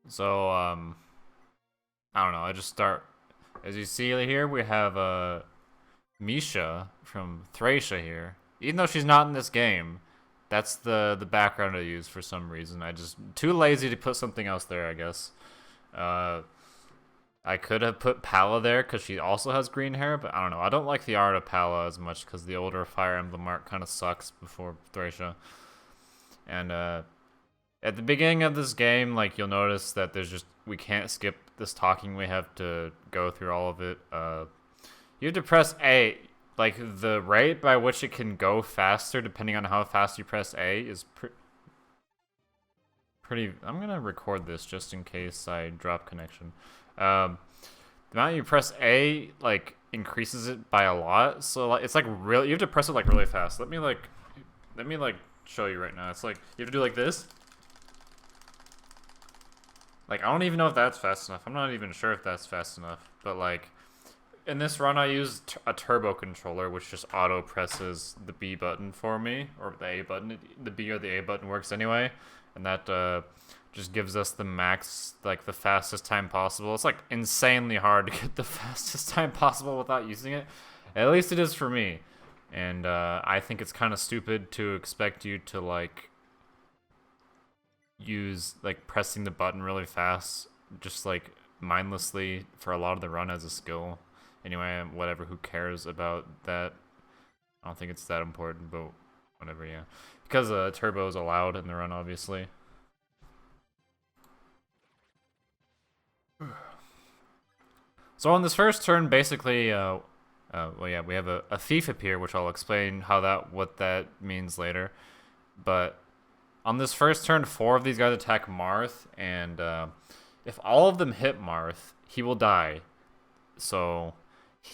So, I don't know. I just start. As you see here, we have Misha from Thracia here. Even though she's not in this game, that's the background I use for some reason. I just too lazy to put something else there, I guess. Uh, I could have put Palla there because she also has green hair, but I don't know. I don't like the art of Palla as much because the older Fire Emblem art kind of sucks before Thracia. And at the beginning of this game, like you'll notice that there's just we can't skip this talking. We have to go through all of it. You have to press A. Like the rate by which it can go faster, depending on how fast you press A, is pretty. I'm gonna record this just in case I drop connection. The amount you press A like increases it by a lot. So like, it's like real. You have to press it like really fast. Let me show you right now. It's like you have to do like this. Like I don't even know if that's fast enough. I'm not even sure if that's fast enough. But like in this run, I used a turbo controller, which just auto presses the B button for me, or the A button. The B or the A button works anyway, and that just gives us the max, like the fastest time possible. It's like insanely hard to get the fastest time possible without using it. At least it is for me, and I think it's kind of stupid to expect you to like use like pressing the button really fast, just like mindlessly for a lot of the run as a skill. Anyway, whatever, who cares about that? I don't think it's that important, but whatever, yeah. Because turbo is allowed in the run, obviously. So on this first turn, basically, well, yeah, we have a thief appear, which I'll explain what that means later. But on this first turn, 4 of these guys attack Marth, and if all of them hit Marth, he will die. So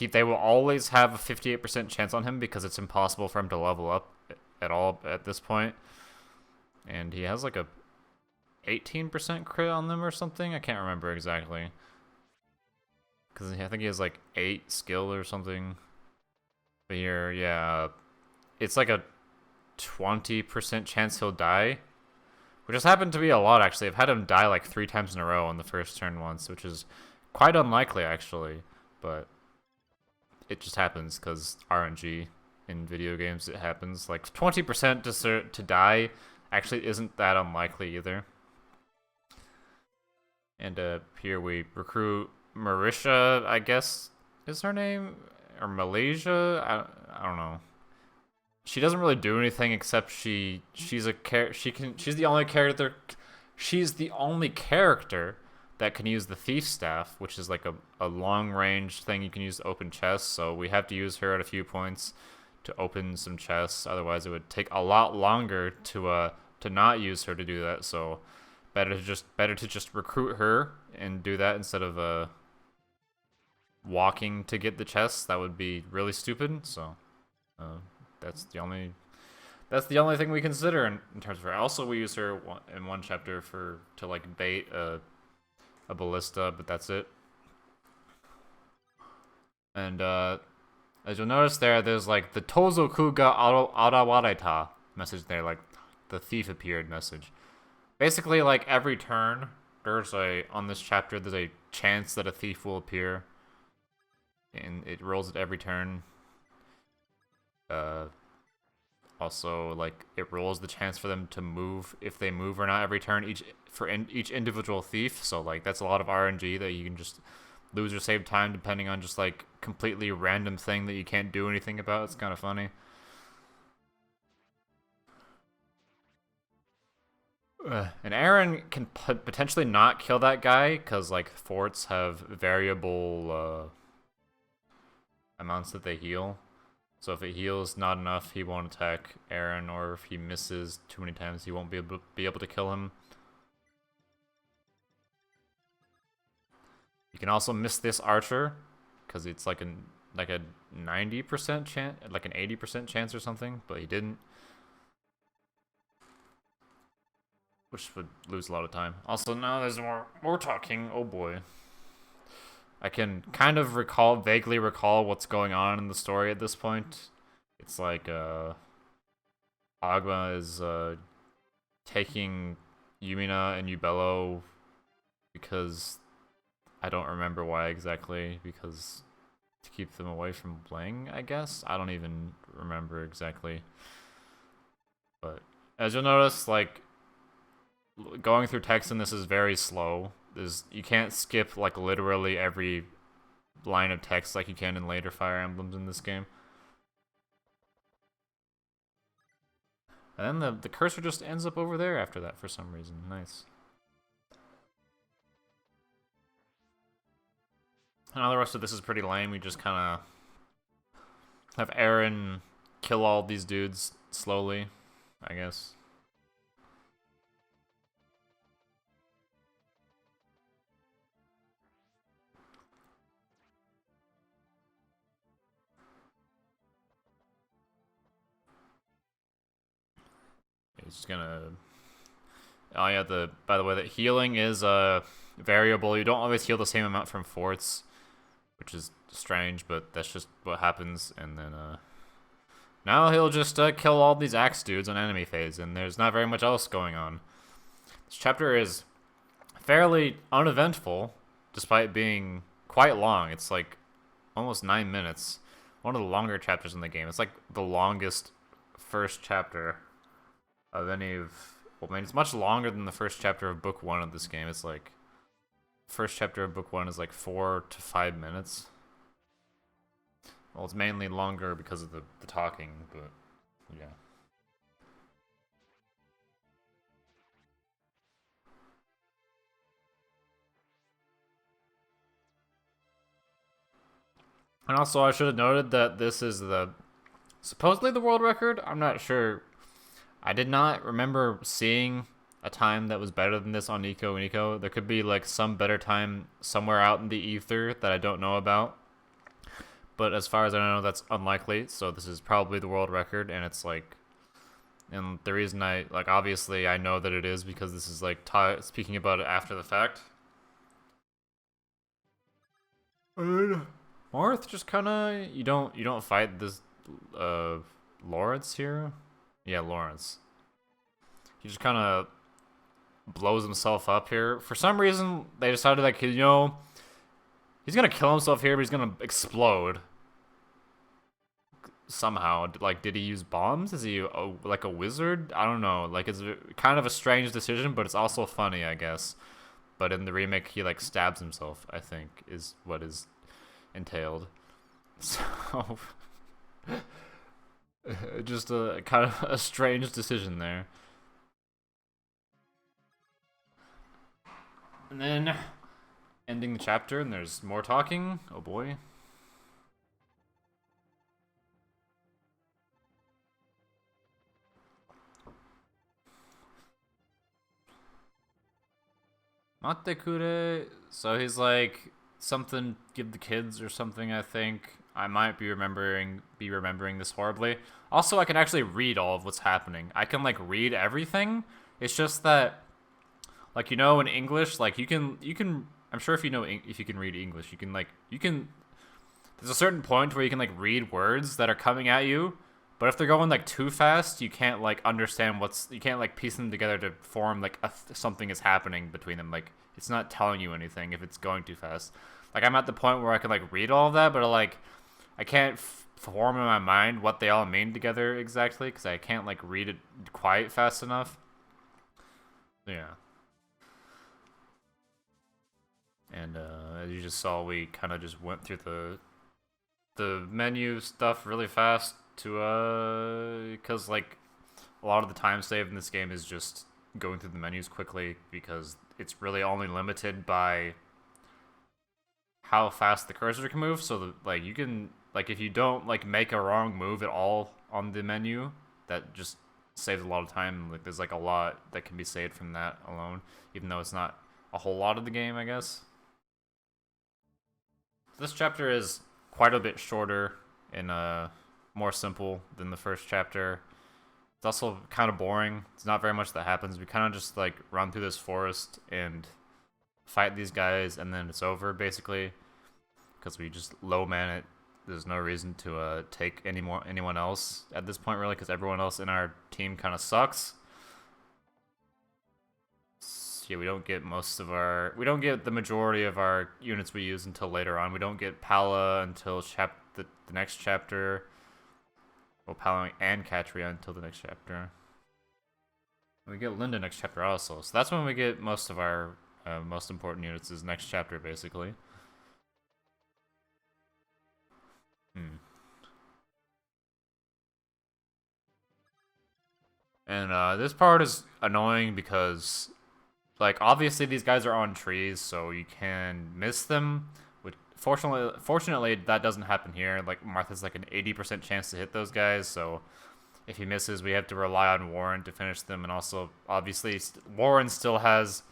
they will always have a 58% chance on him because it's impossible for him to level up at all at this point. And he has like a 18% crit on them or something. I can't remember exactly. Because I think he has like 8 skill or something. But here, yeah, it's like a 20% chance he'll die. Which has happened to be a lot, actually. I've had him die like 3 times in a row on the first turn once, which is quite unlikely, actually. But it just happens because RNG in video games, it happens. Like 20% to die actually isn't that unlikely either. And here we recruit Marisha, I guess is her name, or Malaysia. I don't know. She doesn't really do anything except she's the only character. She's the only character that can use the thief staff, which is like a long range thing you can use to open chests. So we have to use her at a few points to open some chests. Otherwise, it would take a lot longer to not use her to do that. So better to just recruit her and do that instead of walking to get the chests. That would be really stupid. So that's the only thing we consider in terms of her. Also, we use her in one chapter to like bait a ballista, but that's it. And as you'll notice there's like the Tozokuga Arawareta message there, like the thief appeared message. Basically, like every turn, on this chapter, there's a chance that a thief will appear, and it rolls at every turn. Also, like it rolls the chance for them to move, if they move or not every turn, each individual thief. So like that's a lot of RNG that you can just lose or save time depending on just like completely random thing that you can't do anything about. It's kind of funny. And Aaron can potentially not kill that guy because like forts have variable amounts that they heal. So if it heals not enough, he won't attack Aaron, or if he misses too many times, he won't be able to kill him. You can also miss this archer because it's like a 90% chance, like an 80% chance or something, but he didn't, which would lose a lot of time. Also, now there's more talking. Oh boy. I can kind of vaguely recall what's going on in the story at this point. It's like, Agma is, taking Yumina and Yubello because I don't remember why exactly, because to keep them away from playing, I guess? I don't even remember exactly. But as you'll notice, like, going through text in this is very slow. You can't skip, like, literally every line of text like you can in later Fire Emblems in this game. And then the cursor just ends up over there after that for some reason. Nice. And all the rest of this is pretty lame. We just kind of have Aaron kill all these dudes slowly, I guess. He's just gonna... Oh yeah, by the way, that healing is a variable. You don't always heal the same amount from forts, which is strange, but that's just what happens. And then now he'll just kill all these axe dudes on enemy phase, and there's not very much else going on. This chapter is fairly uneventful, despite being quite long. It's like almost 9 minutes. One of the longer chapters in the game. It's like the longest first chapter of any of... Well, I mean, it's much longer than the first chapter of Book 1 of this game. It's like... First chapter of Book 1 is like 4 to 5 minutes. Well, it's mainly longer because of the talking, but... Yeah. And also, I should have noted that this is supposedly the world record. I'm not sure. I did not remember seeing a time that was better than this on Nico and Nico. There could be like some better time somewhere out in the ether that I don't know about. But as far as I know, that's unlikely. So this is probably the world record, and it's like... And the reason obviously I know that it is because this is like speaking about it after the fact. Morth just kind of... You don't fight this Lawrence here? Yeah, Lawrence. He just kind of blows himself up here. For some reason, they decided like, he's gonna kill himself here, but he's gonna explode. Somehow. Like, did he use bombs? Is he like a wizard? I don't know. Like, it's kind of a strange decision, but it's also funny, I guess. But in the remake, he like stabs himself, I think, is what is entailed. So... just a kind of a strange decision there. And then ending the chapter, and there's more talking. Oh boy. Matekure. So he's like something, give the kids or something, I think. I might be remembering this horribly. Also, I can actually read all of what's happening. I can like read everything. It's just that, like, in English, like you can. I'm sure if you can read English, you can. There's a certain point where you can like read words that are coming at you, but if they're going like too fast, you can't like understand you can't like piece them together to form like something is happening between them. Like it's not telling you anything if it's going too fast. Like I'm at the point where I can like read all of that, but I can't form in my mind what they all mean together exactly because I can't like read it quite fast enough. Yeah. And as you just saw, we kind of just went through the menu stuff really fast because like a lot of the time saved in this game is just going through the menus quickly because it's really only limited by how fast the cursor can move. So like you can like if you don't like make a wrong move at all on the menu, that just saves a lot of time. Like there's like a lot that can be saved from that alone, even though it's not a whole lot of the game, I guess. This chapter is quite a bit shorter and more simple than the first chapter. It's also kind of boring. It's not very much that happens. We kind of just like run through this forest and fight these guys, and then it's over basically because we just low man it. There's no reason to take anyone else at this point really, because everyone else in our team kind of sucks. yeah, we don't get we don't get the majority of our units we use until later on. We don't get Pala until the next chapter. Well, Pala and Katria until the next chapter. We get Linda next chapter also, so that's when we get most of our most important units is next chapter, basically. And this part is annoying because, like, obviously these guys are on trees, so you can miss them. Fortunately, that doesn't happen here. Like, Martha's like an 80% chance to hit those guys, so if he misses, we have to rely on Warren to finish them. And also, obviously, Warren still has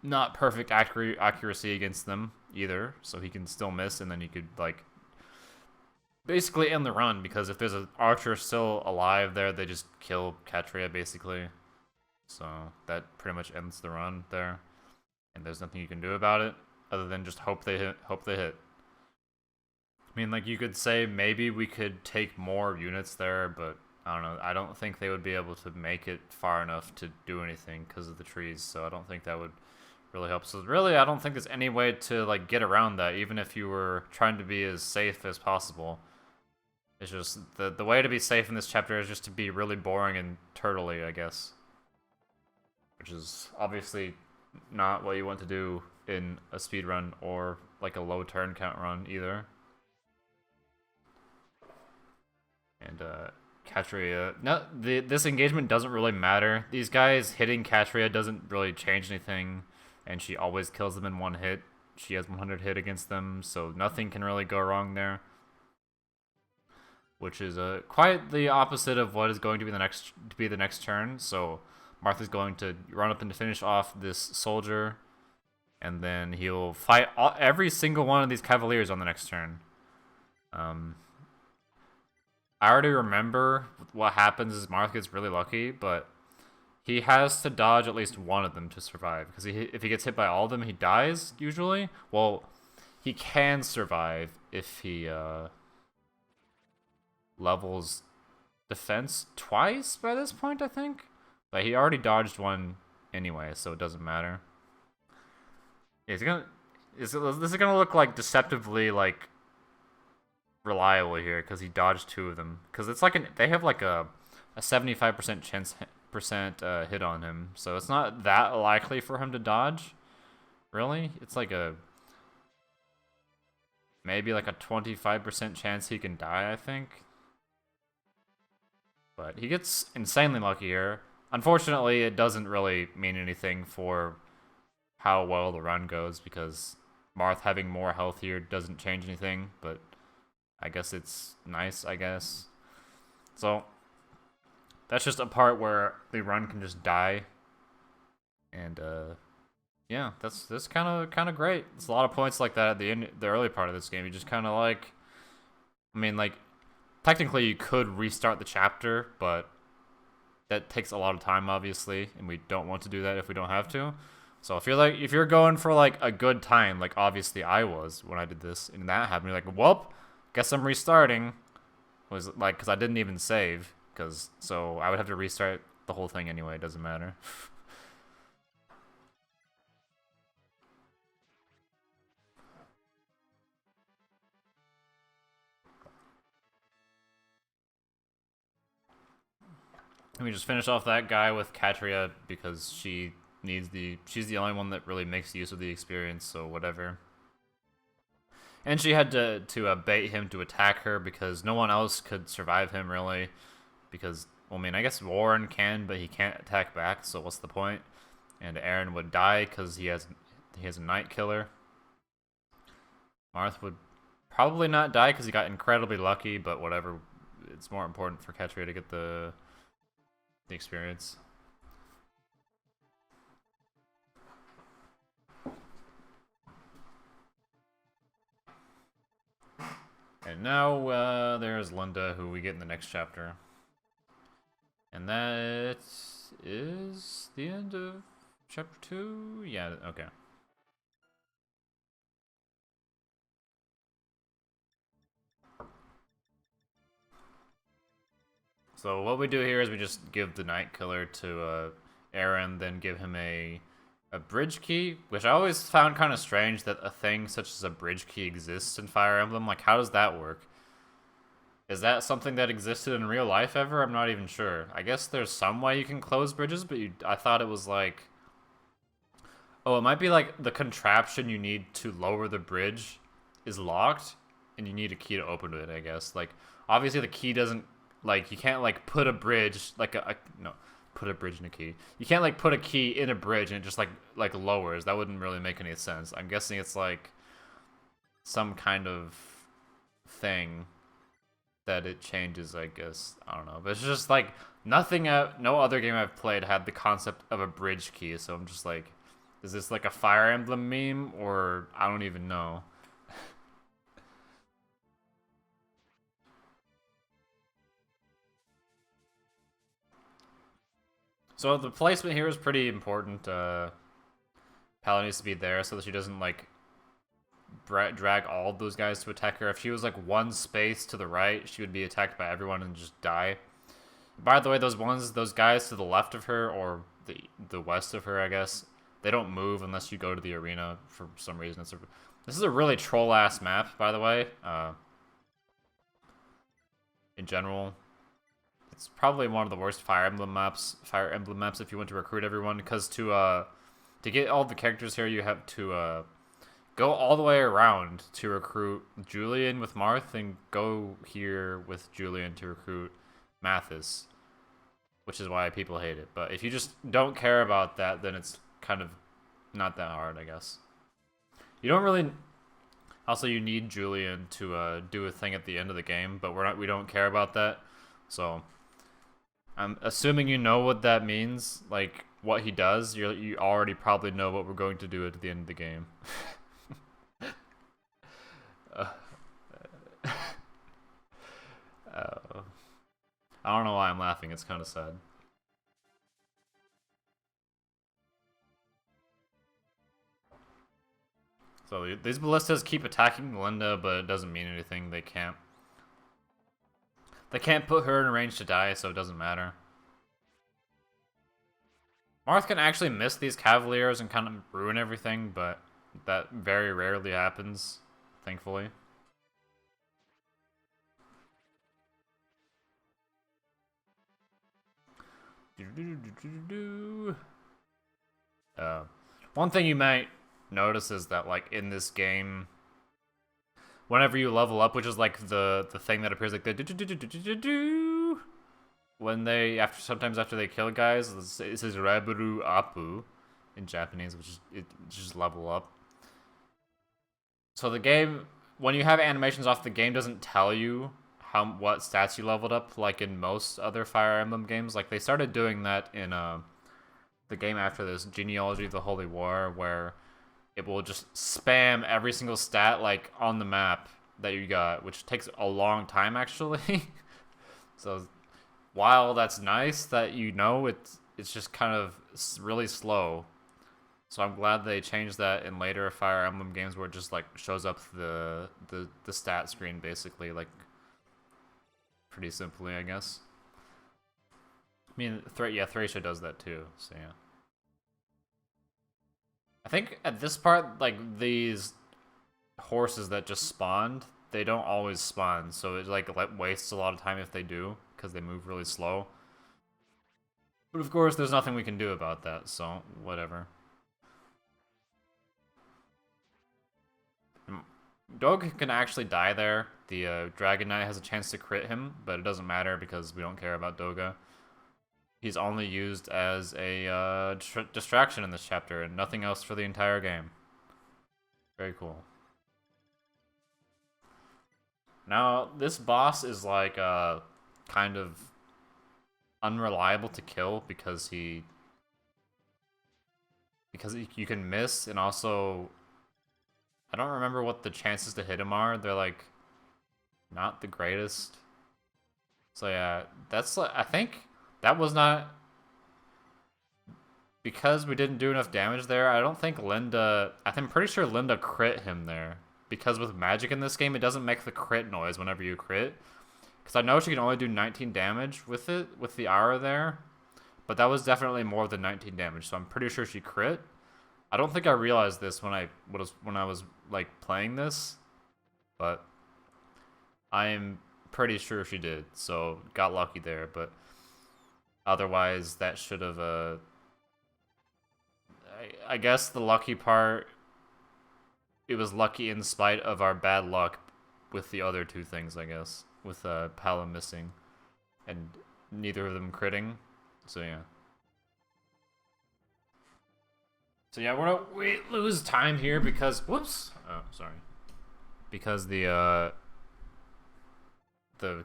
not perfect accuracy against them either, so he can still miss, and then you could, like, basically end the run, because if there's an archer still alive there, they just kill Katria, basically. So that pretty much ends the run there, and there's nothing you can do about it other than just hope they hit. I mean, like, you could say maybe we could take more units there, but I don't know. I don't think they would be able to make it far enough to do anything because of the trees, so I don't think that would really help. So really, I don't think there's any way to, like, get around that, even if you were trying to be as safe as possible. It's just, the way to be safe in this chapter is just to be really boring and turtley, I guess. Which is obviously not what you want to do in a speed run or, like, a low turn count run either. And, Katria... No, this engagement doesn't really matter. These guys hitting Katria doesn't really change anything, and she always kills them in one hit. She has 100 hit against them, so nothing can really go wrong there. Which is quite the opposite of what is going to be the next turn. So Martha's going to run up and to finish off this soldier, and then he'll fight every single one of these cavaliers on the next turn. I already remember what happens is Martha gets really lucky, but he has to dodge at least one of them to survive, because if he gets hit by all of them, he dies usually. Well, he can survive if he levels defense twice by this point, I think. But he already dodged one anyway, so it doesn't matter. Yeah, this is gonna look like deceptively, like, reliable here, because he dodged two of them. Because it's like they have like a 75% chance hit on him, so it's not that likely for him to dodge. Really, it's like maybe like a 25% chance he can die, I think. But he gets insanely lucky here. Unfortunately, it doesn't really mean anything for how well the run goes, because Marth having more health here doesn't change anything, but I guess it's nice, I guess. So that's just a part where the run can just die. And yeah, that's kind of great. There's a lot of points like that at the early part of this game. You just kind of, like, I mean, like, technically you could restart the chapter, but that takes a lot of time, obviously, and we don't want to do that if we don't have to. So if you're going for, like, a good time, like obviously I was when I did this, and that happened, you're like, well, guess I'm restarting. Was like, because I didn't even save, so I would have to restart the whole thing anyway. It doesn't matter. Let me just finish off that guy with Katria, because she's the only one that really makes use of the experience, so whatever. And she had to bait him to attack her, because no one else could survive him, really. Because, well, I mean, I guess Warren can, but he can't attack back, so what's the point? And Aaron would die because he has a Night Killer. Marth would probably not die because he got incredibly lucky, but whatever. It's more important for Katria to get the experience. And now there's Linda, who we get in the next chapter. And that is the end of chapter 2? Yeah, okay. So what we do here is we just give the Night Killer to Aaron, then give him a A bridge key, which I always found kind of strange that a thing such as a bridge key exists in Fire Emblem. Like, how does that work? Is that something that existed in real life ever? I'm not even sure. I guess there's some way you can close bridges, but I thought it was like... Oh, it might be like the contraption you need to lower the bridge is locked, and you need a key to open it, I guess. Like, obviously the key doesn't... Like, you can't, like, put a bridge... Like, no, put a bridge in a key. You can't, like, put a key in a bridge and it just, like lowers. That wouldn't really make any sense. I'm guessing it's, like, some kind of thing that it changes, I guess. I don't know. But it's just, like, nothing... no other game I've played had the concept of a bridge key, so I'm just, like... Is this, like, a Fire Emblem meme? Or... I don't even know. So the placement here is pretty important. Pal needs to be there so that she doesn't, like, drag all of those guys to attack her. If she was, like, one space to the right, she would be attacked by everyone and just die. By the way, those guys to the left of her, or the west of her, I guess, they don't move unless you go to the arena for some reason. This is a really troll-ass map, by the way. In general. It's probably one of the worst Fire Emblem maps if you want to recruit everyone, because to get all the characters here, you have to go all the way around to recruit Julian with Marth, and go here with Julian to recruit Mathis, which is why people hate it. But if you just don't care about that, then it's kind of not that hard, I guess. You don't really... Also, you need Julian to do a thing at the end of the game, but we don't care about that, so... I'm assuming you know what that means, like, what he does. You already probably know what we're going to do at the end of the game. I don't know why I'm laughing, it's kind of sad. So these ballistas keep attacking Linda, but it doesn't mean anything. They can't put her in range to die, so it doesn't matter. Marth can actually miss these Cavaliers and kind of ruin everything, but that very rarely happens, thankfully. One thing you might notice is that, like, in this game, whenever you level up, which is like the thing that appears like the when they sometimes after they kill guys, it says Raburu Apu in Japanese, which is it just level up. So the game, when you have animations off, the game doesn't tell you what stats you leveled up, like in most other Fire Emblem games. Like, they started doing that in the game after this, Genealogy of the Holy War, where it will just spam every single stat, like, on the map that you got, which takes a long time, actually. So, while that's nice that you know, it's just kind of really slow. So I'm glad they changed that in later Fire Emblem games, where it just, like, shows up the stat screen, basically, like, pretty simply, I guess. I mean, Thracia does that too, so yeah. I think at this part, like, these horses that just spawned, they don't always spawn, so it, like, wastes a lot of time if they do, because they move really slow. But of course, there's nothing we can do about that, so whatever. Dog can actually die there. The Dragon Knight has a chance to crit him, but it doesn't matter because we don't care about Doga. He's only used as a distraction in this chapter and nothing else for the entire game. Very cool. Now, this boss is like kind of unreliable to kill because you can miss, and also I don't remember what the chances to hit him are. They're like not the greatest. So yeah, that's, I think that was not because we didn't do enough damage there. I don't think I'm pretty sure Linda crit him there, because with magic in this game, it doesn't make the crit noise whenever you crit. Because I know she can only do 19 damage with it, with the aura there, but that was definitely more than 19 damage, so I'm pretty sure she crit. I don't think I realized this when I was like playing this, but I'm pretty sure she did. So got lucky there, but otherwise that should have I guess the lucky part, it was lucky in spite of our bad luck with the other two things, I guess, with Pala missing and neither of them critting. So yeah. So yeah, we lose time here because whoops. Oh, sorry. Because the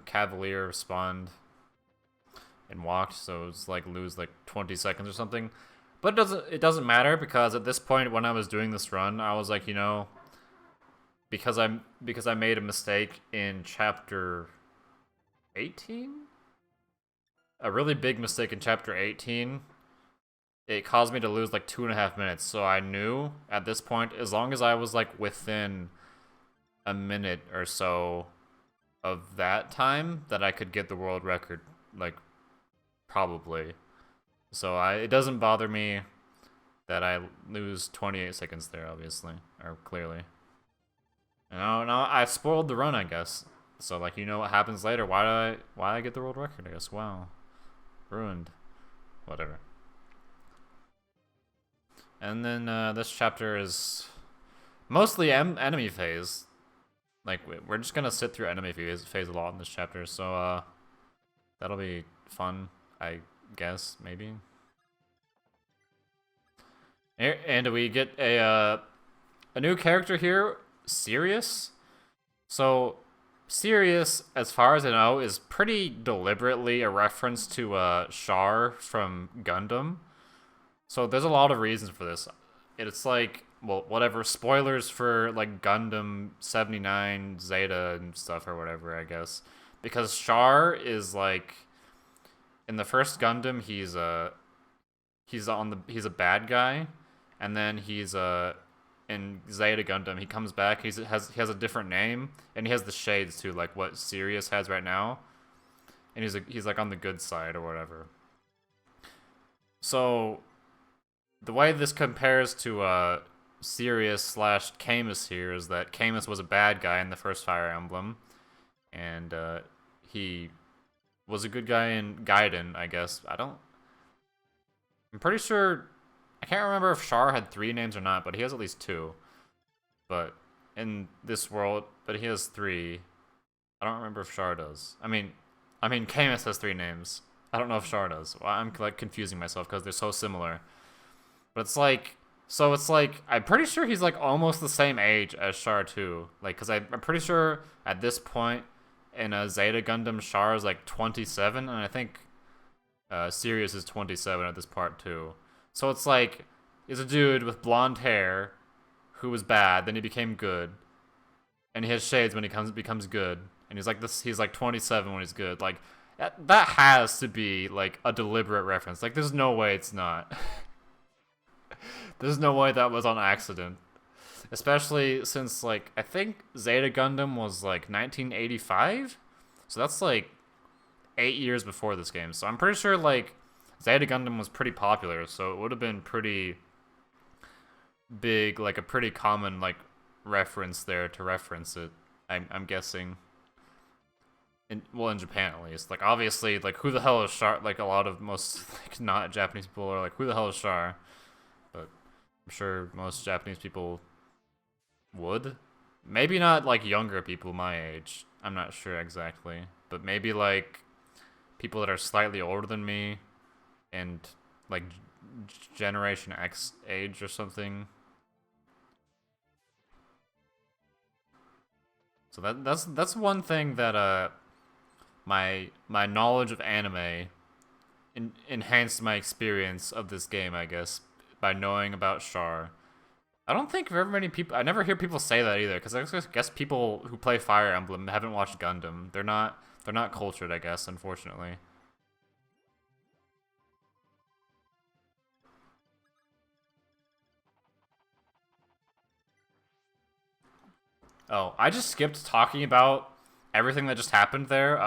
Cavalier spawned and walked, so it's like lose like 20 seconds or something. But it doesn't matter because at this point when I was doing this run, I was like, you know, because I made a mistake in chapter 18, a really big mistake in chapter 18. It caused me to lose like 2.5 minutes. So I knew at this point, as long as I was like within a minute or so of that time, that I could get the world record, like probably. So it doesn't bother me that I lose 28 seconds there, obviously, or clearly. Now I spoiled the run, I guess. So like, you know what happens later? Why I get the world record? I guess. Wow, ruined. Whatever. And then this chapter is mostly enemy phase. Like we're just gonna sit through enemy phase a lot in this chapter, so that'll be fun, I guess, maybe. And we get a new character here, Sirius. So Sirius, as far as I know, is pretty deliberately a reference to Char from Gundam. So there's a lot of reasons for this. It's like, well, whatever, spoilers for like Gundam 79 Zeta and stuff or whatever, I guess. Because Char is like, in the first Gundam, he's a bad guy, and then he's in Zeta Gundam, he comes back, he has a different name, and he has the shades too, like what Sirius has right now. And he's like on the good side or whatever. So the way this compares to Sirius / Camus here is that Camus was a bad guy in the first Fire Emblem, and he was a good guy in Gaiden, I guess. I'm pretty sure, I can't remember if Char had 3 names or not, but he has at least 2. But in this world, but he has 3. I don't remember if Char does. I mean, Camus has 3 names. I don't know if Char does. Well, I'm like confusing myself because they're so similar. But it's like, I'm pretty sure he's like almost the same age as Char too. Like, cause I'm pretty sure at this point in a Zeta Gundam, Char is like 27, and I think Sirius is 27 at this part too. So it's like, he's a dude with blonde hair who was bad, then he became good, and he has shades when he becomes good, and he's like 27 when he's good. Like that has to be like a deliberate reference. Like there's no way it's not. There's no way that was on accident. Especially since, like, I think Zeta Gundam was, like, 1985? So that's, like, 8 years before this game. So I'm pretty sure, like, Zeta Gundam was pretty popular, so it would have been pretty big, like, a pretty common, like, reference there to reference it, I'm guessing. In Japan, at least. Like, obviously, like, who the hell is Char? Like, a lot of most, like, not Japanese people are like, who the hell is Char? But I'm sure most Japanese people would. Maybe not like younger people my age. I'm not sure exactly. But maybe like people that are slightly older than me and like Generation X age or something. So that's one thing that my knowledge of anime enhanced my experience of this game, I guess, by knowing about Char. I don't think very many people, I never hear people say that either, because I guess people who play Fire Emblem haven't watched Gundam. They're not cultured, I guess, unfortunately. Oh, I just skipped talking about everything that just happened there.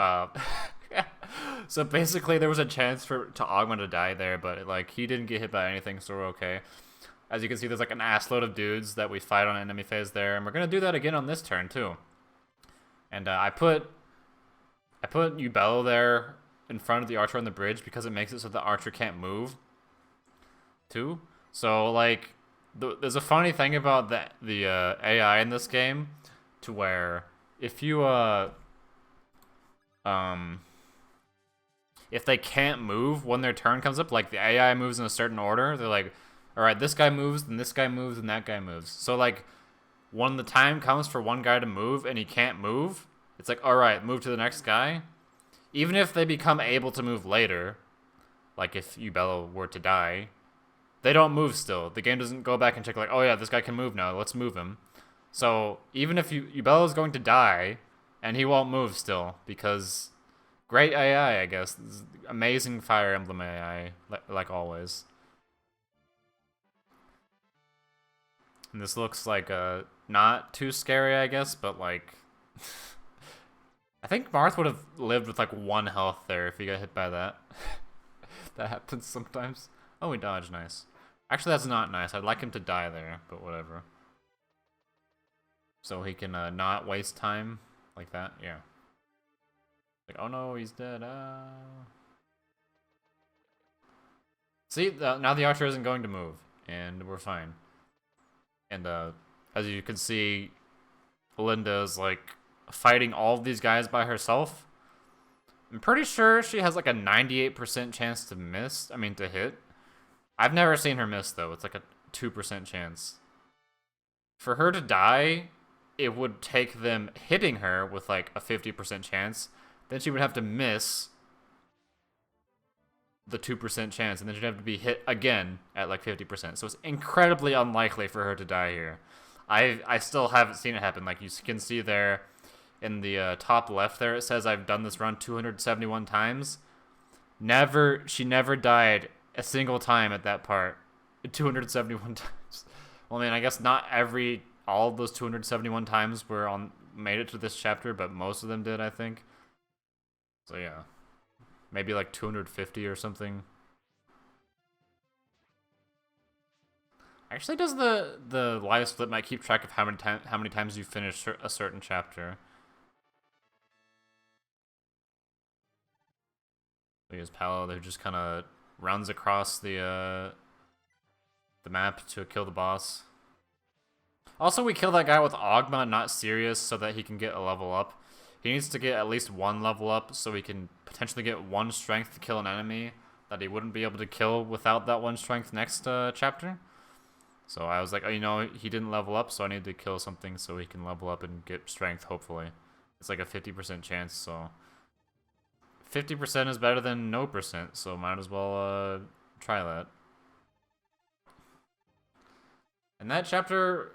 So basically, there was a chance to Augment to die there, but like he didn't get hit by anything, so we're okay. as you can see, there's like an assload of dudes that we fight on enemy phase there, and we're gonna do that again on this turn too. And I put Ubello there in front of the archer on the bridge because it makes it so the archer can't move too. So like, there's a funny thing about the AI in this game, to where if you if they can't move when their turn comes up, like the AI moves in a certain order, they're like, all right, this guy moves, then this guy moves, and that guy moves. So like, when the time comes for one guy to move and he can't move, it's like, all right, move to the next guy. Even if they become able to move later, like if Ubello were to die, they don't move still. The game doesn't go back and check like, oh yeah, this guy can move now, let's move him. So even if Ubello is going to die, and he won't move still, because great AI, I guess. Amazing Fire Emblem AI, like always. And this looks like not too scary, I guess, but like, I think Marth would have lived with like 1 health there if he got hit by that. That happens sometimes. Oh, we dodged, nice. Actually, that's not nice. I'd like him to die there, but whatever. So he can not waste time like that, yeah. Like, oh no, he's dead. See, now the archer isn't going to move, and we're fine. And as you can see, Linda is like fighting all of these guys by herself. I'm pretty sure she has like a 98% chance to miss. I mean, to hit. I've never seen her miss though. It's like a 2% chance. For her to die, it would take them hitting her with like a 50% chance. Then she would have to miss the 2% chance, and then she'd have to be hit again at like 50%. So it's incredibly unlikely for her to die here. I still haven't seen it happen. Like you can see there in the top left there, it says I've done this run 271 times. She never died a single time at that part. 271 times. Well, I mean, I guess not all of those 271 times made it to this chapter, but most of them did, I think. So yeah. Maybe like 250 or something. Actually, does the live split might keep track of how many times you finish a certain chapter? There's Paolo who just kind of runs across the map to kill the boss. Also, we kill that guy with Ogma, not Sirius, so that he can get a level up. He needs to get at least 1 level up so he can potentially get 1 strength to kill an enemy that he wouldn't be able to kill without that 1 strength next chapter. So I was like, oh, you know, he didn't level up, so I need to kill something so he can level up and get strength, hopefully. It's like a 50% chance, so 50% is better than no percent, so might as well try that. In that chapter,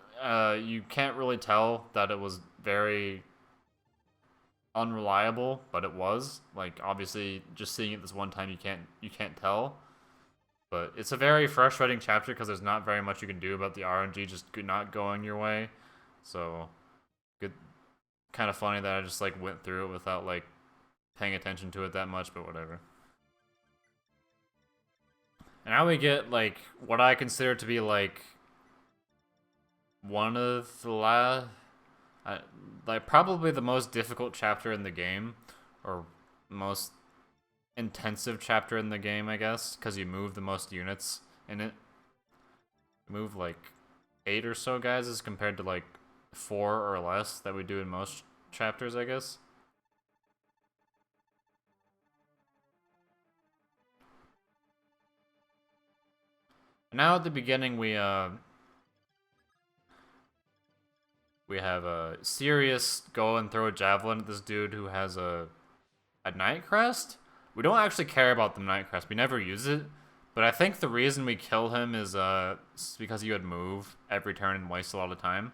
you can't really tell that it was very unreliable, but it was. Like, obviously, just seeing it this one time, you can't tell. But it's a very frustrating chapter because there's not very much you can do about the RNG just not going your way. So, good, kind of funny that I just like went through it without like paying attention to it that much, but whatever. And now we get like what I consider to be like one of the like probably the most difficult chapter in the game, or most intensive chapter in the game, I guess, because you move the most units in it. You move like 8 or so guys as compared to like 4 or less that we do in most chapters, I guess. Now at the beginning we have a Sirius go and throw a javelin at this dude who has a Night Crest. We don't actually care about the Night Crest. We never use it. But I think the reason we kill him is because he would move every turn and waste a lot of time.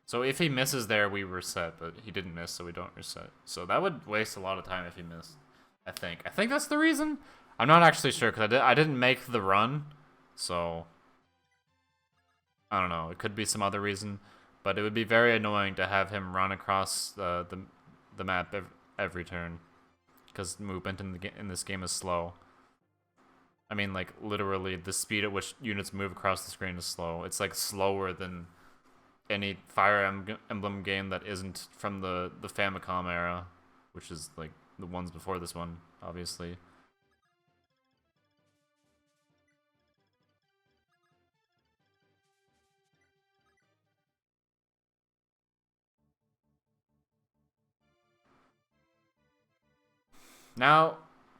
So if he misses there, we reset. But he didn't miss, so we don't reset. So that would waste a lot of time if he missed, I think. I think that's the reason. I'm not actually sure, because I didn't make the run. So I don't know. It could be some other reason. But it would be very annoying to have him run across the map every turn, because movement in this game is slow. I mean, like, literally, the speed at which units move across the screen is slow. It's, like, slower than any Fire Emblem game that isn't from the Famicom era, which is, like, the ones before this one, obviously. Now,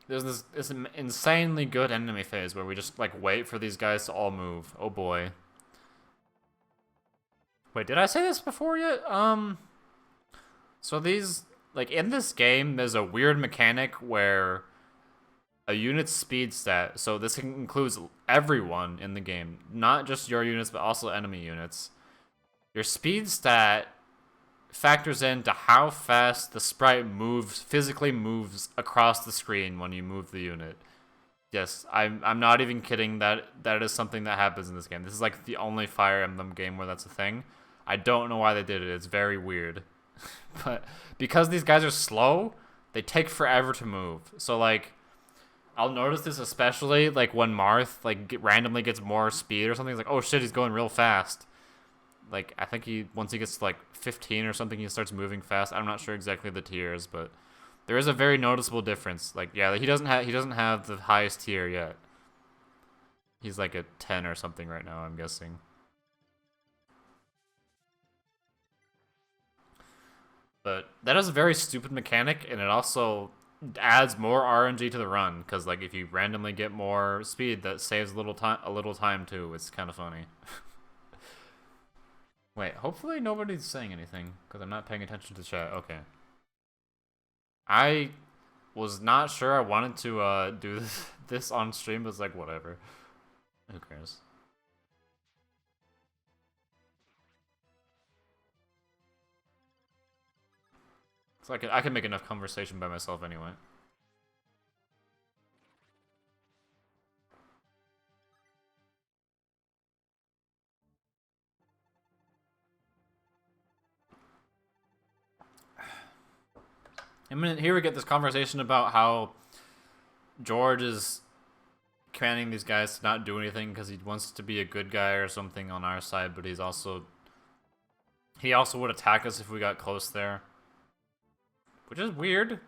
there's this insanely good enemy phase where we just, like, wait for these guys to all move. Oh boy. Wait, did I say this before yet? So these, like, in this game, there's a weird mechanic where a unit's speed stat, so this includes everyone in the game, not just your units, but also enemy units. Your speed stat factors into how fast the sprite physically moves across the screen when you move the unit. Yes, I'm not even kidding. That is something that happens in this game. This is like the only Fire Emblem game where that's a thing. I don't know why they did it. It's very weird. But because these guys are slow, they take forever to move. So, like, I'll notice this especially, like, when Marth, like, randomly gets more speed or something. It's like, oh shit, he's going real fast. Like, I think once he gets to, like, 15 or something, he starts moving fast. I'm not sure exactly the tiers, but there is a very noticeable difference. Like, yeah, he doesn't have the highest tier yet. He's, like, a 10 or something right now, I'm guessing. But that is a very stupid mechanic, and it also adds more RNG to the run, because, like, if you randomly get more speed, that saves a little time too. It's kind of funny. Wait, hopefully nobody's saying anything, because I'm not paying attention to chat. Okay. I was not sure I wanted to do this on stream, but it's like, whatever. Who cares? It's like I can make enough conversation by myself anyway. I mean, here we get this conversation about how George is commanding these guys to not do anything because he wants to be a good guy or something on our side, but he also would attack us if we got close there. Which is weird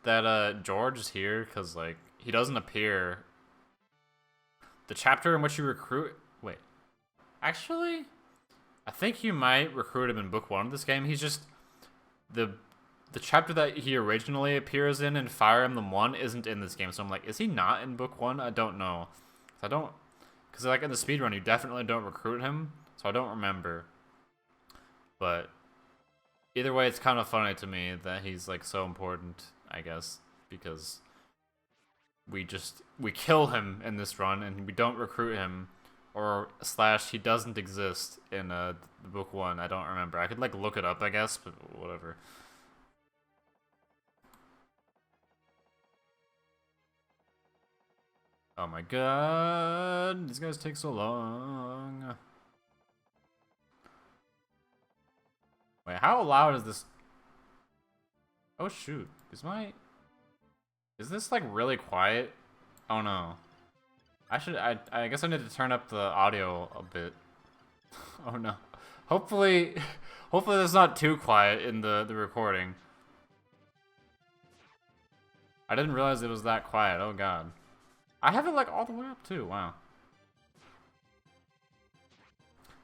that George is here, because, like, he doesn't appear. The chapter in which you recruit... Wait. Actually, I think you might recruit him in Book 1 of this game. He's just... The chapter that he originally appears in Fire Emblem 1 isn't in this game, so I'm like, is he not in Book 1? I don't know. Because, like, in the speedrun, you definitely don't recruit him, so I don't remember. But either way, it's kind of funny to me that he's, like, so important, I guess, because we kill him in this run and we don't recruit him, or / he doesn't exist in Book 1. I don't remember. I could, like, look it up, I guess, but whatever. Oh my god, these guys take so long. Wait, how loud is this? Oh shoot, is this, like, really quiet? Oh no. I guess I need to turn up the audio a bit. Oh no. Hopefully that's not too quiet in the recording. I didn't realize it was that quiet, oh god. I have it, like, all the way up too, wow.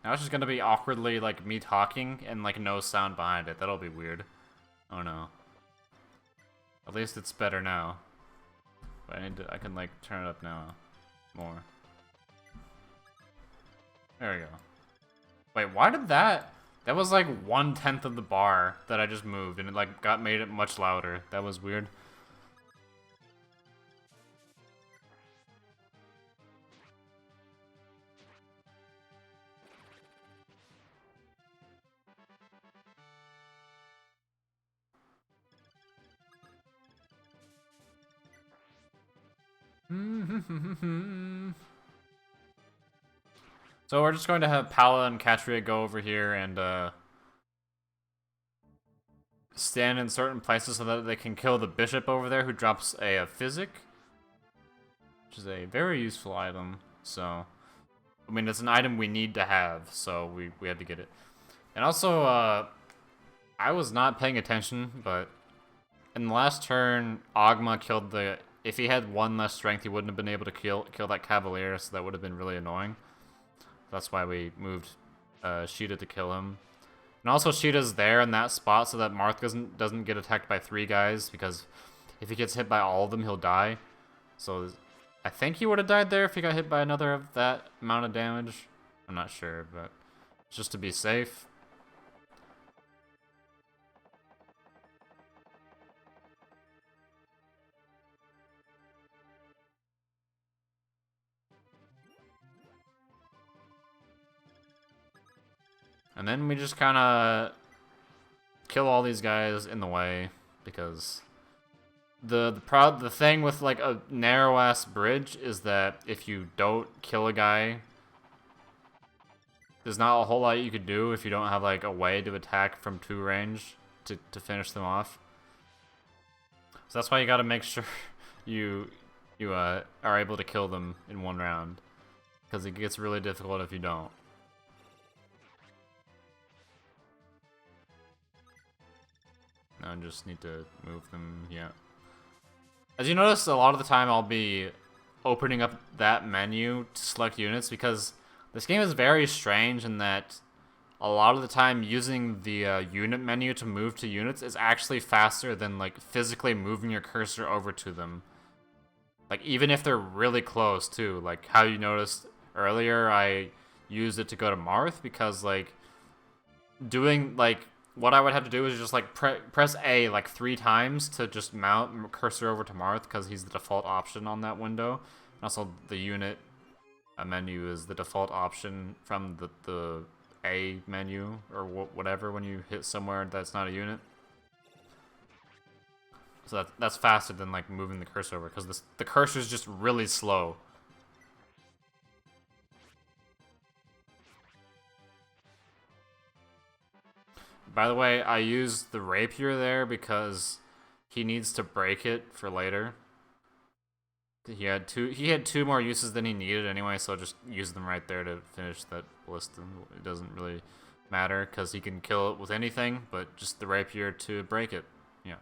Now it's just gonna be awkwardly, like, me talking and, like, no sound behind it. That'll be weird. Oh no. At least it's better now. But I can, like, turn it up now. More. There we go. Wait, why did that was, like, 1/10 of the bar that I just moved, and it, like, made it much louder. That was weird. So we're just going to have Pala and Katria go over here and stand in certain places so that they can kill the bishop over there who drops a physic. which is a very useful item. So, I mean, it's an item we need to have, so we had to get it. And also, I was not paying attention, but in the last turn, Ogma killed the... If he had one less strength, he wouldn't have been able to kill that Cavalier, so that would have been really annoying. That's why we moved Sheeta to kill him. And also, Sheeta's there in that spot so that Marth doesn't get attacked by 3 guys, because if he gets hit by all of them, he'll die. So I think he would have died there if he got hit by another of that amount of damage. I'm not sure, but just to be safe. And then we just kind of kill all these guys in the way, because the thing with like a narrow ass bridge is that if you don't kill a guy, there's not a whole lot you could do if you don't have like a way to attack from 2 range to finish them off. So that's why you got to make sure you are able to kill them in 1 round, because it gets really difficult if you don't. I just need to move them, yeah. As you notice, a lot of the time I'll be opening up that menu to select units, because this game is very strange in that a lot of the time using the unit menu to move to units is actually faster than like physically moving your cursor over to them. Like even if they're really close too, like how you noticed earlier I used it to go to Marth, because like doing like what I would have to do is just like press A like 3 times to just mount cursor over to Marth, because he's the default option on that window. And also the unit menu is the default option from the A menu or whatever when you hit somewhere that's not a unit. So that's faster than like moving the cursor over, because the cursor is just really slow. By the way, I used the rapier there because he needs to break it for later. He had 2 more uses than he needed anyway, so just use them right there to finish that ballista. It doesn't really matter because he can kill it with anything, but just the rapier to break it. Yeah.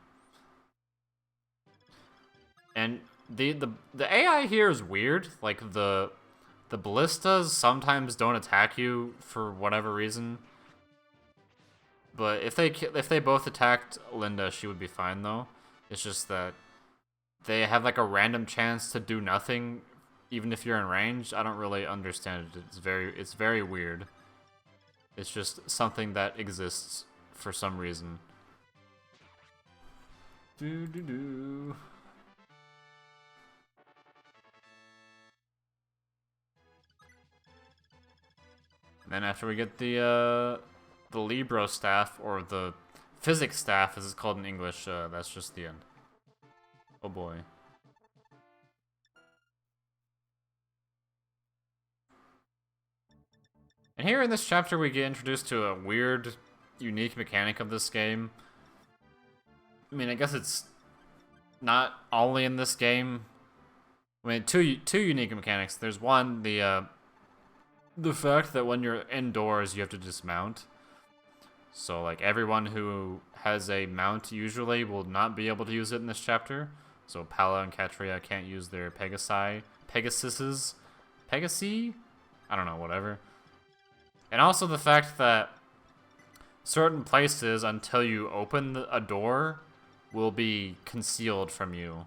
And the AI here is weird. Like the ballistas sometimes don't attack you for whatever reason. But if they both attacked Linda, she would be fine though. It's just that they have like a random chance to do nothing, even if you're in range. I don't really understand it. It's very weird. It's just something that exists for some reason. Then after we get the Libro staff, or the physics staff as it's called in English, that's just the end. Oh boy. And here in this chapter we get introduced to a weird, unique mechanic of this game. I mean, I guess it's not only in this game. I mean, two unique mechanics. There's one, the fact that when you're indoors you have to dismount. So like everyone who has a mount usually will not be able to use it in this chapter. So Pala and Katria can't use their Pegasi? I don't know, whatever. And also the fact that certain places, until you open a door, will be concealed from you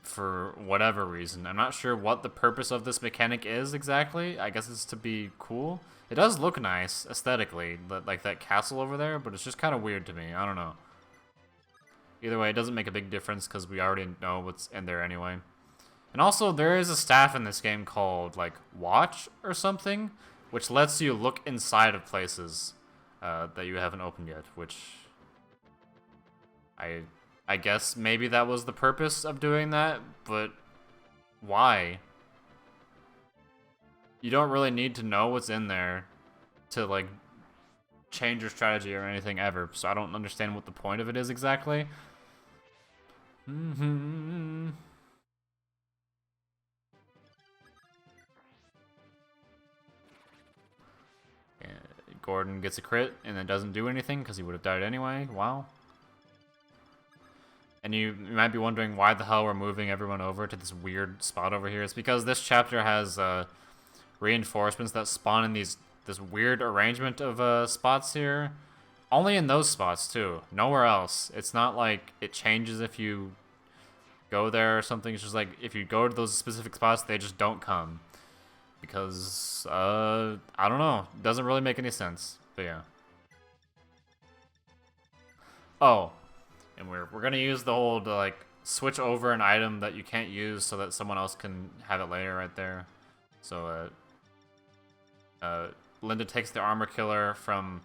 for whatever reason. I'm not sure what the purpose of this mechanic is exactly. I guess it's to be cool. It does look nice aesthetically, like that castle over there, but it's just kind of weird to me. I don't know. Either way, it doesn't make a big difference because we already know what's in there anyway. And also, there is a staff in this game called, like, Watch or something, which lets you look inside of places that you haven't opened yet, which I guess maybe that was the purpose of doing that, but why? You don't really need to know what's in there to, like, change your strategy or anything ever, so I don't understand what the point of it is exactly. Gordon gets a crit and then doesn't do anything because he would have died anyway. Wow. And you might be wondering why the hell we're moving everyone over to this weird spot over here. It's because this chapter has reinforcements that spawn in this weird arrangement of spots here. Only in those spots, too. Nowhere else. It's not like it changes if you go there or something. It's just like if you go to those specific spots, they just don't come. Because, I don't know. It doesn't really make any sense. But yeah. Oh. And we're gonna use the whole, like, switch over an item that you can't use so that someone else can have it later right there. So, Linda takes the armor killer from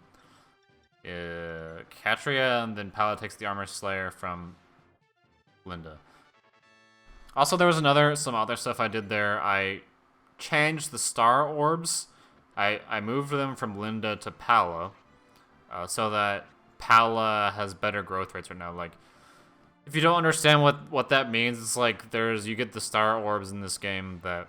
Katria, and then Pala takes the armor slayer from Linda. Also, there was some other stuff I did there. I changed the star orbs. I moved them from Linda to Pala, so that Pala has better growth rates right now. Like, if you don't understand what that means, it's like you get the star orbs in this game that,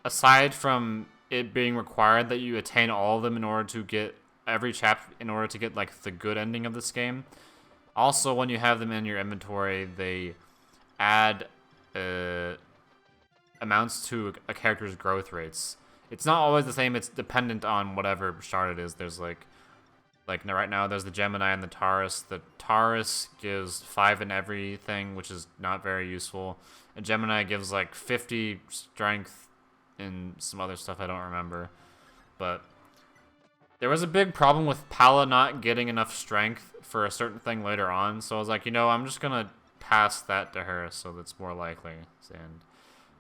aside from it being required that you attain all of them in order to get every chapter, in order to get like the good ending of this game, also when you have them in your inventory, they add amounts to a character's growth rates. It's not always the same. It's dependent on whatever shard it is. There's like right now there's the Gemini and the Taurus. The Taurus gives 5 in everything, which is not very useful. And Gemini gives like 50 strength and some other stuff I don't remember. But there was a big problem with Pala not getting enough strength for a certain thing later on. So I was like, I'm just going to pass that to her so that's more likely. And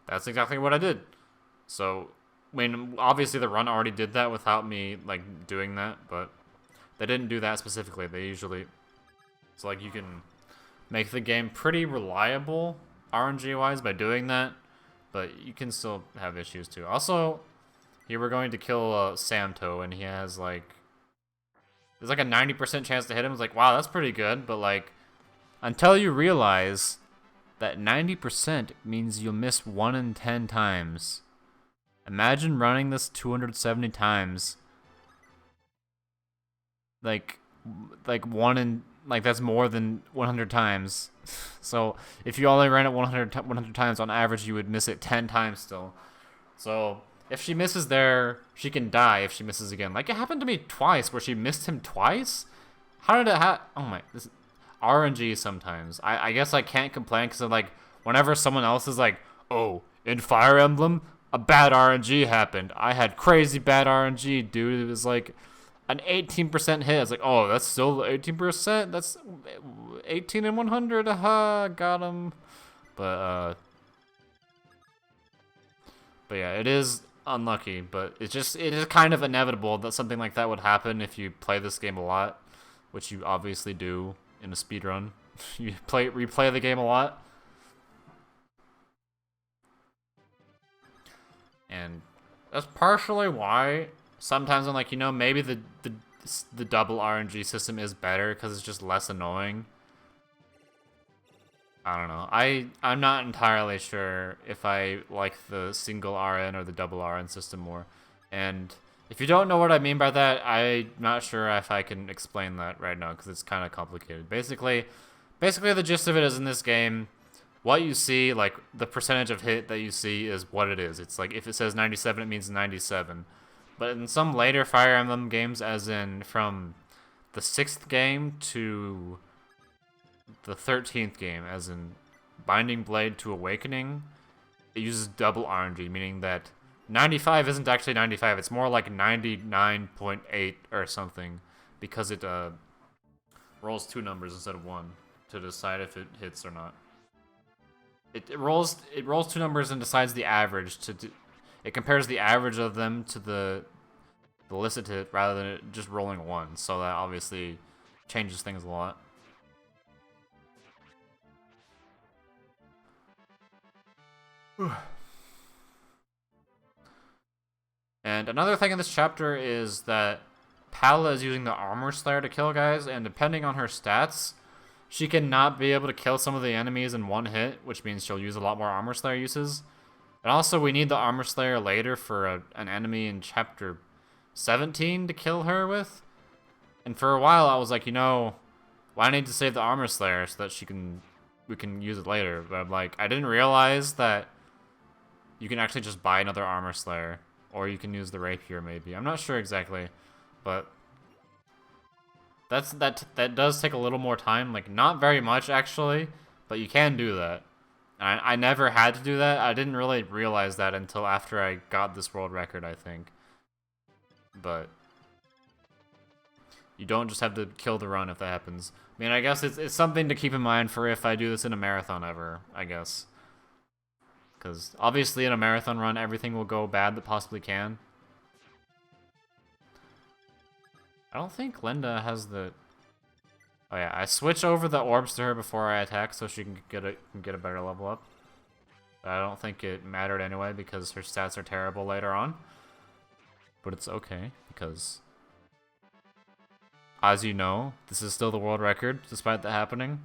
that's exactly what I did. So, I mean, obviously the run already did that without me, like, doing that, but they didn't do that specifically. They usually... It's like you can make the game pretty reliable RNG-wise by doing that, but you can still have issues too. Also, here we're going to kill Samto, and he has, like... There's like a 90% chance to hit him. It's like, wow, that's pretty good, but, like, until you realize that 90% means you'll miss 1 in 10 times. Imagine running this 270 times. Like 1 in... Like, that's more than 100 times. So, if you only ran it 100 times, on average, you would miss it 10 times still. So, if she misses there, she can die if she misses again. Like, it happened to me twice, where she missed him twice? How did it happen? Oh my... This RNG sometimes. I guess I can't complain, because, like, whenever someone else is like, oh, in Fire Emblem, a bad RNG happened. I had crazy bad RNG, dude. It was like an 18% hit. I was like, oh, that's still 18%? That's 18 in 100. Aha, got him. But yeah, it is unlucky, but it is kind of inevitable that something like that would happen if you play this game a lot, which you obviously do in a speedrun. You replay the game a lot. And that's partially why sometimes I'm like, maybe the double RNG system is better because it's just less annoying. I don't know. I'm not entirely sure if I like the single RN or the double RN system more. And if you don't know what I mean by that, I'm not sure if I can explain that right now because it's kind of complicated. Basically the gist of it is, in this game, what you see, like, the percentage of hit that you see is what it is. It's like, if it says 97, it means 97. But in some later Fire Emblem games, as in from the 6th game to the 13th game, as in Binding Blade to Awakening, it uses double RNG, meaning that 95 isn't actually 95. It's more like 99.8 or something, because it rolls 2 numbers instead of 1 to decide if it hits or not. It rolls 2 numbers and decides the average. It compares the average of them to the listed hit rather than it just rolling 1. So that obviously changes things a lot. And another thing in this chapter is that Pala is using the Armor Slayer to kill guys, and depending on her stats, she can not be able to kill some of the enemies in 1 hit, which means she'll use a lot more Armor Slayer uses. And also, we need the Armor Slayer later for an enemy in chapter 17 to kill her with. And for a while, I was like, you know, well, I need to save the Armor Slayer so that we can use it later. But I'm like, I didn't realize that you can actually just buy another Armor Slayer, or you can use the Rapier maybe. I'm not sure exactly, but that does take a little more time. Like, not very much actually, but you can do that. I never had to do that. I didn't really realize that until after I got this world record, I think. But you don't just have to kill the run if that happens. I mean, I guess it's something to keep in mind for if I do this in a marathon ever, I guess. Because obviously in a marathon run, everything will go bad that possibly can. I don't think Linda has the... Oh yeah, I switch over the orbs to her before I attack so she can get a better level up. But I don't think it mattered anyway because her stats are terrible later on. But it's okay because, as you know, this is still the world record despite that happening.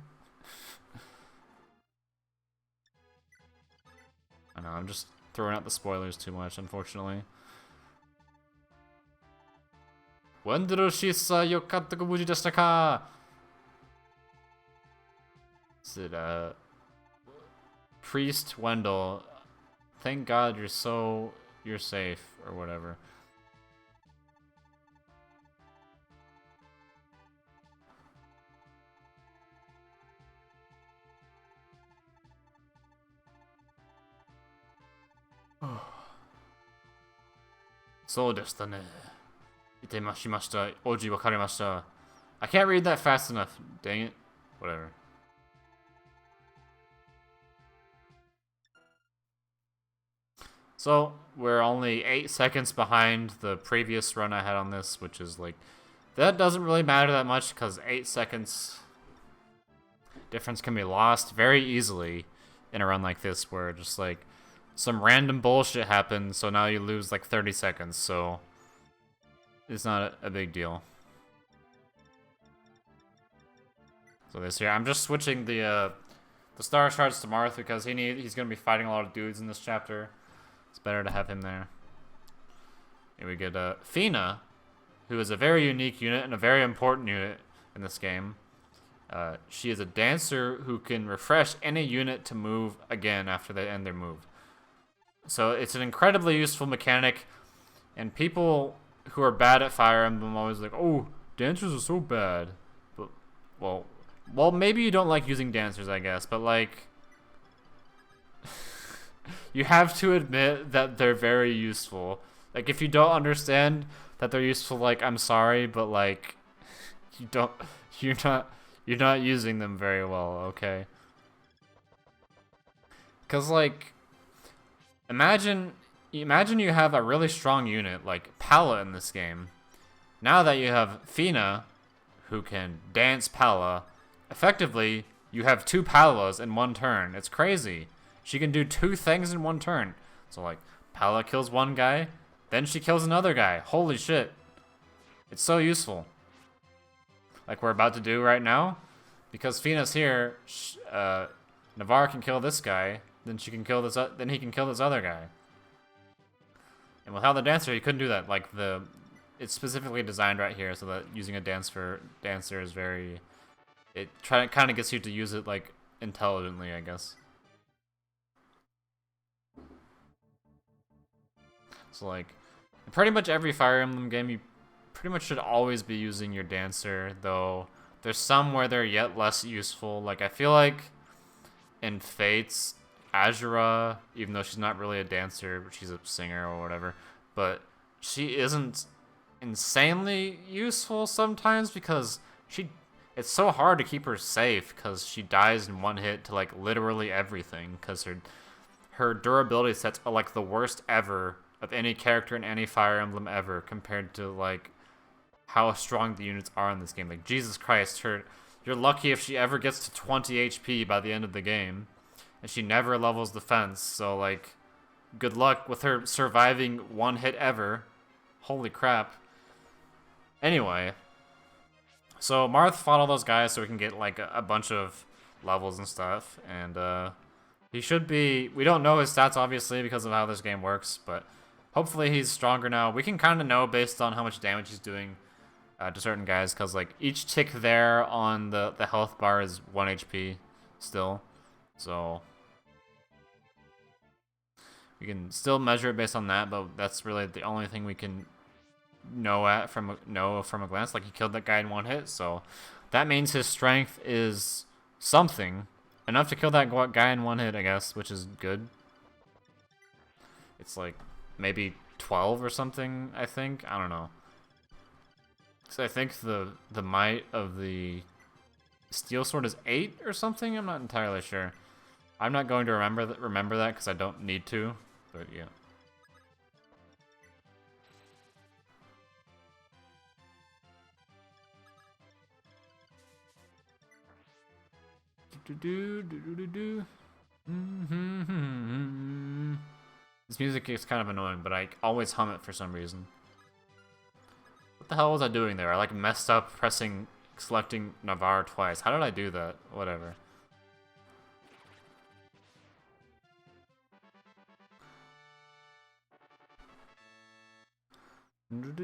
I know, I'm just throwing out the spoilers too much, unfortunately. Wendell shisa yokatta ga muji deshita ka? Is it, Priest Wendell? Thank God you're safe, or whatever. So deshita ne. Itemashimashita. Oji wakarimashita. I can't read that fast enough. Dang it. Whatever. So, we're only 8 seconds behind the previous run I had on this, which is like... That doesn't really matter that much, because 8 seconds... difference can be lost very easily in a run like this, where just like... some random bullshit happens, so now you lose like 30 seconds, so... it's not a big deal. So this here, I'm just switching the Star Shards to Marth because he's gonna be fighting a lot of dudes in this chapter. It's better to have him there. And we get Fina, who is a very unique unit and a very important unit in this game. She is a dancer who can refresh any unit to move again after they end their move. So it's an incredibly useful mechanic, and people who are bad at Fire Emblem always like, oh, dancers are so bad. But, well, maybe you don't like using dancers, I guess, but like... you have to admit that they're very useful. Like, if you don't understand that they're useful, like, I'm sorry, but like, you're not using them very well, okay? Cause like, imagine you have a really strong unit like Palla in this game. Now that you have Fina, who can dance Palla, effectively you have 2 Pallas in one turn. It's crazy. She can do 2 things in one turn. So like, Palla kills one guy, then she kills another guy. Holy shit. It's so useful. Like we're about to do right now. Because Fina's here, Navarre can kill this guy, then she can kill this, then he can kill this other guy. And without the dancer, you couldn't do that. Like it's specifically designed right here so that using a dancer is very, it kind of gets you to use it like intelligently, I guess. So like, in pretty much every Fire Emblem game, you pretty much should always be using your dancer, though there's some where they're yet less useful. Like I feel like in Fates, Azura, even though she's not really a dancer, but she's a singer or whatever, but she isn't insanely useful sometimes because it's so hard to keep her safe because she dies in one hit to like literally everything because her durability sets are like the worst ever of any character in any Fire Emblem ever compared to like how strong the units are in this game. Like Jesus Christ, you're lucky if she ever gets to 20 HP by the end of the game. And she never levels defense, so like, good luck with her surviving one hit ever. Holy crap. Anyway, so Marth fought all those guys so we can get like a bunch of levels and stuff, and he should be, we don't know his stats obviously because of how this game works, but hopefully he's stronger now. We can kind of know based on how much damage he's doing to certain guys, because like each tick there on the health bar is 1 HP still, so we can still measure it based on that. But that's really the only thing we can know from a glance. Like, he killed that guy in 1 hit, so that means his strength is something enough to kill that guy in 1 hit, I guess, which is good. It's like maybe 12 or something, I think. I don't know. So I think the might of the steel sword is 8 or something. I'm not entirely sure. I'm not going to remember that because I don't need to. But yeah. This music is kind of annoying, but I always hum it for some reason. What the hell was I doing there? I like messed up selecting Navarre twice. How did I do that? Whatever. And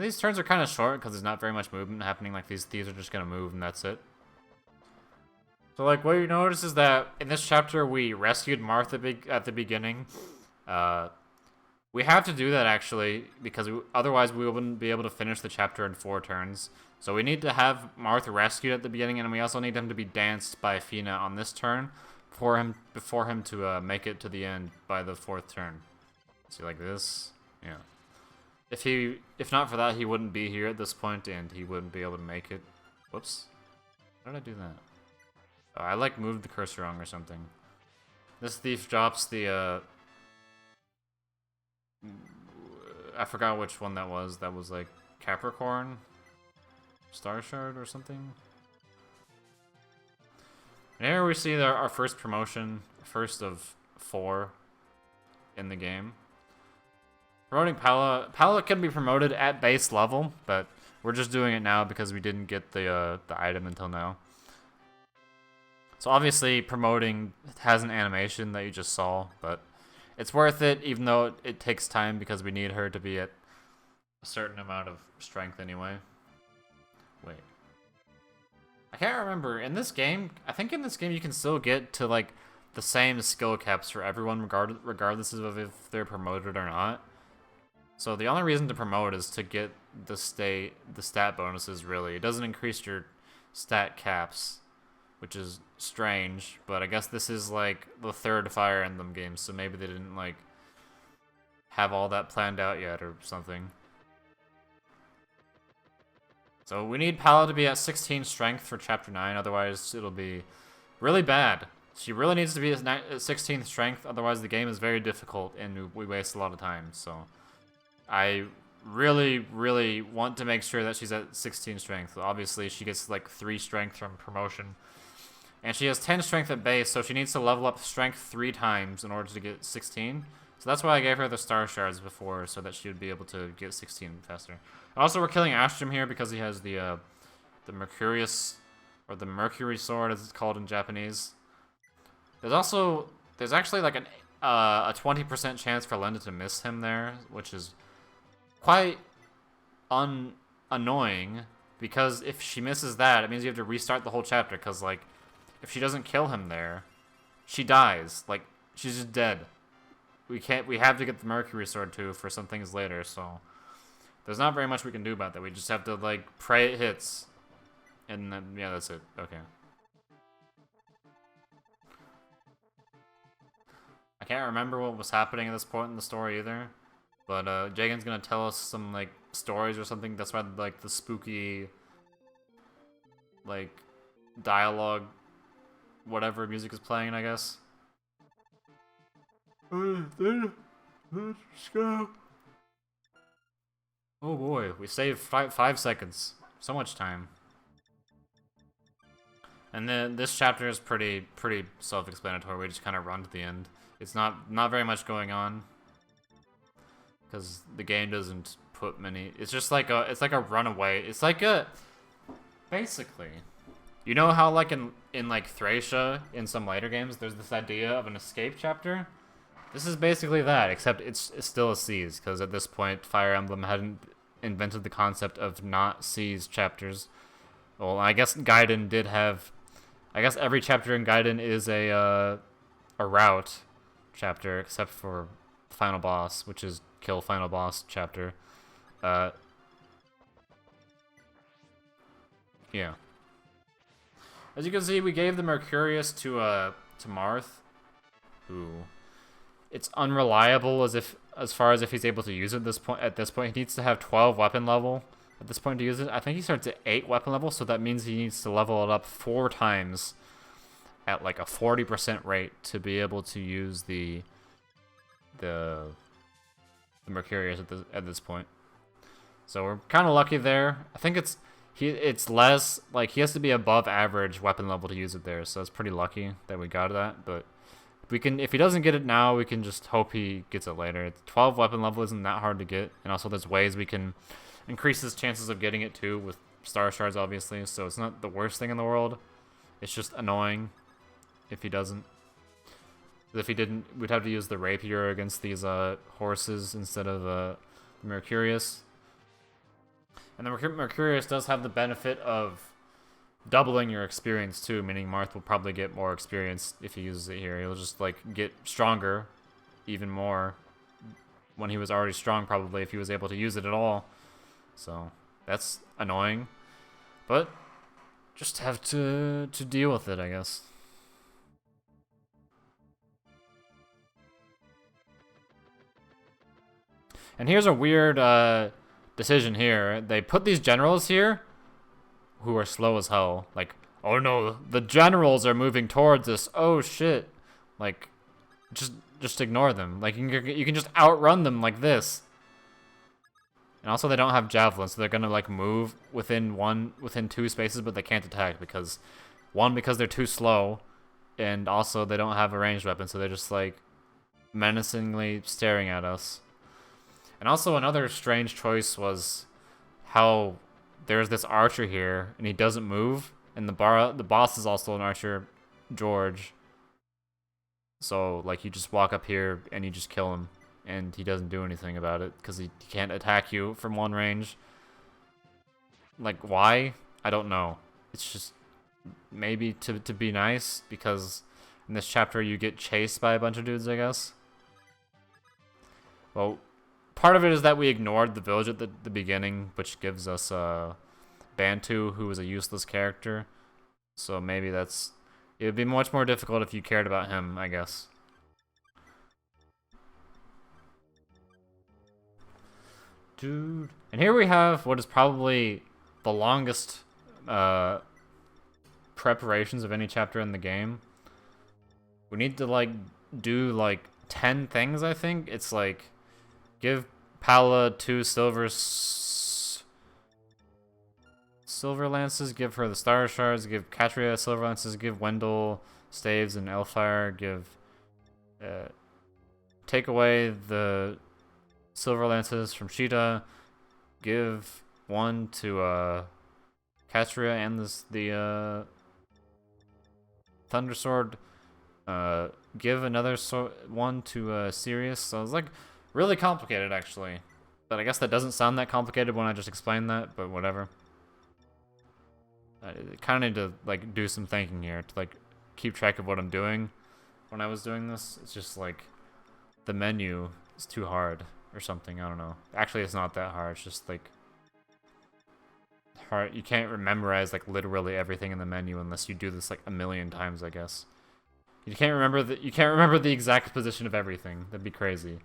these turns are kind of short because there's not very much movement happening. Like, these thieves are just gonna move and that's it. So like, what you notice is that in this chapter we rescued Martha at the beginning. We have to do that actually because otherwise we wouldn't be able to finish the chapter in 4 turns. So we need to have Martha rescued at the beginning, and we also need him to be danced by Fina on this turn before him to make it to the end by the 4th turn. See, like this, yeah. If not for that, he wouldn't be here at this point, and he wouldn't be able to make it. Whoops, how did I do that? Oh, I like moved the cursor wrong or something. This thief drops the I forgot which one that was. That was like Capricorn, Star Shard or something. And here we see our first promotion, first of 4 in the game. Promoting Pala. Pala can be promoted at base level, but we're just doing it now because we didn't get the item until now. So obviously promoting has an animation that you just saw, but it's worth it even though it takes time because we need her to be at a certain amount of strength anyway. Wait. I can't remember. In this game, I think in this game you can still get to like the same skill caps for everyone regardless of if they're promoted or not. So the only reason to promote is to get the stat bonuses, really. It doesn't increase your stat caps, which is strange, but I guess this is like the 3rd Fire Emblem game, so maybe they didn't like have all that planned out yet or something. So we need Pala to be at 16 strength for chapter 9, otherwise it'll be really bad. She really needs to be at 16th strength, otherwise the game is very difficult and we waste a lot of time, so I really, really want to make sure that she's at 16 strength. Obviously, she gets like 3 strength from promotion. And she has 10 strength at base, so she needs to level up strength 3 times in order to get 16. So that's why I gave her the star shards before, so that she would be able to get 16 faster. Also, we're killing Astrum here because he has the Mercurius, or the Mercury Sword as it's called in Japanese. There's actually like a 20% chance for Linda to miss him there, which is quite annoying, because if she misses that, it means you have to restart the whole chapter, because like if she doesn't kill him there, she dies. Like, she's just dead. We have to get the Mercury Sword too for some things later, so there's not very much we can do about that. We just have to like pray it hits, and then yeah, that's it. Okay. I can't remember what was happening at this point in the story either. But Jagan's gonna tell us some like stories or something. That's why like the spooky like dialogue whatever music is playing, I guess. Let's go. Oh boy, we saved 5 seconds. So much time. And then this chapter is pretty self-explanatory. We just kind of run to the end. It's not very much going on, because the game doesn't put many. It's just like it's like a runaway. It's like basically, you know how like in like Thracia in some later games, there's this idea of an escape chapter. This is basically that, except it's still a Seas, because at this point, Fire Emblem hadn't invented the concept of not Seas chapters. Well, I guess Gaiden did have... I guess every chapter in Gaiden is a route chapter, except for Final Boss, which is Kill Final Boss chapter. Yeah. As you can see, we gave the Mercurius to Marth, who... It's unreliable as far as if he's able to use it at this point. He needs to have 12 weapon level at this point to use it. I think he starts at 8 weapon level, so that means he needs to level it up 4 times at like a 40% rate to be able to use the Mercurius at this point. So we're kind of lucky there. I think it's less like he has to be above average weapon level to use it there, so it's pretty lucky that we got that, but if he doesn't get it now, we can just hope he gets it later. 12 weapon level isn't that hard to get, and also there's ways we can increase his chances of getting it too with star shards, obviously, so it's not the worst thing in the world. It's just annoying if he doesn't. If he didn't, we'd have to use the rapier against these horses instead of the Mercurius. And the Mercurius does have the benefit of doubling your experience too, meaning Marth will probably get more experience if he uses it here. He'll just like get stronger even more when he was already strong, probably, if he was able to use it at all. So that's annoying, but just have to deal with it, I guess. And here's a weird decision here. They put these generals here who are slow as hell. Like, oh no, the generals are moving towards us. Oh shit. Like, just ignore them. Like, you can just outrun them like this. And also they don't have javelins, so they're gonna like move within 2 spaces, but they can't attack because they're too slow, and also they don't have a ranged weapon, so they're just like menacingly staring at us. And also another strange choice was how there's this archer here, and he doesn't move, and the boss is also an archer, George. So, like, you just walk up here, and you just kill him, and he doesn't do anything about it, because he can't attack you from one range. Like, why? I don't know. It's just maybe to be nice, because in this chapter you get chased by a bunch of dudes, I guess. Well, part of it is that we ignored the village at the beginning, which gives us Bantu, who is a useless character. So maybe it would be much more difficult if you cared about him, I guess. Dude. And here we have what is probably the longest preparations of any chapter in the game. We need to like do like 10 things, I think. It's like give Pala 2 silver lances, give her the star shards, give Katria silver lances, give Wendell staves and Elfire, give take away the silver lances from Sheeta, give one to Katria and the Thunder Sword, give another one to Sirius. So it's like really complicated, actually. But I guess that doesn't sound that complicated when I just explained that, but whatever. I kind of need to like do some thinking here to like keep track of what I'm doing when I was doing this. It's just like the menu is too hard or something. I don't know. Actually, it's not that hard. It's just like hard. You can't memorize like literally everything in the menu unless you do this like a million times, I guess. You can't remember the exact position of everything. That'd be crazy.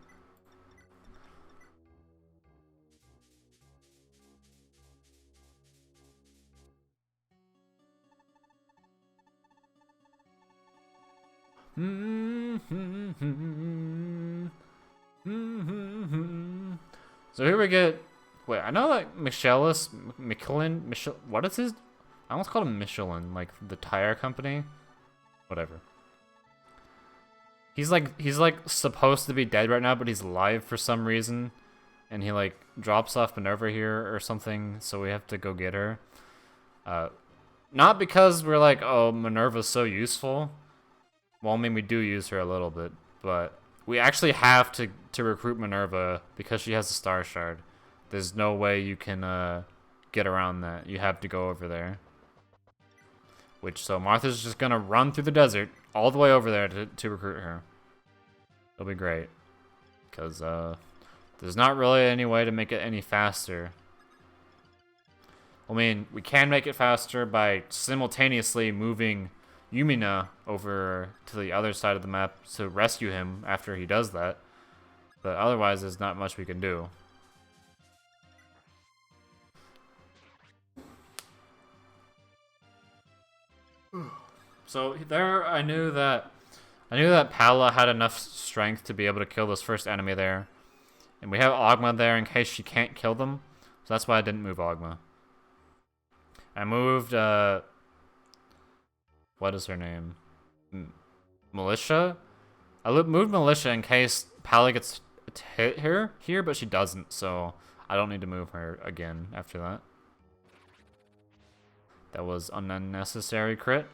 So here we get. Wait, I know that Michelin. What is his? I almost called him Michelin, like the tire company. Whatever. He's like supposed to be dead right now, but he's alive for some reason, and he like drops off Minerva here or something. So we have to go get her. Not because we're like, oh, Minerva's so useful. Well, I mean, we do use her a little bit, but we actually have to recruit Minerva because she has a Star Shard. There's no way you can get around that. You have to go over there. So Martha's just gonna run through the desert all the way over there to recruit her. It'll be great. Because there's not really any way to make it any faster. I mean, we can make it faster by simultaneously moving Yumina over to the other side of the map to rescue him after he does that. But otherwise, there's not much we can do. So there, I knew that Pala had enough strength to be able to kill this first enemy there, and we have Ogma there in case she can't kill them. So that's why I didn't move Ogma. I moved what is her name? Militia. I moved Militia in case Pala gets hit here, but she doesn't. So I don't need to move her again after that. That was an unnecessary crit.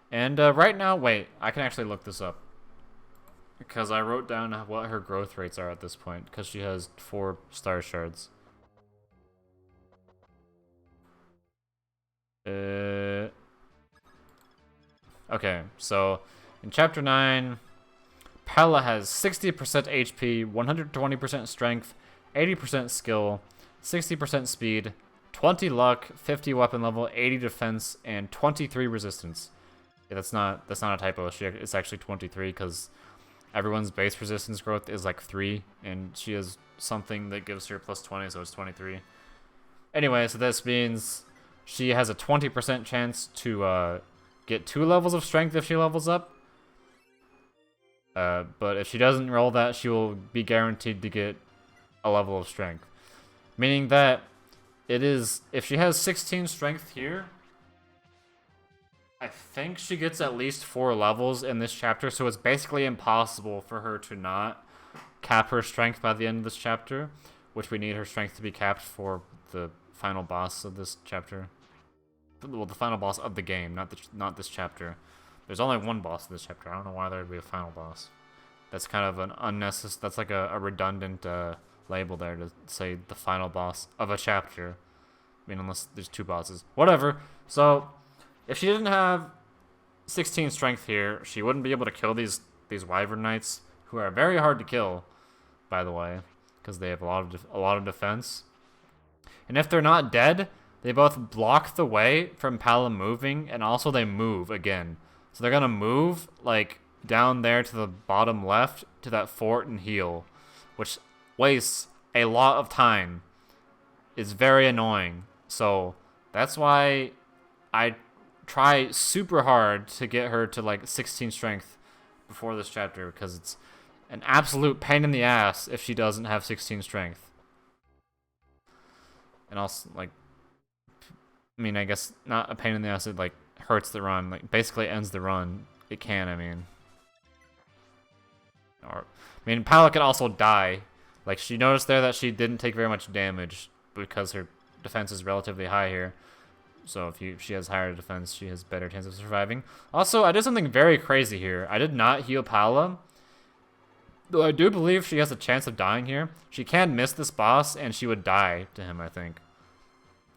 And right now, wait, I can actually look this up. Because I wrote down what her growth rates are at this point, because she has 4 Star Shards. Okay, so in Chapter 9, Pala has 60% HP, 120% strength, 80% skill, 60% speed, 20 luck, 50 weapon level, 80 defense, and 23 resistance. Yeah, that's not a typo. It's actually 23 because everyone's base resistance growth is like 3, and she has something that gives her plus 20, so it's 23. Anyway, so this means she has a 20% chance to get 2 levels of strength if she levels up. But if she doesn't roll that, she will be guaranteed to get a level of strength. Meaning that if she has 16 strength here, I think she gets at least 4 levels in this chapter, so it's basically impossible for her to not cap her strength by the end of this chapter, which we need her strength to be capped for the final boss of this chapter. Well, the final boss of the game, not this chapter. There's only one boss in this chapter. I don't know why there would be a final boss. That's kind of an unnecessary. That's like a redundant label there to say the final boss of a chapter. I mean, unless there's 2 bosses. Whatever. So, if she didn't have 16 strength here, she wouldn't be able to kill these Wyvern Knights, who are very hard to kill, by the way, because they have a lot of defense. And if they're not dead, they both block the way from Pala moving, and also they move again. So they're gonna move like down there to the bottom left to that fort and heal, which wastes a lot of time. It's very annoying. So that's why I try super hard to get her to like 16 strength before this chapter, because it's an absolute pain in the ass if she doesn't have 16 strength. And also, like, I mean, I guess not a pain in the ass, it like hurts the run, like basically ends the run. It can, I mean. Pala can also die. Like, she noticed there that she didn't take very much damage because her defense is relatively high here. So if she has higher defense, she has better chance of surviving. Also, I did something very crazy here. I did not heal Pala, though I do believe she has a chance of dying here. She can miss this boss, and she would die to him, I think,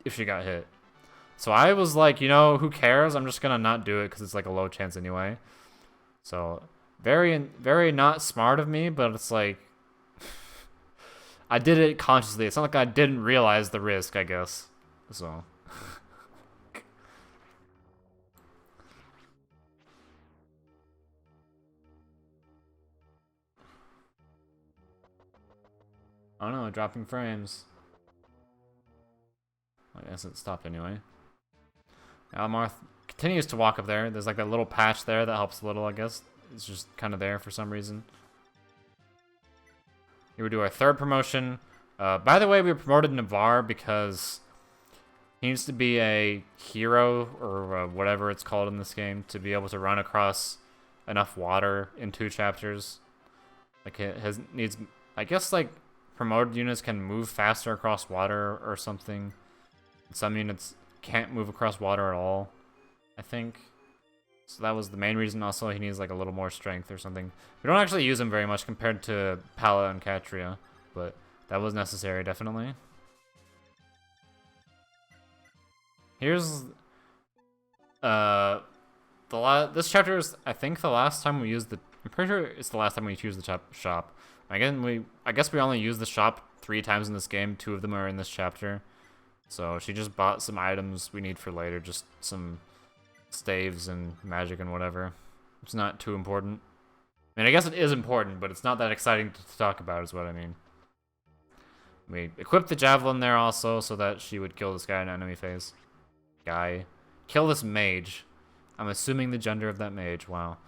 if she got hit. So I was like, you know, who cares? I'm just gonna not do it because it's like a low chance anyway. So very, very not smart of me, but it's like I did it consciously. It's not like I didn't realize the risk, I guess. So. Oh no, dropping frames. I guess it stopped anyway. Almarth continues to walk up there. There's like that little patch there that helps a little, I guess. It's just kind of there for some reason. Here we do our 3rd promotion. By the way, we promoted Navarre because he needs to be a hero, or whatever it's called in this game, to be able to run across enough water in 2 chapters. Like, needs, I guess, like, promoted units can move faster across water or something. Some units can't move across water at all, I think. So that was the main reason. Also, he needs like a little more strength or something. We don't actually use him very much compared to Pala and Katria, but that was necessary, definitely. Here's this chapter is, I think, the last time we used the. I'm pretty sure it's the last time we used the shop. Again, I guess we only used the shop 3 times in this game. 2 of them are in this chapter. So she just bought some items we need for later, just some staves and magic and whatever. It's not too important. I mean, I guess it is important, but it's not that exciting to talk about, is what I mean. We equipped the javelin there also, so that she would kill this guy in enemy phase. Kill this mage. I'm assuming the gender of that mage. Wow.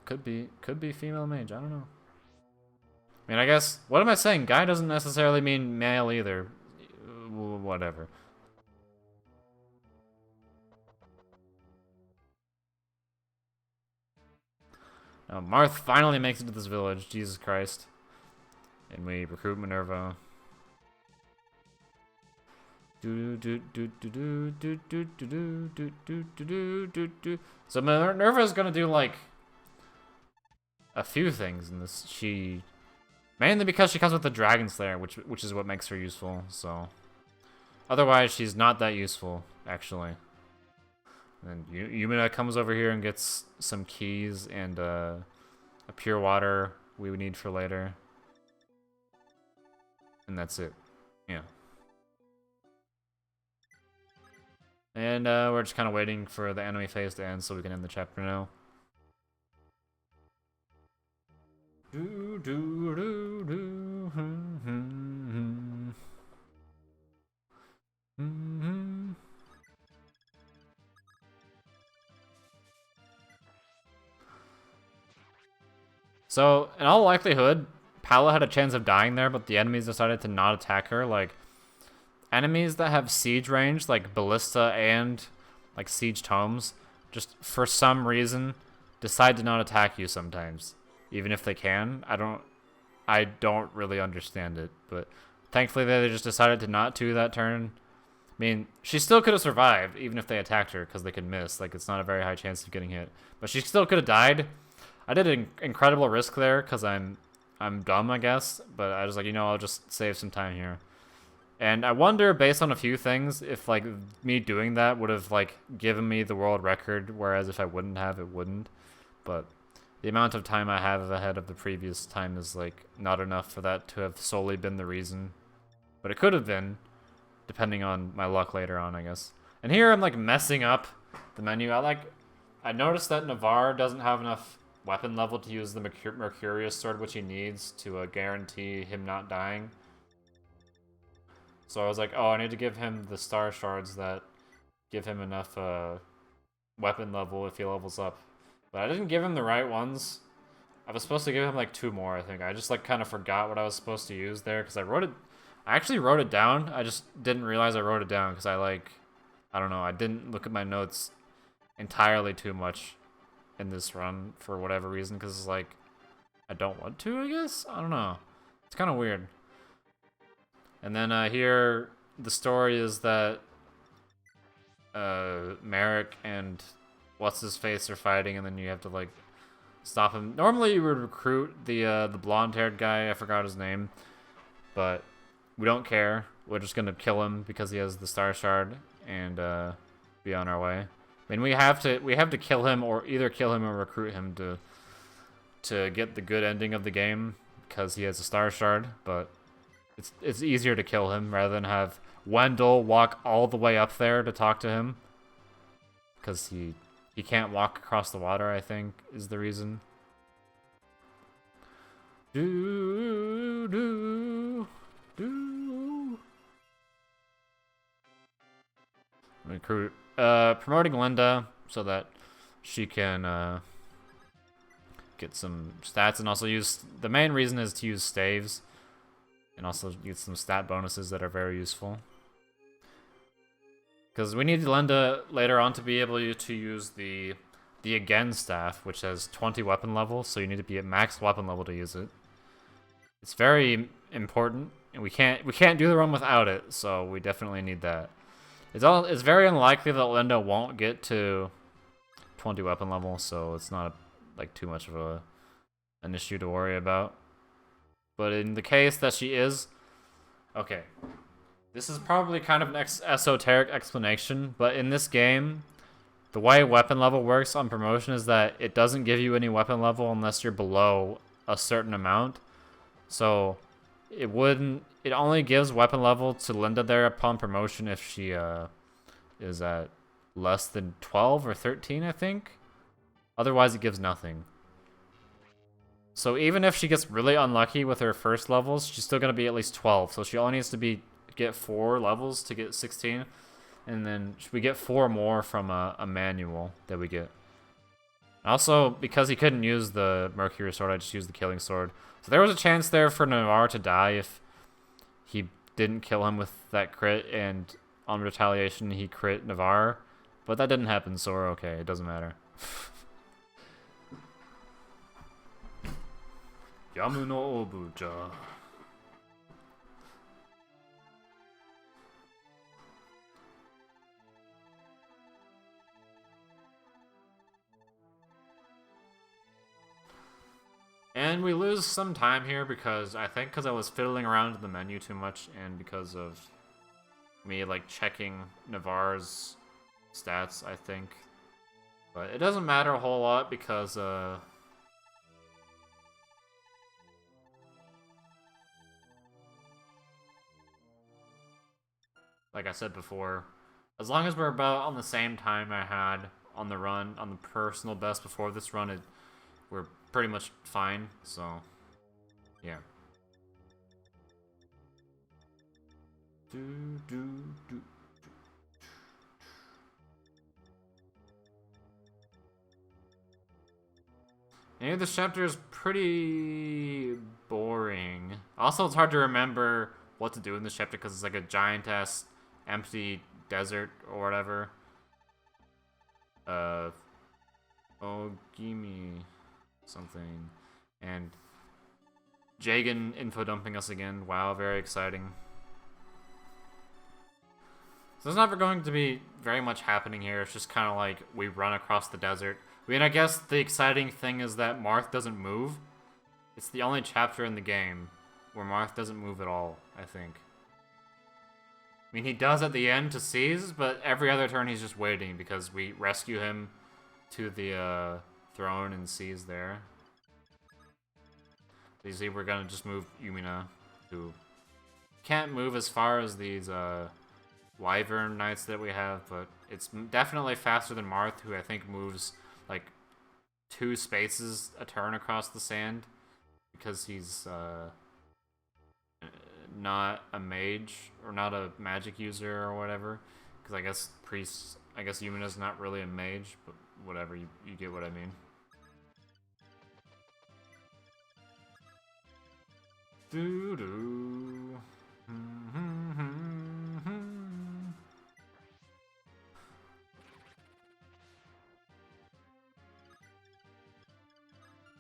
Could be female mage. I don't know. I mean, I guess, what am I saying? Guy doesn't necessarily mean male either. Whatever. Now, Marth finally makes it to this village. Jesus Christ. And we recruit Minerva. So Minerva is gonna do like a few things in this. Mainly because she comes with the Dragon Slayer, which is what makes her useful. So otherwise, she's not that useful, actually. And then Yumina comes over here and gets some keys and a pure water we would need for later. And that's it. Yeah. And we're just kind of waiting for the enemy phase to end so we can end the chapter now. So, in all likelihood, Pala had a chance of dying there, but the enemies decided to not attack her. Like, enemies that have siege range, like Ballista and like Siege Tomes, just for some reason decide to not attack you sometimes, even if they can. I don't really understand it, but thankfully they just decided to not do that turn. I mean, she still could have survived even if they attacked her because they could miss. Like, it's not a very high chance of getting hit, but she still could have died. I did an incredible risk there because I'm dumb, I guess, but I was like, I'll just save some time here. And I wonder, based on a few things, if like me doing that would have like given me the world record, whereas if I wouldn't have, it wouldn't. But the amount of time I have ahead of the previous time is like not enough for that to have solely been the reason. But it could have been, depending on my luck later on, I guess. And here I'm like messing up the menu. I noticed that Navarre doesn't have enough weapon level to use the Mercurius sword, which he needs to guarantee him not dying. So I was like, oh, I need to give him the star shards that give him enough weapon level if he levels up. But I didn't give him the right ones. I was supposed to give him like 2 more, I think. I just like kind of forgot what I was supposed to use there because I actually wrote it down. I just didn't realize I wrote it down because I don't know, I didn't look at my notes entirely too much in this run for whatever reason, because like I don't want to, I guess. I don't know. It's kind of weird. And then here the story is that Merrick and what's his face are fighting, and then you have to like stop him. Normally you would recruit the blonde-haired guy. I forgot his name, but we don't care. We're just gonna kill him because he has the star shard and be on our way. I mean, we have to kill him, or either kill him or recruit him to get the good ending of the game because he has a star shard. But it's easier to kill him rather than have Wendell walk all the way up there to talk to him because he can't walk across the water, I think, is the reason. Recruit. Promoting Linda so that she can get some stats and also use. The main reason is to use staves and also get some stat bonuses that are very useful. Because we need Linda later on to be able to use the Again staff, which has 20 weapon level, so you need to be at max weapon level to use it. It's very important, and we can't do the run without it, so we definitely need that. It's very unlikely that Linda won't get to 20 weapon level, so it's not like too much of an issue to worry about. But in the case that she is, okay, this is probably kind of an esoteric explanation, but in this game, the way weapon level works on promotion is that it doesn't give you any weapon level unless you're below a certain amount. So it only gives weapon level to Linda there upon promotion if she is at less than 12 or 13, I think. Otherwise, it gives nothing. So even if she gets really unlucky with her first levels, she's still going to be at least 12. So she only needs to get 4 levels to get 16. And then we get 4 more from a manual that we get. Also, because he couldn't use the Mercury Sword, I just used the Killing Sword. So there was a chance there for Navarre to die if he didn't kill him with that crit, and on retaliation he crit Navarre. But that didn't happen, so we're okay. It doesn't matter. Yamu no Obuja. And we lose some time here because I was fiddling around in the menu too much, and because of me like checking Navarre's stats, I think. But it doesn't matter a whole lot because like I said before, as long as we're about on the same time I had on the run, on the personal best before this run, we're pretty much fine, so yeah. Maybe this chapter is pretty boring. Also, it's hard to remember what to do in this chapter because it's like a giant-ass empty desert or whatever. Oh, gimme something. And Jagan info dumping us again. Wow, very exciting. So there's not going to be very much happening here. It's just kind of like we run across the desert. I mean, I guess the exciting thing is that Marth doesn't move. It's the only chapter in the game where Marth doesn't move at all, I think. I mean, he does at the end to seize, but every other turn he's just waiting because we rescue him to the throne and seize there. So you see, we're gonna just move Yumina, who can't move as far as these Wyvern Knights that we have, but it's definitely faster than Marth, who I think moves like 2 spaces a turn across the sand because he's not a mage or not a magic user or whatever. Because I guess Yumina's not really a mage, but whatever, you get what I mean. Doo-doo.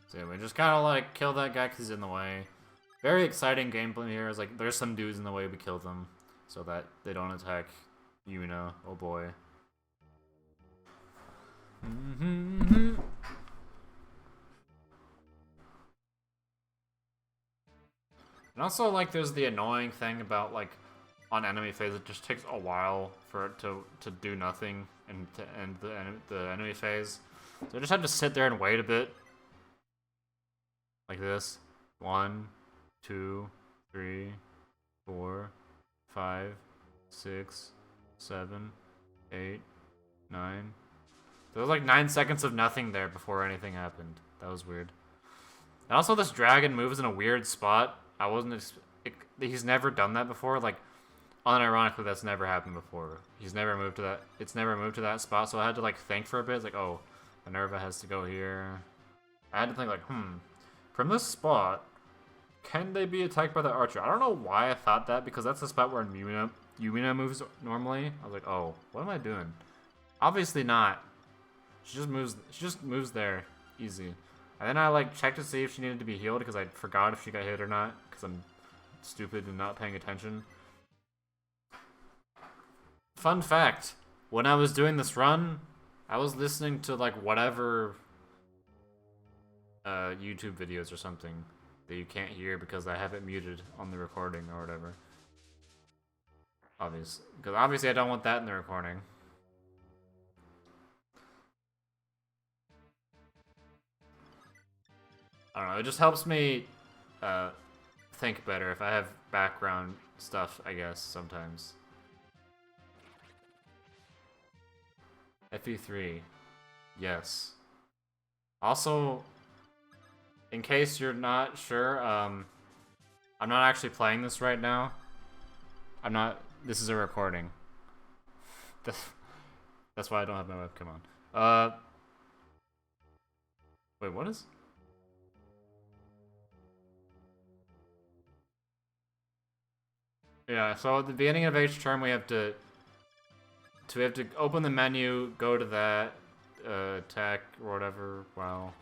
So yeah, we just gotta like kill that guy because he's in the way. Very exciting gameplay here. Is like there's some dudes in the way, we kill them so that they don't attack Yumina. Oh boy. And also, like, there's the annoying thing about, like, on enemy phase, it just takes a while for it to do nothing and to end the enemy phase. So I just have to sit there and wait a bit. Like this. 1, 2, 3, 4, 5, 6, 7, 8, 9. There was like 9 seconds of nothing there before anything happened. That was weird. And also, this dragon moves in a weird spot. He's never done that before. Like, unironically, that's never happened before. He's never moved to that. It's never moved to that spot. So I had to like think for a bit. It's like, oh, Minerva has to go here. I had to think like, from this spot, can they be attacked by the archer? I don't know why I thought that, because that's the spot where Yumina moves normally. I was like, oh, what am I doing? Obviously not. She just moves there, easy. And then I like checked to see if she needed to be healed because I forgot if she got hit or not because I'm stupid and not paying attention. Fun fact: when I was doing this run, I was listening to like whatever YouTube videos or something that you can't hear because I have it muted on the recording or whatever. Because obviously I don't want that in the recording. I don't know, it just helps me think better if I have background stuff, I guess, sometimes. FE3. Yes. Also, in case you're not sure, I'm not actually playing this right now. This is a recording. That's why I don't have my webcam on. Wait, what is? Yeah, so at the beginning of each turn we have to open the menu, go to that, attack, or whatever, wow.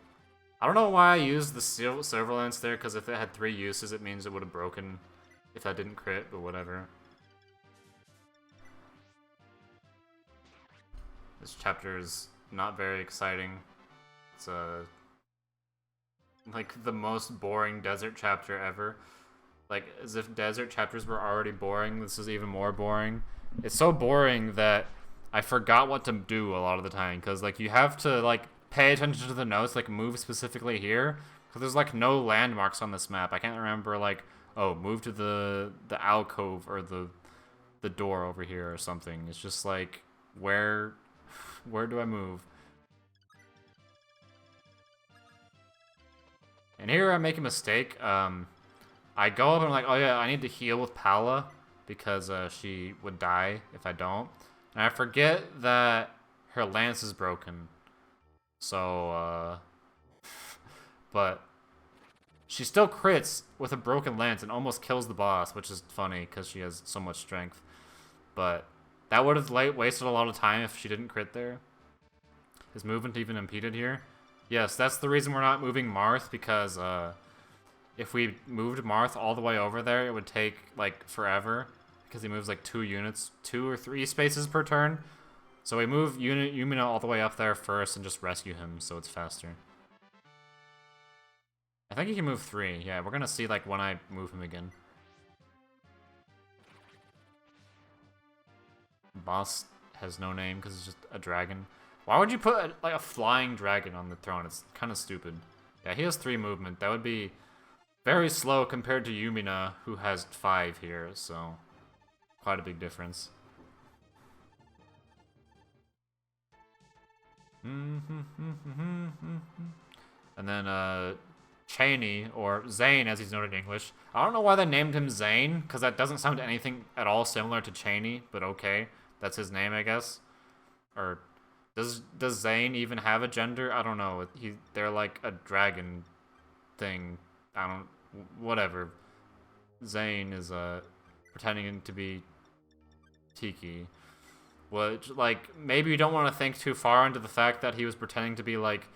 I don't know why I used the silver lance there, because if it had 3 uses, it means it would have broken if I didn't crit, but whatever. This chapter is not very exciting. It's, like, the most boring desert chapter ever. Like, as if desert chapters were already boring, this is even more boring. It's so boring that I forgot what to do a lot of the time, because, like, you have to, like, pay attention to the notes, like, move specifically here, because there's, like, no landmarks on this map. I can't remember, like, oh, move to the alcove or the door over here or something. It's just, like, where do I move? And here I make a mistake. I go up and I'm like, oh yeah, I need to heal with Pala because she would die if I don't. And I forget that her lance is broken. So, but she still crits with a broken lance and almost kills the boss, which is funny because she has so much strength. But that would have wasted a lot of time if she didn't crit there. Is movement even impeded here? Yes, that's the reason we're not moving Marth, because if we moved Marth all the way over there, it would take, like, forever, because he moves, like, 2 units, 2 or 3 spaces per turn. So we move Yumina all the way up there first and just rescue him, so it's faster. I think he can move 3. Yeah, we're gonna see, like, when I move him again. Boss has no name because it's just a dragon. Why would you put, like, a flying dragon on the throne? It's kind of stupid. Yeah, he has 3 movement. That would be very slow compared to Yumina, who has 5 here, so quite a big difference. And then, Cheney, or Zane as he's known in English. I don't know why they named him Zane, because that doesn't sound anything at all similar to Cheney, but okay. That's his name, I guess. Or does Zane even have a gender? I don't know. They're like a dragon thing. Whatever. Zane is pretending to be Tiki. Which, like, maybe you don't want to think too far into the fact that he was pretending to be, like,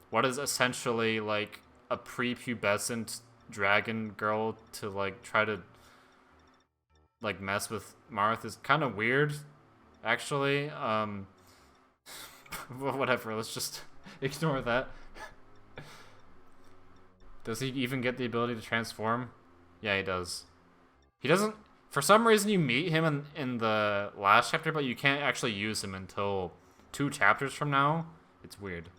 what is essentially, like, a prepubescent dragon girl to, like, try to, like, mess with Marth is kind of weird, actually. Whatever, let's just ignore that. Does he even get the ability to transform? Yeah, he does. He doesn't... For some reason, you meet him in the last chapter, but you can't actually use him until 2 chapters from now. It's weird.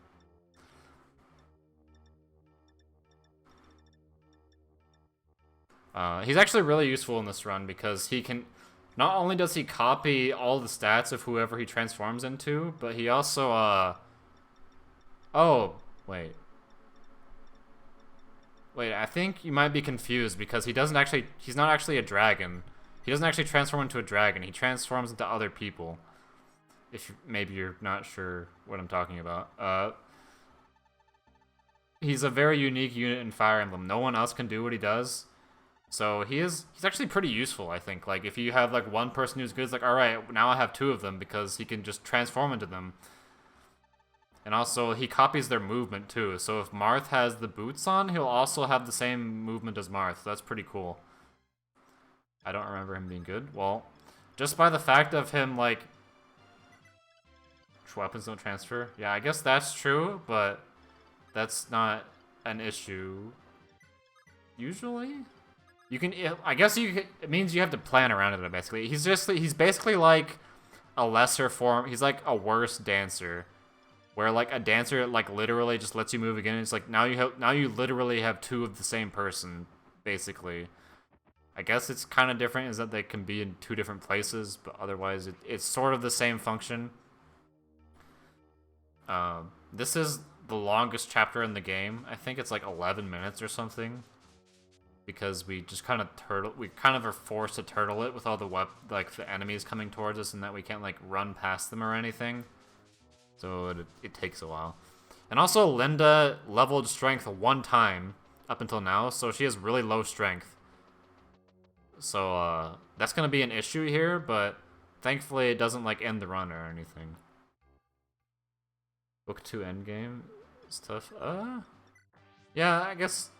He's actually really useful in this run because he can... Not only does he copy all the stats of whoever he transforms into, but he also, Oh, wait. Wait, I think you might be confused because he's not actually a dragon. He doesn't actually transform into a dragon. He transforms into other people. Maybe you're not sure what I'm talking about. He's a very unique unit in Fire Emblem. No one else can do what he does. So he's actually pretty useful, I think. Like, if you have, like, one person who's good, it's like, alright, now I have 2 of them because he can just transform into them. And also, he copies their movement, too. So if Marth has the boots on, he'll also have the same movement as Marth. That's pretty cool. I don't remember him being good. Well, just by the fact of him, like... weapons don't transfer. Yeah, I guess that's true, but that's not an issue. Usually, you can. I guess it means you have to plan around it. Basically, he's basically like a lesser form. He's like a worse dancer, where like a dancer like literally just lets you move again. It's like now you literally have two of the same person, basically. I guess it's kind of different is that they can be in two different places, but otherwise it's sort of the same function. This is the longest chapter in the game. I think it's like 11 minutes or something, because we just kind of are forced to turtle it with all the the enemies coming towards us, and that we can't like run past them or anything. So it takes a while. And also Linda leveled strength one time up until now, so she has really low strength. So, that's gonna be an issue here, but thankfully it doesn't, like, end the run or anything. Book 2 endgame stuff. Yeah, I guess...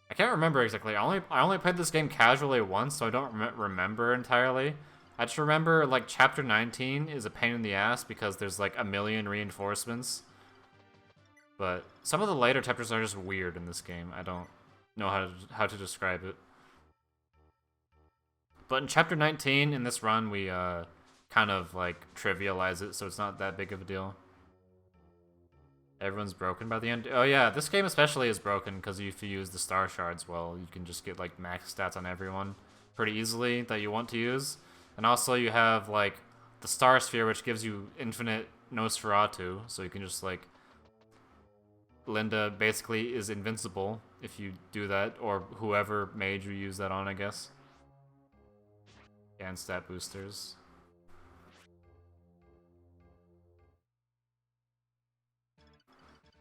I can't remember exactly. I only played this game casually once, so I don't remember entirely. I just remember, like, Chapter 19 is a pain in the ass because there's, like, a million reinforcements. But some of the later chapters are just weird in this game. I don't know how to describe it. But in Chapter 19, in this run, we kind of like trivialize it, so it's not that big of a deal. Everyone's broken by the end. Oh yeah, this game especially is broken because if you use the star shards, well, you can just get like max stats on everyone pretty easily that you want to use. And also you have like the star sphere, which gives you infinite Nosferatu, so you can just like... Linda basically is invincible if you do that, or whoever mage you use that on, I guess. And stat boosters.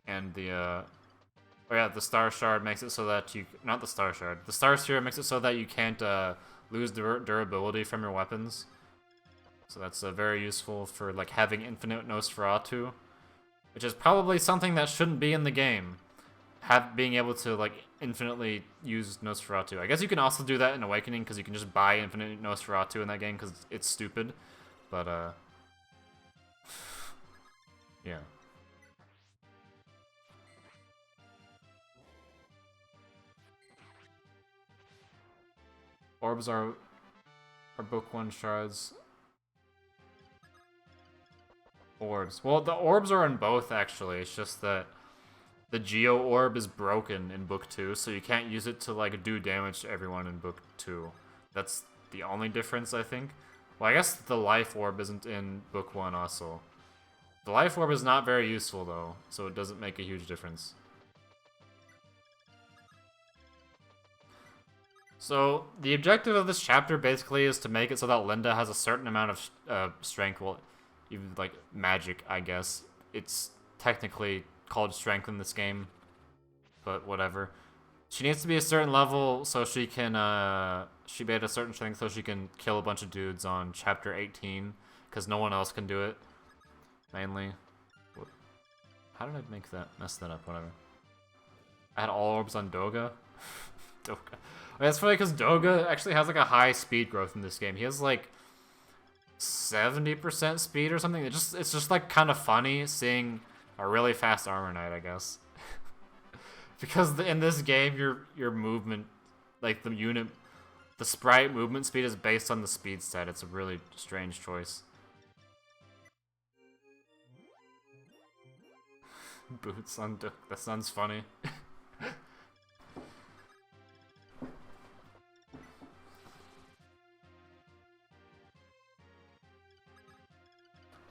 And the, oh yeah, the star shard makes it so that you... Not the star shard. The star sphere makes it so that you can't lose durability from your weapons. So that's very useful for like having infinite Nosferatu. Which is probably something that shouldn't be in the game. Being able to, like, infinitely use Nosferatu. I guess you can also do that in Awakening, because you can just buy infinite Nosferatu in that game, because it's stupid. But, yeah. Orbs are Book 1 shards. Orbs. Well, the orbs are in both, actually. It's just that the Geo Orb is broken in Book 2, so you can't use it to, like, do damage to everyone in Book 2. That's the only difference, I think. Well, I guess the Life Orb isn't in Book 1 also. The Life Orb is not very useful, though, so it doesn't make a huge difference. So, the objective of this chapter basically is to make it so that Linda has a certain amount of strength. Well, even like magic, I guess. It's technically called strength in this game, but whatever. She needs to be a certain level so she can, she made a certain strength so she can kill a bunch of dudes on Chapter 18, because no one else can do it, mainly. How did I mess that up, whatever. I had all orbs on Doga. Doga. That's funny because Doga actually has like a high speed growth in this game. He has like 70% speed or something. It's just like kind of funny seeing a really fast armor knight, I guess. Because in this game, your movement, like the sprite movement speed is based on the speed stat. It's a really strange choice. Boots on Doga. That sounds funny.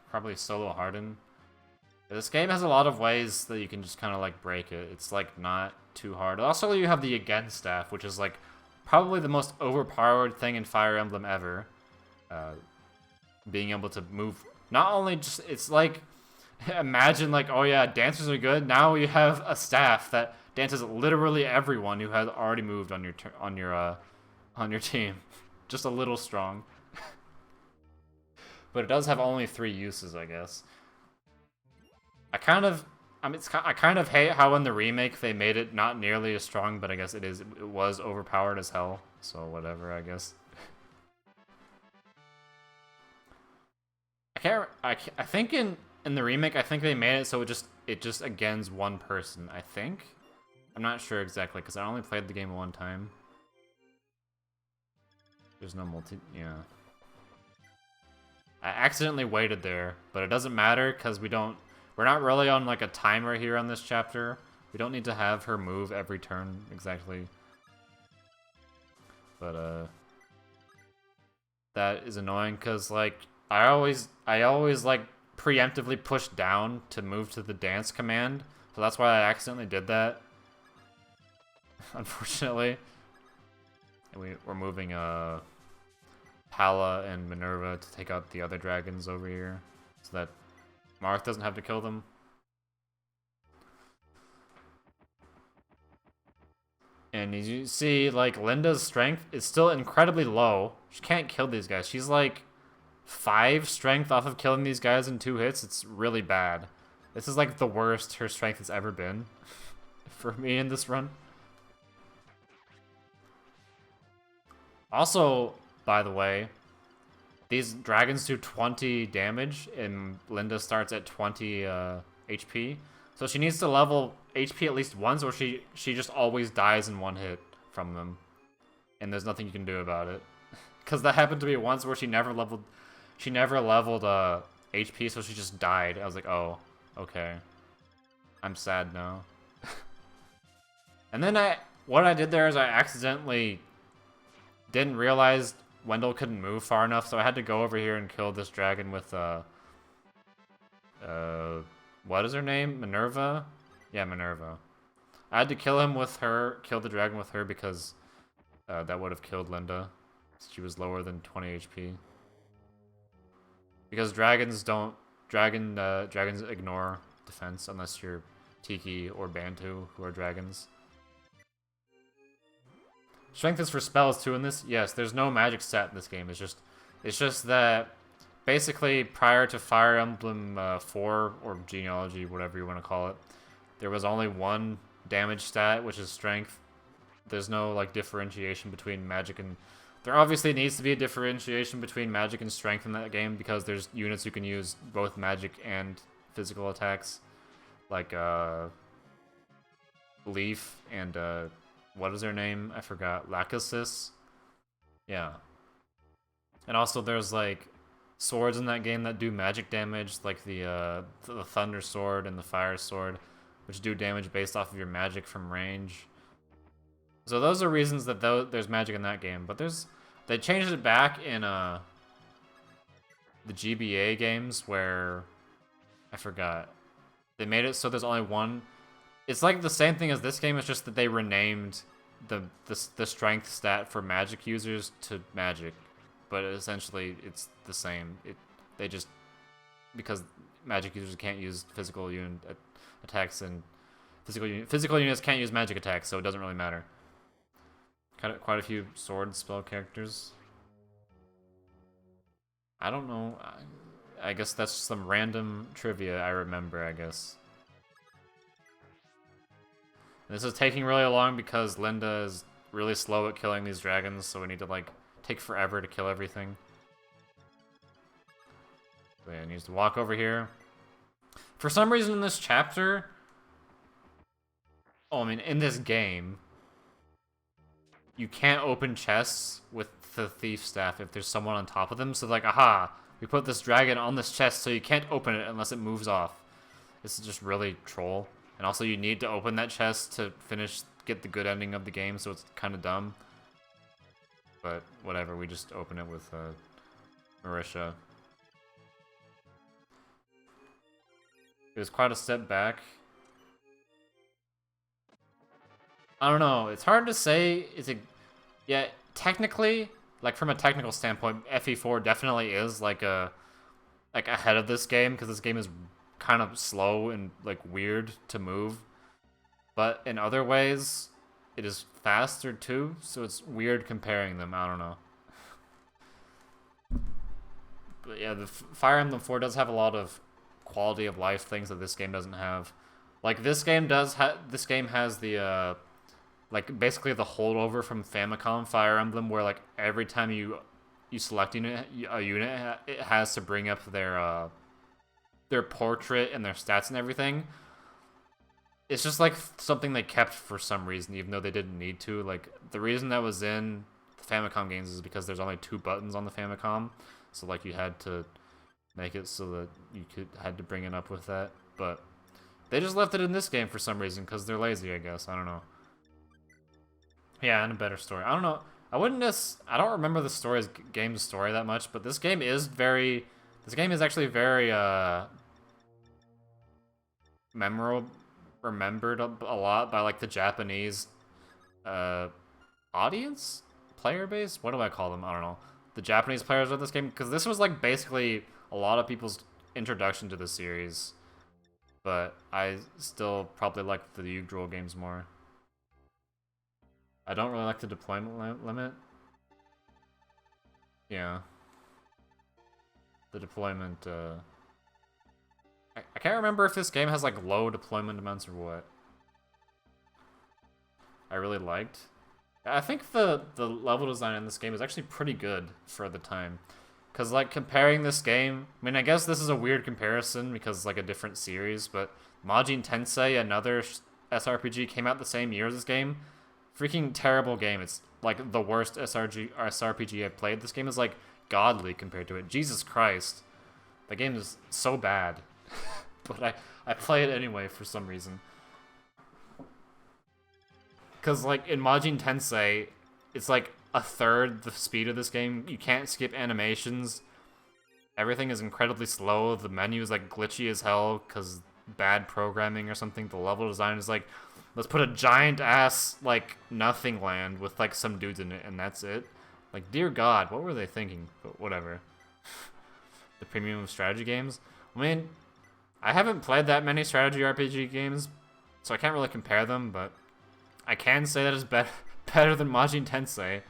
Probably solo harden. This game has a lot of ways that you can just kind of like break it. It's like not too hard. Also, you have the Again staff, which is like probably the most overpowered thing in Fire Emblem ever. Being able to move, not only just, it's like, imagine like, oh yeah, dancers are good. Now you have a staff that dances literally everyone who has already moved on your team. Just a little strong. But it does have only 3 uses, I guess. I kind of hate how in the remake they made it not nearly as strong, but I guess it was overpowered as hell. So whatever, I guess. I I think in the remake, I think they made it so it just agains one person. I think. I'm not sure exactly because I only played the game one time. There's no multi. Yeah. I accidentally waited there, but it doesn't matter because we're not really on like a timer here on this chapter. We don't need to have her move every turn exactly. But that is annoying because like I always like preemptively push down to move to the dance command. So that's why I accidentally did that. Unfortunately. And we're moving Pala and Minerva to take out the other dragons over here, so that Marth doesn't have to kill them. And as you see, like, Linda's strength is still incredibly low. She can't kill these guys. She's like 5 strength off of killing these guys in 2 hits. It's really bad. This is like the worst her strength has ever been for me in this run. Also, by the way, these dragons do 20 damage, and Linda starts at 20 HP. So she needs to level HP at least once, or she just always dies in 1 hit from them. And there's nothing you can do about it. Because that happened to me once where she never leveled HP, so she just died. I was like, oh, okay. I'm sad now. And then what I did there is I accidentally didn't realize Wendell couldn't move far enough, so I had to go over here and kill this dragon with, what is her name? Minerva? Yeah, Minerva. I had to kill the dragon with her because that would have killed Linda. She was lower than 20 HP. Because dragons ignore defense unless you're Tiki or Bantu, who are dragons. Strength is for spells too in this. Yes, there's no magic stat in this game. It's just that basically prior to Fire Emblem 4 or Genealogy, whatever you want to call it, there was only one damage stat, which is strength. There's no like differentiation between magic and. There obviously needs to be a differentiation between magic and strength in that game because there's units who can use both magic and physical attacks, like Leaf and what is their name? I forgot. Lachesis? Yeah. And also there's like swords in that game that do magic damage, like the Thunder Sword and the Fire Sword, which do damage based off of your magic from range. So those are reasons that there's magic in that game, but they changed it back in the GBA games where I forgot. They made it so there's only one. It's like the same thing as this game. It's just that they renamed the strength stat for magic users to magic, but essentially it's the same. They just because magic users can't use physical unit attacks and physical units can't use magic attacks, so it doesn't really matter. Quite a few sword spell characters. I don't know. I guess that's some random trivia I remember, I guess. This is taking really long because Linda is really slow at killing these dragons, so we need to like take forever to kill everything. So yeah, it needs to walk over here. For some reason in this chapter, in this game, you can't open chests with the thief staff if there's someone on top of them. So like, aha, we put this dragon on this chest so you can't open it unless it moves off. This is just really troll. And also you need to open that chest to get the good ending of the game, so it's kind of dumb. But whatever, we just open it with Marisha. It was quite a step back. I don't know. It's hard to say. Yeah, technically, like from a technical standpoint, FE4 definitely is like ahead of this game because this game is kind of slow and like weird to move. But in other ways, it is faster too. So it's weird comparing them. I don't know. But yeah, the Fire Emblem 4 does have a lot of quality of life things that this game doesn't have. Like this game has the like basically the holdover from Famicom Fire Emblem, where like every time you you select a unit, it has to bring up their portrait and their stats and everything. It's just like something they kept for some reason, even though they didn't need to. Like the reason that was in the Famicom games is because there's only 2 buttons on the Famicom, so like you had to make it so that you had to bring it up with that. But they just left it in this game for some reason because they're lazy, I guess. I don't know. Yeah, and a better story. I don't know. I don't remember the game's story that much, but this game is actually very remembered a lot by like the Japanese audience, player base. What do I call them? I don't know. The Japanese players of this game, because this was like basically a lot of people's introduction to the series. But I still probably like the Yggdrasil games more. I don't really like the deployment limit. Yeah. The deployment, I can't remember if this game has like low deployment amounts or what. I really liked. I think the level design in this game is actually pretty good for the time. Because, like, comparing this game... I mean, I guess this is a weird comparison because it's, like, a different series, but Majin Tensei, another SRPG, came out the same year as this game. Freaking terrible game. It's, like, the worst SRPG I've played. This game is, like, godly compared to it. Jesus Christ. The game is so bad. But I play it anyway for some reason. Because, like, in Majin Tensei, it's, like, a third the speed of this game. You can't skip animations. Everything is incredibly slow. The menu is, like, glitchy as hell because bad programming or something. The level design is, like, let's put a giant-ass, like, nothing land with, like, some dudes in it, and that's it. Like, dear God, what were they thinking? But whatever. The premium of strategy games. I mean, I haven't played that many strategy RPG games, so I can't really compare them, but I can say that it's better than Majin Tensei.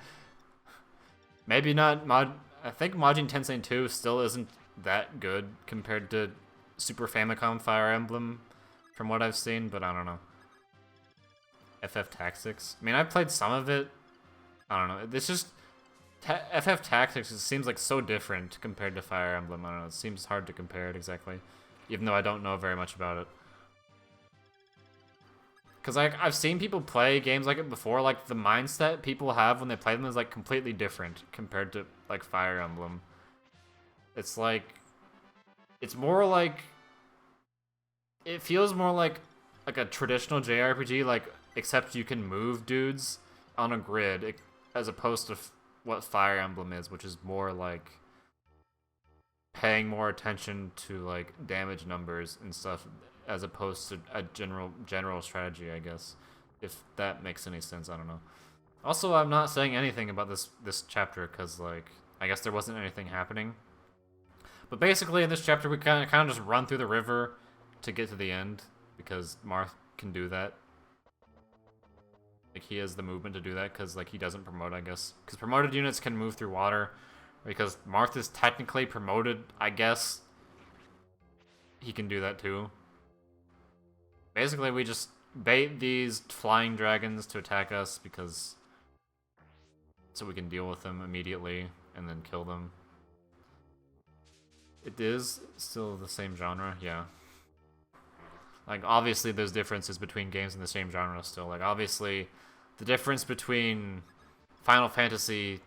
Maybe not I think Majin Tensei 2 still isn't that good compared to Super Famicom Fire Emblem from what I've seen, but I don't know. FF Tactics. I mean, I've played some of it. I don't know. It's just FF Tactics seems like so different compared to Fire Emblem. I don't know. It seems hard to compare it exactly, even though I don't know very much about it. Because I've seen people play games like it before, like the mindset people have when they play them is like completely different compared to like Fire Emblem. It's like, it's more like, it feels more like a traditional JRPG, like except you can move dudes on a grid as opposed to what Fire Emblem is, which is more like paying more attention to like damage numbers and stuff, as opposed to a general strategy, I guess. If that makes any sense, I don't know. Also, I'm not saying anything about this chapter because, like, I guess there wasn't anything happening. But basically, in this chapter, we kind of just run through the river to get to the end because Marth can do that. Like, he has the movement to do that because, like, he doesn't promote, I guess. Because promoted units can move through water. Because Marth is technically promoted, I guess. He can do that too. Basically, we just bait these flying dragons to attack us because so we can deal with them immediately and then kill them. It is still the same genre, yeah. Like, obviously there's differences between games in the same genre still. Like, obviously, the difference between Final Fantasy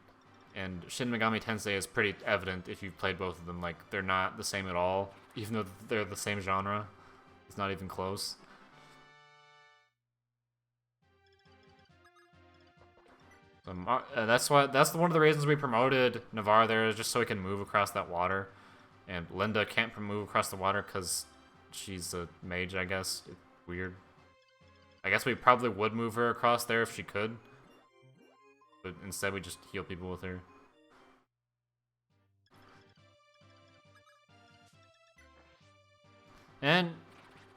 and Shin Megami Tensei is pretty evident if you've played both of them. Like, they're not the same at all, even though they're the same genre. It's not even close. That's one of the reasons we promoted Navarre there, is just so he can move across that water. And Linda can't move across the water because she's a mage, I guess. It's weird. I guess we probably would move her across there if she could. But instead we just heal people with her. And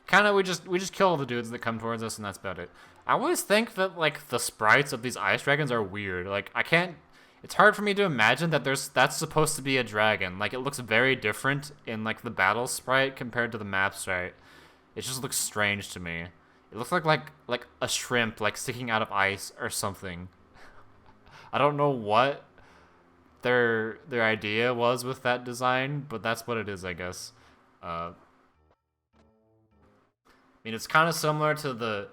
kind of we just kill the dudes that come towards us, and that's about it. I always think that, like, the sprites of these ice dragons are weird. Like, it's hard for me to imagine that that's supposed to be a dragon. Like, it looks very different in, like, the battle sprite compared to the map sprite. It just looks strange to me. It looks like a shrimp, like, sticking out of ice or something. I don't know what. their idea was with that design, but that's what it is, I guess. I mean, it's kind of similar to the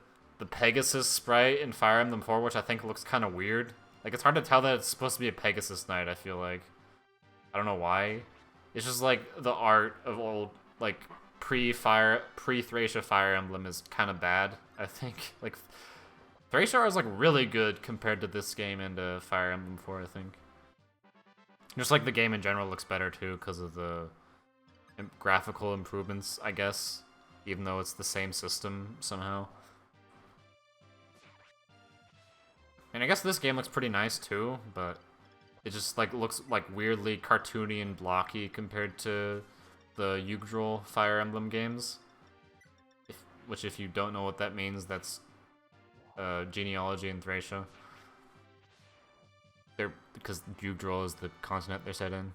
Pegasus sprite in Fire Emblem 4, which I think looks kind of weird. Like, it's hard to tell that it's supposed to be a Pegasus Knight, I feel like. I don't know why. It's just like the art of old, like, pre-Thracia Fire Emblem is kind of bad, I think. Like, Thracia is, like, really good compared to this game and Fire Emblem 4, I think. Just, like, the game in general looks better, too, because of the graphical improvements, I guess. Even though it's the same system, somehow. And I guess this game looks pretty nice, too, but it just, like, looks, like, weirdly cartoony and blocky compared to the usual Fire Emblem games. Which, if you don't know what that means, that's genealogy in Thracia. Because Yggdrasil is the continent they're set in.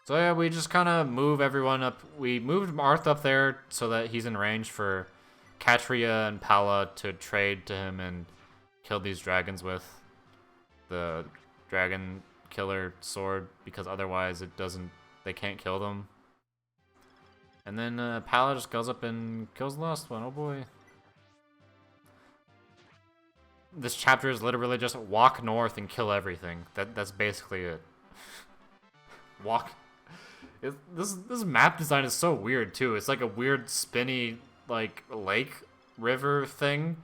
So yeah, we just kind of move everyone up. We moved Marth up there so that he's in range for Katria and Pala to trade to him and kill these dragons with the dragon killer sword, because otherwise they can't kill them. And then Pala just goes up and kills the last one. Oh boy. This chapter is literally just walk north and kill everything. That's basically it. Walk. This map design is so weird too. It's like a weird spinny like lake river thing.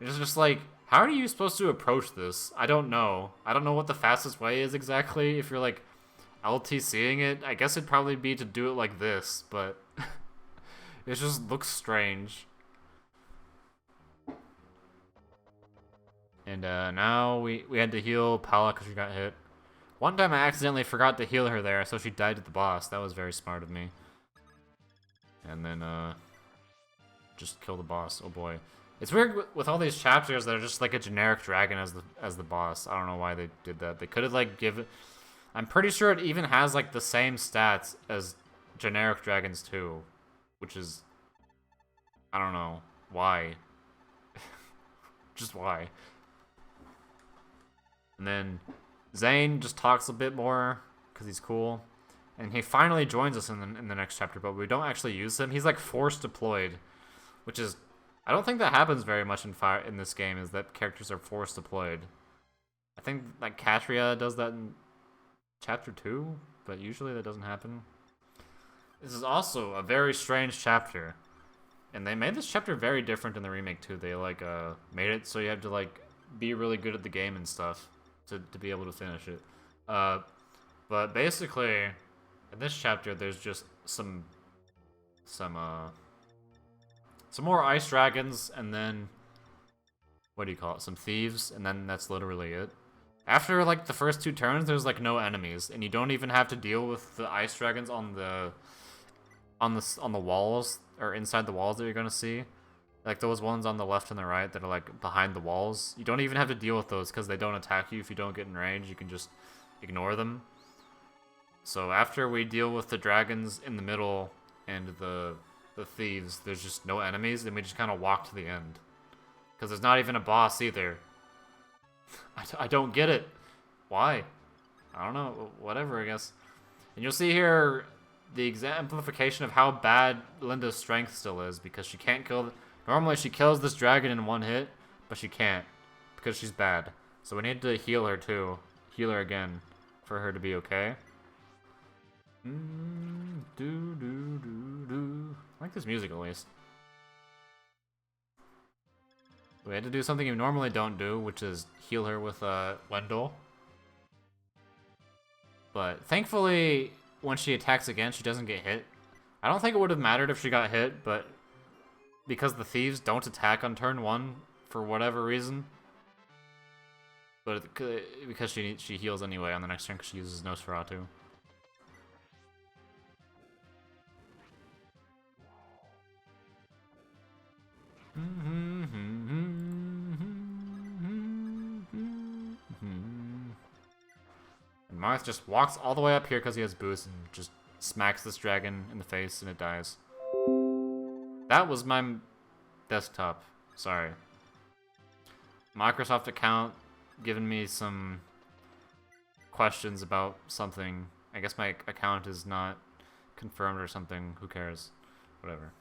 It's just like, how are you supposed to approach this? I don't know. I don't know what the fastest way is exactly. If you're like LTCing it, I guess it'd probably be to do it like this, but it just looks strange. And now we had to heal Pala because she got hit. One time I accidentally forgot to heal her there, so she died to the boss. That was very smart of me. And then just kill the boss. Oh boy. It's weird with all these chapters that are just like a generic dragon as the boss. I don't know why they did that. They could have like given... I'm pretty sure it even has like the same stats as generic dragons too. Which is... I don't know. Why? Just why? And then Zane just talks a bit more because he's cool, and he finally joins us in the next chapter. But we don't actually use him. He's like force deployed, which is, I don't think that happens very much in this game. Is that characters are force deployed? I think like Katria does that in chapter 2, but usually that doesn't happen. This is also a very strange chapter, and they made this chapter very different in the remake too. They like made it so you have to like be really good at the game and stuff to be able to finish it. But basically, in this chapter, there's just some more ice dragons, and then what do you call it? Some thieves, and then that's literally it. After like the first 2 turns, there's like no enemies, and you don't even have to deal with the ice dragons on the walls or inside the walls that you're gonna see. Like those ones on the left and the right that are like behind the walls. You don't even have to deal with those because they don't attack you if you don't get in range. You can just ignore them. So after we deal with the dragons in the middle and the thieves, there's just no enemies, and we just kind of walk to the end. Because there's not even a boss either. I don't get it. Why? I don't know. Whatever, I guess. And you'll see here the exemplification of how bad Linda's strength still is, because she can't kill... Normally she kills this dragon in 1 hit, but she can't, because she's bad. So we need to heal her too. Heal her again, for her to be okay. I like this music at least. We had to do something you normally don't do, which is heal her with Wendell. But thankfully, when she attacks again, she doesn't get hit. I don't think it would have mattered if she got hit, but because the thieves don't attack on turn 1 for whatever reason. But because she heals anyway on the next turn because she uses Nosferatu. And Marth just walks all the way up here because he has boost and just smacks this dragon in the face and it dies. That was my desktop. Sorry. Microsoft account giving me some questions about something. I guess my account is not confirmed or something. Who cares? Whatever.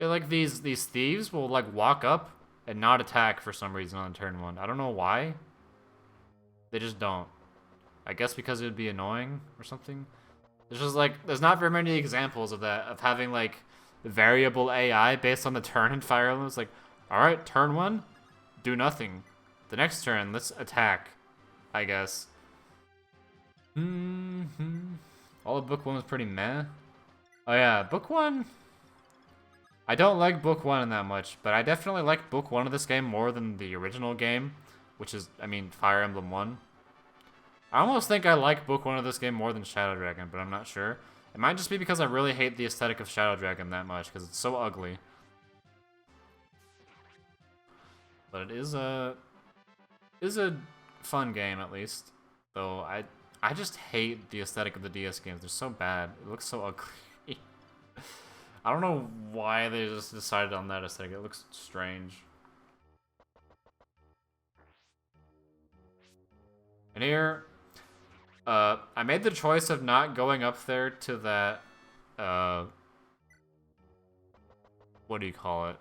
Like these thieves will like walk up and not attack for some reason on turn 1. I don't know why. They just don't. I guess because it would be annoying or something. There's just like there's not very many examples of that, of having like variable AI based on the turn in Fire Emblem. It's like, all right, turn 1, do nothing. The next turn, let's attack. I guess. All of book 1 was pretty meh. Oh yeah, book 1. I don't like book 1 that much, but I definitely like book 1 of this game more than the original game, which is, I mean, Fire Emblem 1. I almost think I like book 1 of this game more than Shadow Dragon, but I'm not sure. It might just be because I really hate the aesthetic of Shadow Dragon that much, because it's so ugly. But it is a fun game, at least. Though I just hate the aesthetic of the DS games. They're so bad. It looks so ugly. I don't know why they just decided on that aesthetic. It looks strange. And here, I made the choice of not going up there to that, what do you call it?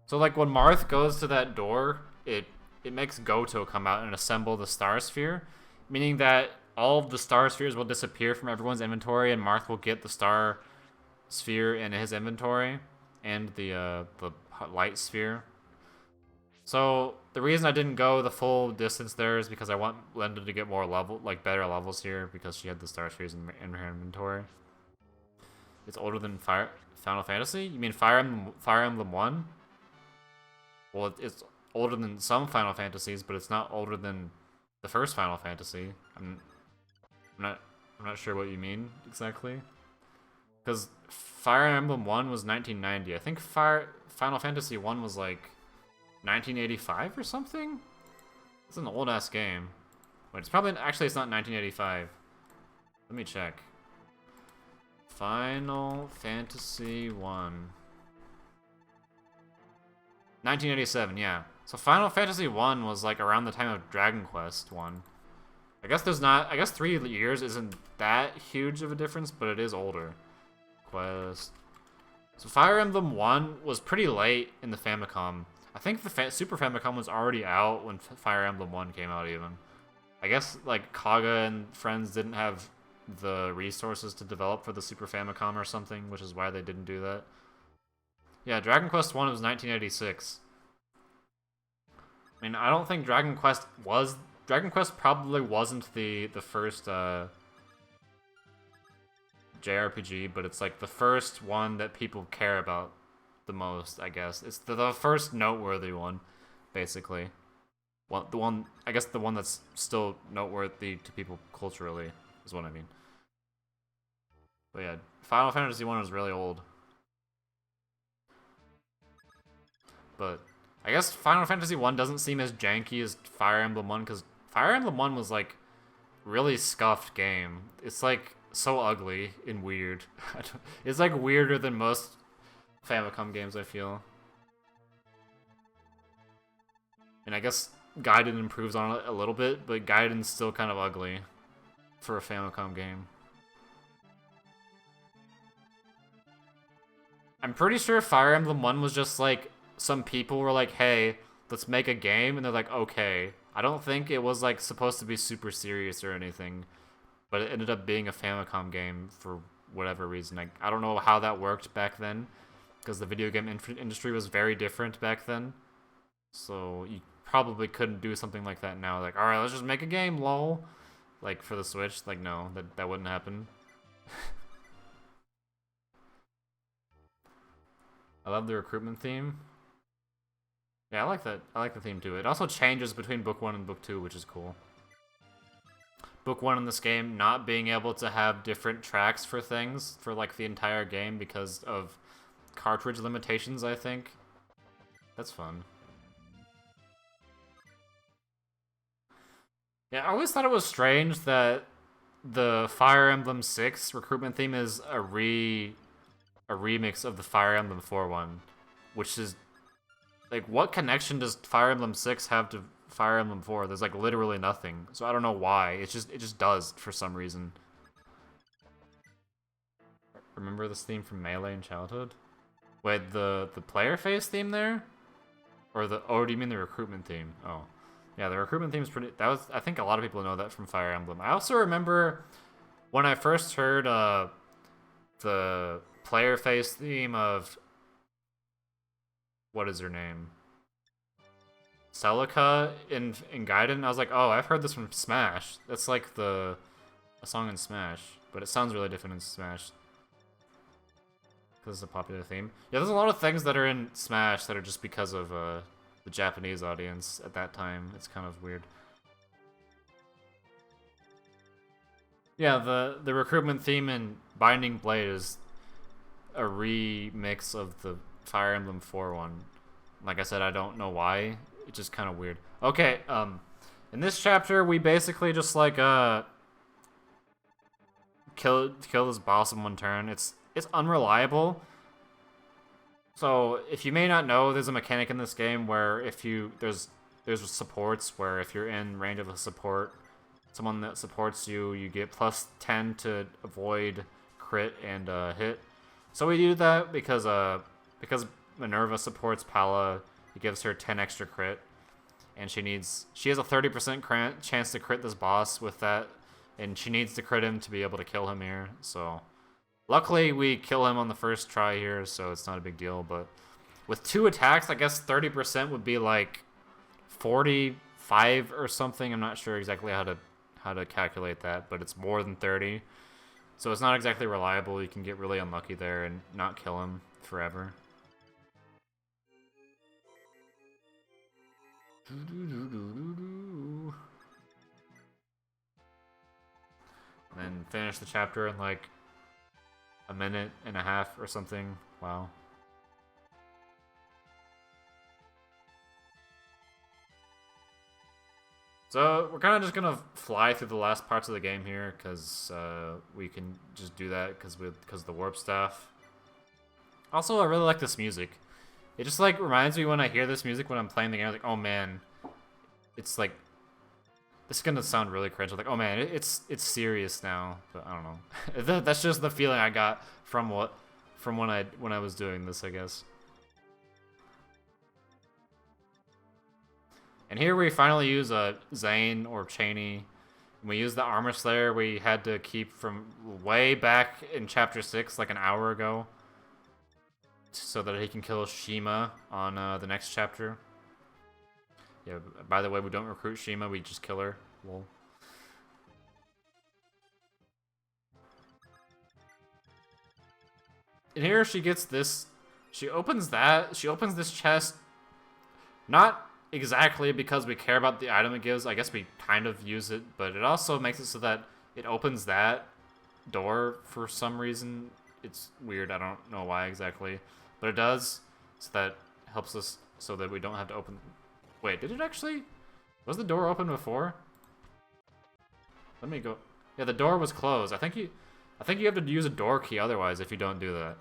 So like when Marth goes to that door, it makes Goto come out and assemble the Star Sphere, meaning that all of the Star Spheres will disappear from everyone's inventory, and Marth will get the Star Sphere in his inventory, and the Light Sphere. So the reason I didn't go the full distance there is because I want Linda to get more better levels here, because she had the Star Spheres in her inventory. It's older than Final Fantasy? You mean Fire Emblem 1? Well, it's older than some Final Fantasies, but it's not older than the first Final Fantasy. I'm not sure what you mean exactly. Because Fire Emblem 1 was 1990. I think Final Fantasy 1 was like 1985 or something? It's an old ass game. Wait, it's probably actually it's not 1985. Let me check. Final Fantasy 1. 1987, yeah. So Final Fantasy 1 was like around the time of Dragon Quest 1. I guess 3 years isn't that huge of a difference, but it is older. Quest. So Fire Emblem 1 was pretty late in the Famicom. I think the Super Famicom was already out when Fire Emblem 1 came out even. I guess like Kaga and friends didn't have the resources to develop for the Super Famicom or something, which is why they didn't do that. Yeah, Dragon Quest 1 was 1986. I mean, I don't think Dragon Quest probably wasn't the first JRPG, but it's like the first one that people care about the most, I guess. It's the first noteworthy one, basically. Well, I guess the one that's still noteworthy to people culturally is what I mean. But yeah, Final Fantasy 1 was really old. But I guess Final Fantasy 1 doesn't seem as janky as Fire Emblem 1, because Fire Emblem 1 was like really scuffed game. It's like so ugly and weird. It's like weirder than most Famicom games, I feel. And I guess Gaiden improves on it a little bit, but Gaiden's still kind of ugly for a Famicom game. I'm pretty sure Fire Emblem 1 was just like, some people were like, hey, let's make a game, and they're like, okay. I don't think it was like supposed to be super serious or anything, but it ended up being a Famicom game for whatever reason. I don't know how that worked back then, because the video game industry was very different back then. So you probably couldn't do something like that now. Like, alright, let's just make a game, lol. Like, for the Switch. Like, no, that wouldn't happen. I love the recruitment theme. Yeah, I like that. I like the theme too. It also changes between Book 1 and Book 2, which is cool. Book 1 in this game not being able to have different tracks for things for like the entire game because of cartridge limitations, I think. That's fun. Yeah, I always thought it was strange that the Fire Emblem 6 recruitment theme is a a remix of the Fire Emblem 4 one, which is like, what connection does Fire Emblem 6 have to Fire Emblem 4? There's like literally nothing. So I don't know why. It just does for some reason. Remember this theme from Melee in childhood? Wait, the player face theme there? Or do you mean the recruitment theme? Oh. Yeah, the recruitment theme is pretty... I think a lot of people know that from Fire Emblem. I also remember when I first heard the player face theme of... What is her name? Celica in Gaiden. I was like, oh, I've heard this from Smash. That's like a song in Smash. But it sounds really different in Smash. Because it's a popular theme. Yeah, there's a lot of things that are in Smash that are just because of the Japanese audience at that time. It's kind of weird. Yeah, the recruitment theme in Binding Blade is a remix of the Fire Emblem 4 one. Like I said, I don't know why. It's just kind of weird. Okay, in this chapter, we basically just like kill this boss in one turn. It's unreliable. So if you may not know, there's a mechanic in this game where there's supports where if you're in range of a support, someone that supports you, you get plus 10 to avoid crit and hit. So we do that because Minerva supports Pala. It gives her 10 extra crit, and she has a 30% chance to crit this boss with that, and she needs to crit him to be able to kill him here. So luckily we kill him on the first try here, so it's not a big deal. But with 2 attacks, I guess 30% would be like 45 or something. I'm not sure exactly how to calculate that, but it's more than 30. So it's not exactly reliable. You can get really unlucky there and not kill him forever. And then finish the chapter in like a minute and a half or something. Wow. So we're kind of just gonna fly through the last parts of the game here, because we can just do that because of the warp staff. Also, I really like this music. It just like reminds me when I hear this music when I'm playing the game. I'm like, oh man, it's like, this is gonna sound really cringe. I'm like, oh man, it's serious now. But I don't know. That's just the feeling I got from when I was doing this, I guess. And here we finally use a Zane or Cheney. And we use the Armor Slayer we had to keep from way back in Chapter 6, like an hour ago, so that he can kill Shima on the next chapter. Yeah, by the way, we don't recruit Shima, we just kill her. Lol. And here she gets this, she opens this chest, not exactly because we care about the item it gives. I guess we kind of use it, but it also makes it so that it opens that door for some reason. It's weird, I don't know why exactly. But it does, so that helps us so that we don't have to open... Wait, did it actually... Was the door open before? Let me go... Yeah, the door was closed. I think you have to use a door key otherwise if you don't do that.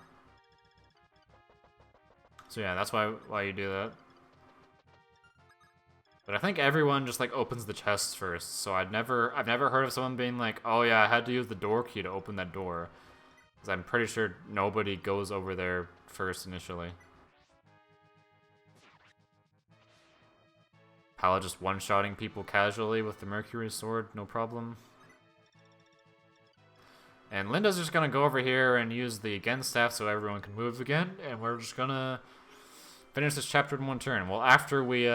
So yeah, that's why you do that. But I think everyone just like opens the chests first. So I've never heard of someone being like, "Oh yeah, I had to use the door key to open that door." Because I'm pretty sure nobody goes over there first initially. Pala just one-shotting people casually with the Mercury Sword, no problem. And Linda's just gonna go over here and use the Again staff so everyone can move again, and we're just gonna finish this chapter in one turn. Well, after we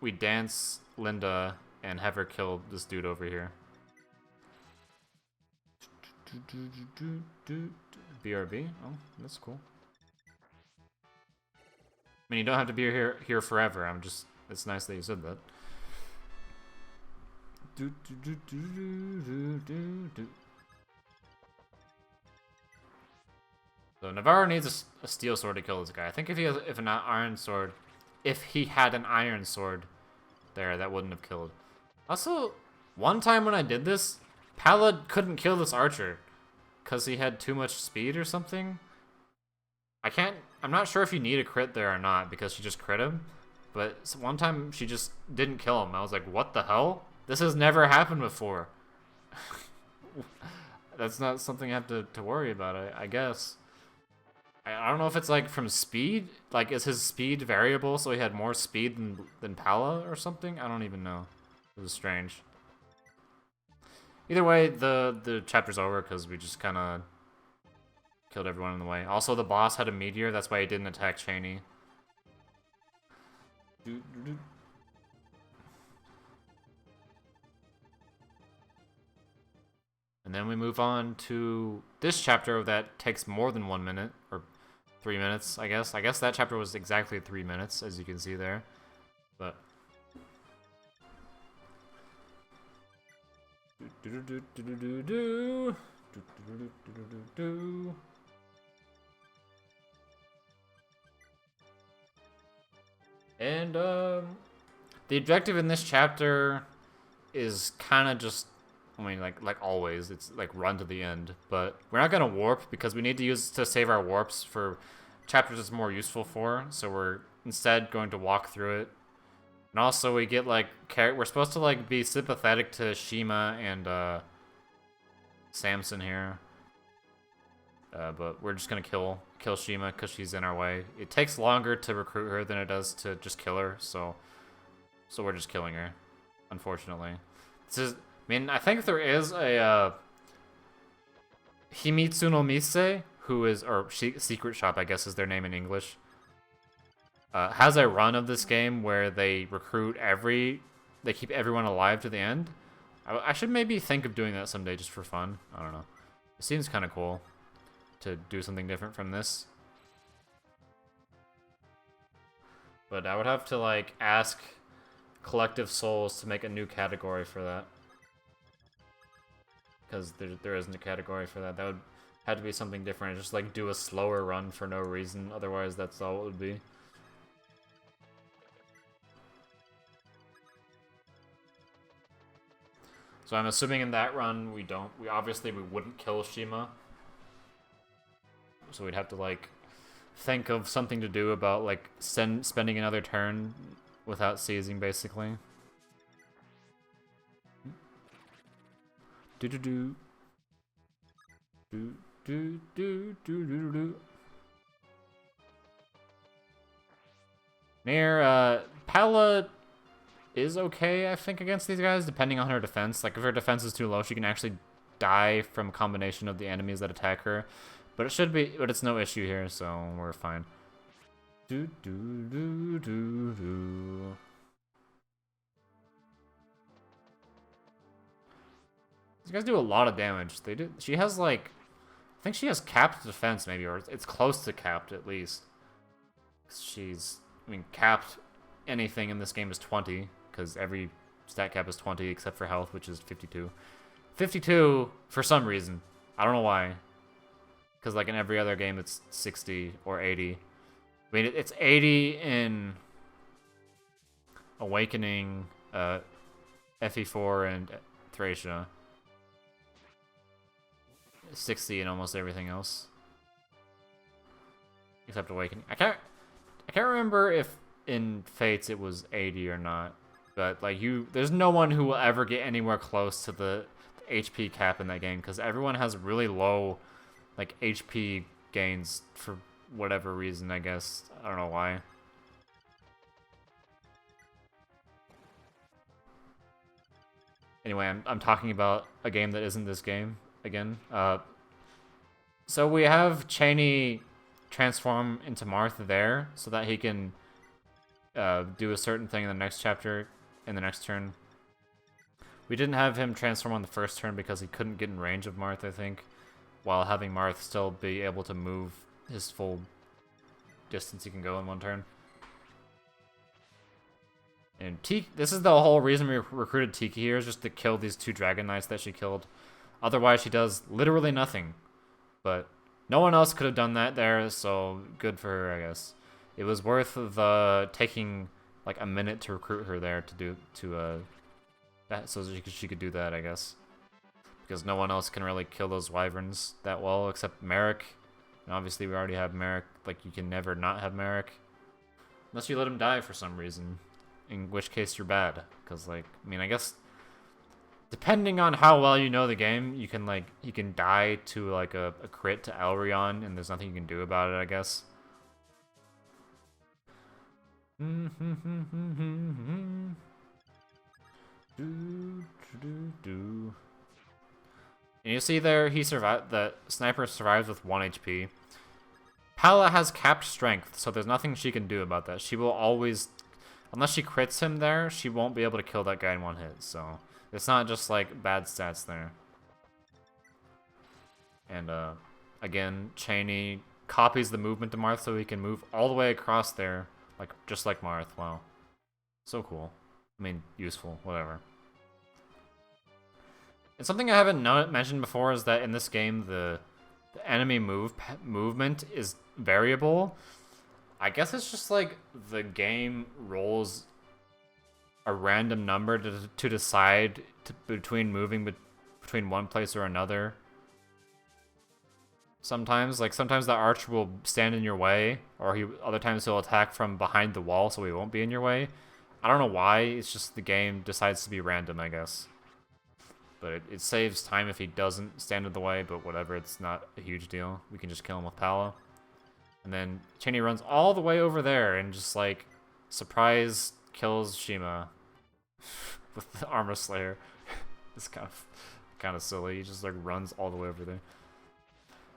we dance Linda and have her kill this dude over here. BRB? Oh, that's cool. I mean, you don't have to be here forever. It's nice that you said that. So Navarro needs a steel sword to kill this guy. I think if he had an iron sword there, that wouldn't have killed. Also, one time when I did this, Pala couldn't kill this archer because he had too much speed or something. I'm not sure if you need a crit there or not because she just crit him. But one time she just didn't kill him. I was like, what the hell? This has never happened before. That's not something I have to worry about, I guess. I don't know if it's like from speed. Like, is his speed variable so he had more speed than Pala or something? I don't even know. It was strange. Either way, the chapter's over because we just kind of killed everyone in the way. Also, the boss had a meteor. That's why he didn't attack Cheney. And then we move on to this chapter that takes more than 1 minute, or 3 minutes, I guess. I guess that chapter was exactly 3 minutes, as you can see there. But and the objective in this chapter is kind of just, I mean, like always, it's like run to the end. But we're not gonna warp because we need to save our warps for chapters it's more useful for. So we're instead going to walk through it. And also we get like we're supposed to like be sympathetic to Shima and Samson here. But we're just gonna kill Shima because she's in our way. It takes longer to recruit her than it does to just kill her, so we're just killing her, unfortunately. I mean, I think there is a Himitsu no Mise, who is, or Secret Shop, I guess is their name in English, has a run of this game where they they keep everyone alive to the end. I should maybe think of doing that someday just for fun. I don't know. It seems kind of cool to do something different from this. But I would have to, like, ask Collective Souls to make a new category for that. Because there isn't a category for that. That would have to be something different. Just, like, do a slower run for no reason. Otherwise, that's all it would be. So I'm assuming in that run, we obviously wouldn't kill Shima. So we'd have to, like, think of something to do about, like, spending another turn without seizing, basically. Do-do-do. Do-do-do-do-do-do-do. Near, Pala is okay, I think, against these guys, depending on her defense. Like, if her defense is too low, she can actually die from a combination of the enemies that attack her. But it's no issue here, so we're fine. Do do do do do. These guys do a lot of damage. She has, like, I think she has capped defense maybe, or it's close to capped at least. I mean, capped anything in this game is 20, because every stat cap is 20 except for health, which is 52. 52 for some reason. I don't know why. Because, like, in every other game, it's 60 or 80. I mean, it's 80 in Awakening, FE4, and Thracia. 60 in almost everything else. Except Awakening. I can't remember if in Fates it was 80 or not. But, like, there's no one who will ever get anywhere close to the HP cap in that game. Because everyone has really low, like, HP gains for whatever reason, I guess. I don't know why. Anyway, I'm talking about a game that isn't this game again. So we have Cheney transform into Martha there so that he can do a certain thing in the next chapter, in the next turn. We didn't have him transform on the first turn because he couldn't get in range of Marth, I think, while having Marth still be able to move his full distance he can go in one turn. And this is the whole reason we recruited Tiki here, is just to kill these 2 Dragon Knights that she killed. Otherwise, she does literally nothing. But no one else could have done that there, so good for her, I guess. It was worth taking like a minute to recruit her there so she could do that, I guess. Because no one else can really kill those wyverns that well except Merrick And obviously we already have Merrick. Like, you can never not have Merrick. Unless you let him die for some reason. In which case you're bad. Because, like, I mean, I guess... Depending on how well you know the game, you can, like, you can die to, like, a crit to Elrion, and there's nothing you can do about it, I guess. And you see there, he survived. The sniper survives with 1 HP. Pala has capped strength, so there's nothing she can do about that. She will always, unless she crits him there, she won't be able to kill that guy in 1 hit. So it's not just like bad stats there. And again, Cheney copies the movement to Marth so he can move all the way across there, like just like Marth. Wow, so cool. I mean, useful, whatever. And something I haven't mentioned before is that in this game, the enemy movement is variable. I guess it's just like the game rolls a random number to decide between moving between one place or another. Sometimes the archer will stand in your way, or other times he'll attack from behind the wall so he won't be in your way. I don't know why, it's just the game decides to be random, I guess. But it saves time if he doesn't stand in the way, but whatever, it's not a huge deal. We can just kill him with Palo. And then Cheney runs all the way over there and just, like, surprise kills Shima with the Armor Slayer. It's kind of silly. He just, like, runs all the way over there.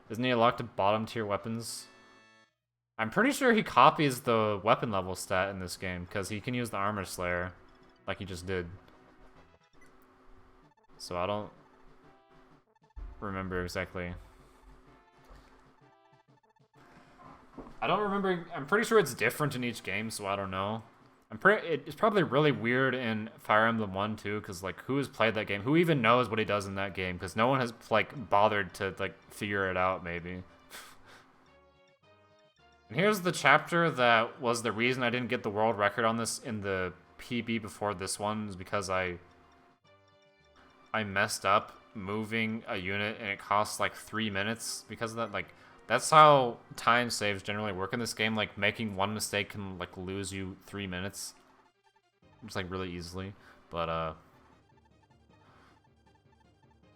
Isn't he locked to bottom tier weapons? I'm pretty sure he copies the weapon level stat in this game, because he can use the Armor Slayer, like he just did. So I don't remember exactly. I don't remember. I'm pretty sure it's different in each game, so I don't know. It's probably really weird in Fire Emblem 1 too, because like who has played that game? Who even knows what he does in that game? Because no one has like bothered to like figure it out. Maybe. And here's the chapter that was the reason I didn't get the world record on this in the PB before this one, is because I messed up moving a unit and it costs like 3 minutes because of that. Like, that's how time saves generally work in this game. Like, making one mistake can like lose you 3 minutes. Just like really easily. But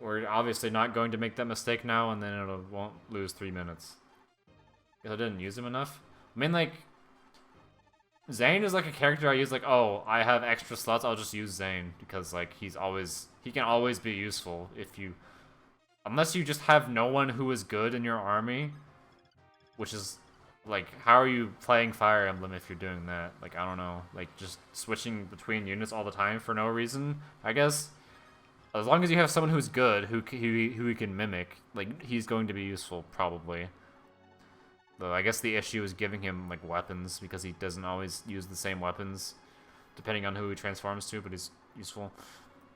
we're obviously not going to make that mistake now, and then it won't lose 3 minutes. Because I didn't use him enough. I mean, like, Zane is like a character I use like, oh, I have extra slots, I'll just use Zane, because like he can always be useful if you, unless you just have no one who is good in your army, which is like, how are you playing Fire Emblem if you're doing that? Like, I don't know, like just switching between units all the time for no reason, I guess. As long as you have someone who's good, who he can mimic, like he's going to be useful probably. Though I guess the issue is giving him like weapons, because he doesn't always use the same weapons depending on who he transforms to, but he's useful.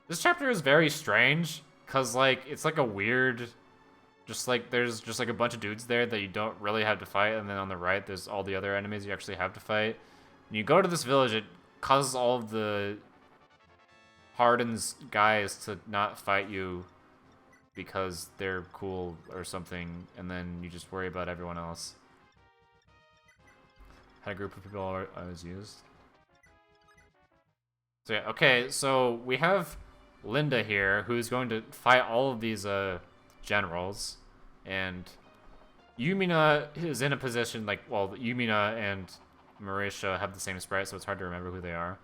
This chapter is very strange, because like it's like a weird, just like there's just like a bunch of dudes there that you don't really have to fight, and then on the right there's all the other enemies you actually have to fight. When you go to this village, it causes all of the Harden's guys to not fight you because they're cool or something, and then you just worry about everyone else. Had a group of people I was used. So yeah, okay, so we have Linda here, who's going to fight all of these generals, and Yumina is in a position, like, well, Yumina and Marisha have the same sprite, so it's hard to remember who they are.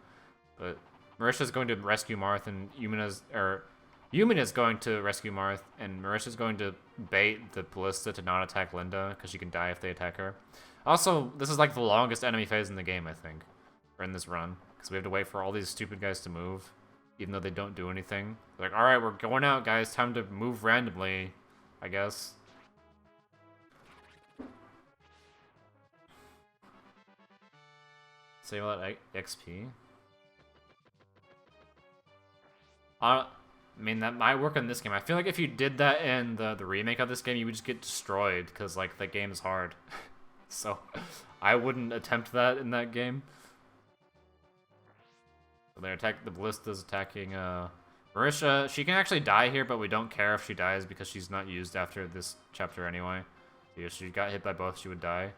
But Marisha's going to rescue Marth, and Yumina's going to rescue Marth, and Marisha's going to bait the Ballista to not attack Linda, because she can die if they attack her. Also, this is like the longest enemy phase in the game, I think, or in this run, because we have to wait for all these stupid guys to move, even though they don't do anything. They're like, alright, we're going out, guys, time to move randomly, I guess. Save all that XP. I mean, that might work in this game. I feel like if you did that in the remake of this game, you would just get destroyed, because, like, the game is hard. So, I wouldn't attempt that in that game. So the Ballista's attacking, Marisha. She can actually die here, but we don't care if she dies, because she's not used after this chapter anyway. If she got hit by both, she would die.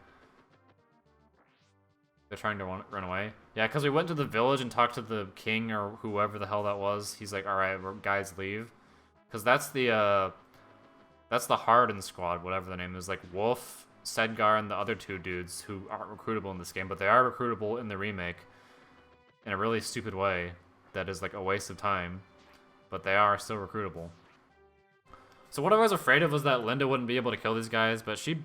They're trying to run away. Yeah, because we went to the village and talked to the king or whoever the hell that was. He's like, alright, guys, leave. Because that's the Harden squad, whatever the name is. Like, Wolf, Sedgar, and the other two dudes who aren't recruitable in this game, but they are recruitable in the remake in a really stupid way that is like a waste of time, but they are still recruitable. So what I was afraid of was that Linda wouldn't be able to kill these guys, but she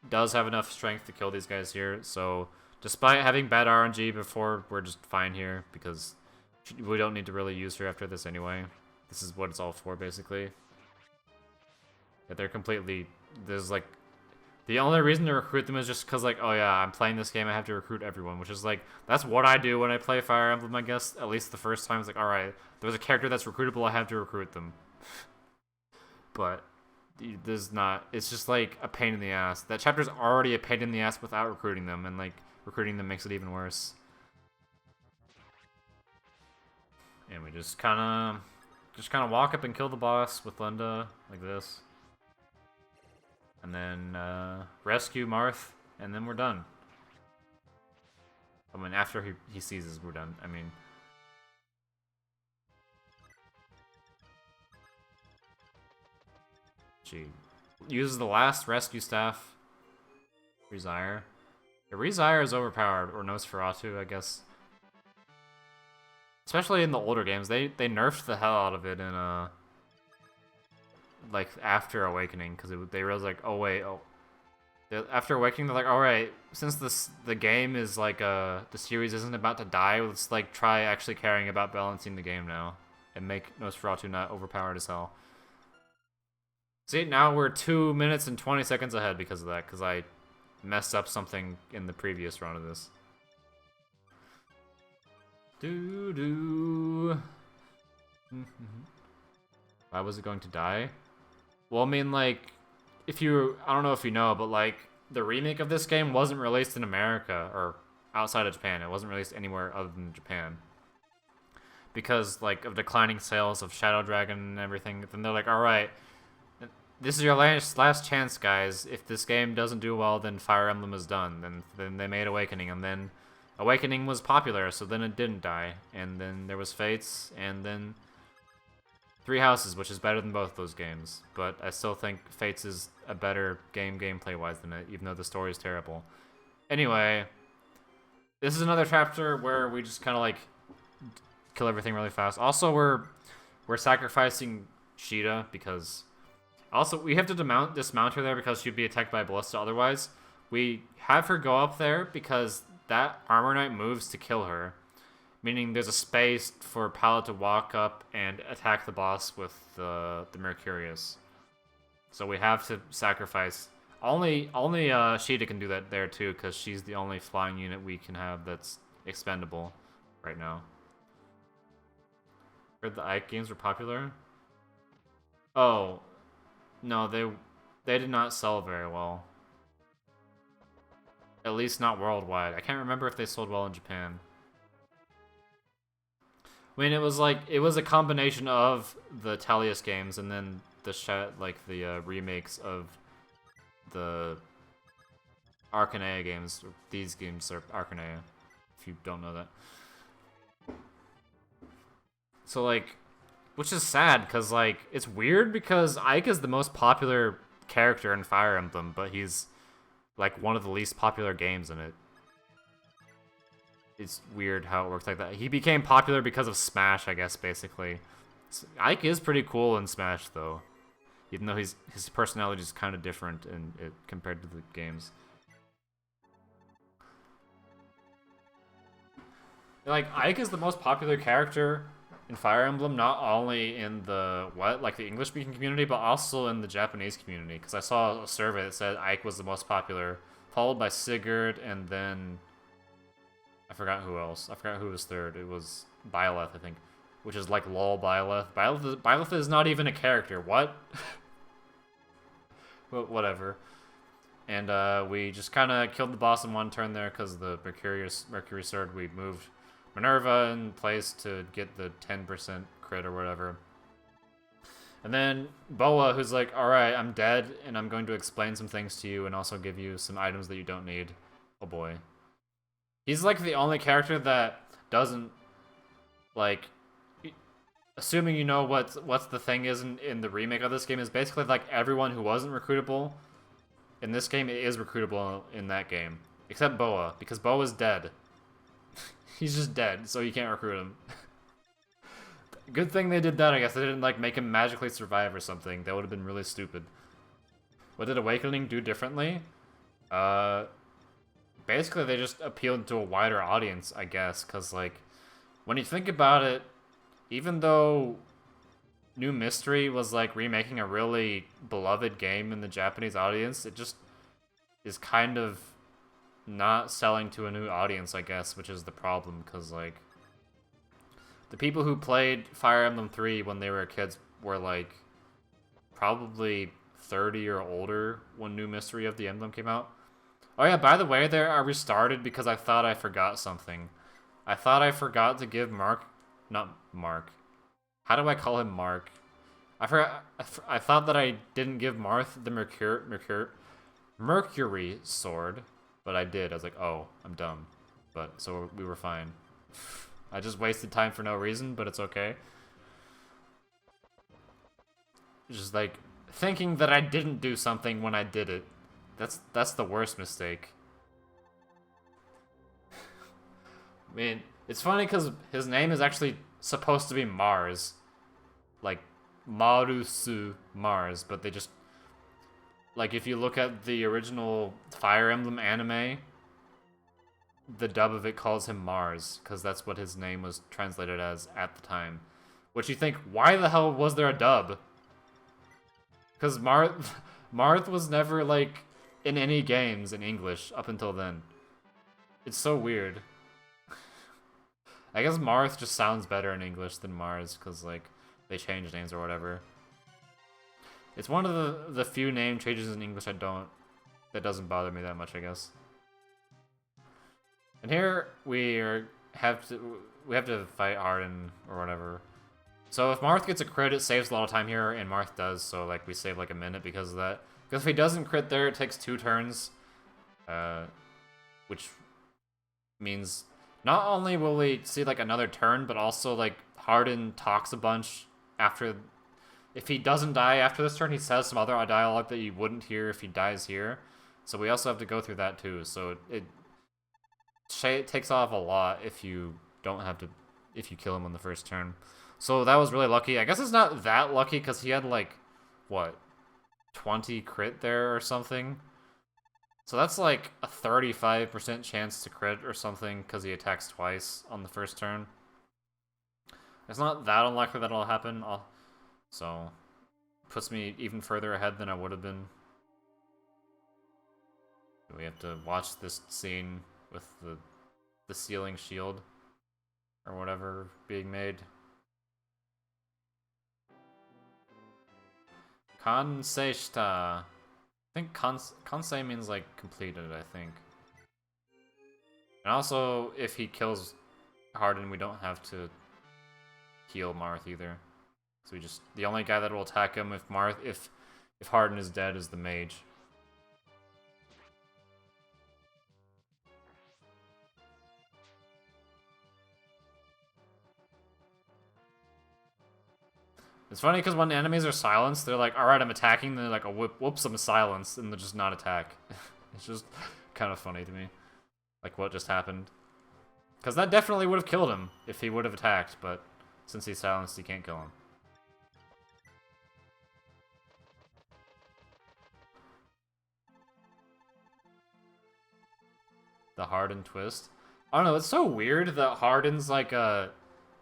does have enough strength to kill these guys here, so despite having bad RNG before, we're just fine here, because we don't need to really use her after this anyway. This is what it's all for, basically. Yeah, they're completely... There's, like... The only reason to recruit them is just because, like, oh yeah, I'm playing this game, I have to recruit everyone, which is, like, that's what I do when I play Fire Emblem, I guess. At least the first time, it's like, alright, there's a character that's recruitable, I have to recruit them. But... There's not... It's just, like, a pain in the ass. That chapter's already a pain in the ass without recruiting them, and, like... Recruiting them makes it even worse. And we just kind of walk up and kill the boss with Linda, like this. And then rescue Marth, and then we're done. I mean, after he seizes, we're done. I mean... She uses the last rescue staff. Resire. The Resire is overpowered, or Nosferatu, I guess. Especially in the older games, they nerfed the hell out of it in like after Awakening, because they realized like, oh wait, after Awakening they're like, all right, since the game is like the series isn't about to die, let's like try actually caring about balancing the game now and make Nosferatu not overpowered as hell. See, now we're 2 minutes and 20 seconds ahead because of that, because I messed up something in the previous round of this. Why was it going to die? Well, I mean, like, I don't know if you know, but like, the remake of this game wasn't released in America, or outside of Japan. It wasn't released anywhere other than Japan. Because, like, of declining sales of Shadow Dragon and everything, then they're like, alright, this is your last chance, guys. If this game doesn't do well, then Fire Emblem is done. Then they made Awakening, and then Awakening was popular, so then it didn't die. And then there was Fates, and then Three Houses, which is better than both those games. But I still think Fates is a better game gameplay-wise than it, even though the story is terrible. Anyway, this is another chapter where we just kind of, like, kill everything really fast. Also, we're sacrificing Sheeta, because... Also, we have to dismount her there because she'd be attacked by a ballista otherwise. We have her go up there because that Armor Knight moves to kill her. Meaning there's a space for Pala to walk up and attack the boss with the Mercurius. So we have to sacrifice... Only Sheeta can do that there too, because she's the only flying unit we can have that's expendable right now. Heard the Ike games were popular? Oh... No, they did not sell very well. At least not worldwide. I can't remember if they sold well in Japan. I mean, it was a combination of the Talius games and then the remakes of the Arcanea games. These games are Arcanea, if you don't know that. So, like... Which is sad, because, like, it's weird because Ike is the most popular character in Fire Emblem, but he's, like, one of the least popular games in it. It's weird how it works like that. He became popular because of Smash, I guess, basically. Ike is pretty cool in Smash, though. Even though his personality is kind of different compared to the games. Like, Ike is the most popular character in Fire Emblem, not only in the English-speaking community, but also in the Japanese community. Because I saw a survey that said Ike was the most popular, followed by Sigurd, and then I forgot who else. I forgot who was third. It was Byleth, I think, which is like lol Byleth. Byleth is not even a character. What? But whatever. And we just kind of killed the boss in one turn there because the Mercury Sword. We moved Minerva in place to get the 10% crit or whatever. And then Boa, who's like, alright, I'm dead, and I'm going to explain some things to you and also give you some items that you don't need. Oh boy. He's like the only character that doesn't, like, assuming you know what's the thing is in the remake of this game, is basically like everyone who wasn't recruitable in this game is recruitable in that game. Except Boa, because Boa's dead. He's just dead, so you can't recruit him. Good thing they did that, I guess. They didn't, like, make him magically survive or something. That would have been really stupid. What did Awakening do differently? Basically, they just appealed to a wider audience, I guess. Because, like, when you think about it, even though New Mystery was, like, remaking a really beloved game in the Japanese audience, it just is kind of not selling to a new audience, I guess, which is the problem. Because, like, the people who played Fire Emblem 3 when they were kids were, like, probably 30 or older when New Mystery of the Emblem came out. Oh yeah, by the way, there I restarted because I thought I forgot something. I thought I forgot to give Mark... Not Mark. How do I call him Mark? I thought that I didn't give Marth the Mercury sword, but I did. I was like, oh, I'm dumb. But, so we were fine. I just wasted time for no reason, but it's okay. Just like thinking that I didn't do something when I did it. That's the worst mistake. I mean, it's funny because his name is actually supposed to be Mars. Like, Marusu Mars, but they just... Like, if you look at the original Fire Emblem anime, the dub of it calls him Mars, because that's what his name was translated as at the time. Which you think, why the hell was there a dub? Because Marth was never, like, in any games in English up until then. It's so weird. I guess Marth just sounds better in English than Mars, because, like, they changed names or whatever. It's one of the few name changes in English that doesn't bother me that much, I guess. And here we have to fight Arden or whatever. So if Marth gets a crit, it saves a lot of time here, and Marth does, so like we save like a minute because of that. Because if he doesn't crit there, it takes 2 turns, which means not only will we see like another turn, but also like Harden talks a bunch after. If he doesn't die after this turn, he says some other dialogue that you wouldn't hear if he dies here. So we also have to go through that too. So it takes off a lot if you kill him on the first turn. So that was really lucky. I guess it's not that lucky because he had like, what, 20 crit there or something. So that's like a 35% chance to crit or something because he attacks twice on the first turn. It's not that unlikely that it'll happen. So puts me even further ahead than I would have been. We have to watch this scene with the ceiling shield or whatever being made. Kansei shita. I think kansei means like completed, I think. And also, if he kills Harden, we don't have to heal Marth either. So the only guy that will attack him if Harden is dead is the mage. It's funny because when enemies are silenced, they're like, alright, I'm attacking, then they're like, oh, whoops, I'm silenced, and they'll just not attack. It's just kind of funny to me. Like, what just happened. Because that definitely would have killed him if he would have attacked, but since he's silenced, he can't kill him. The Harden twist. I don't know, it's so weird that Harden's like the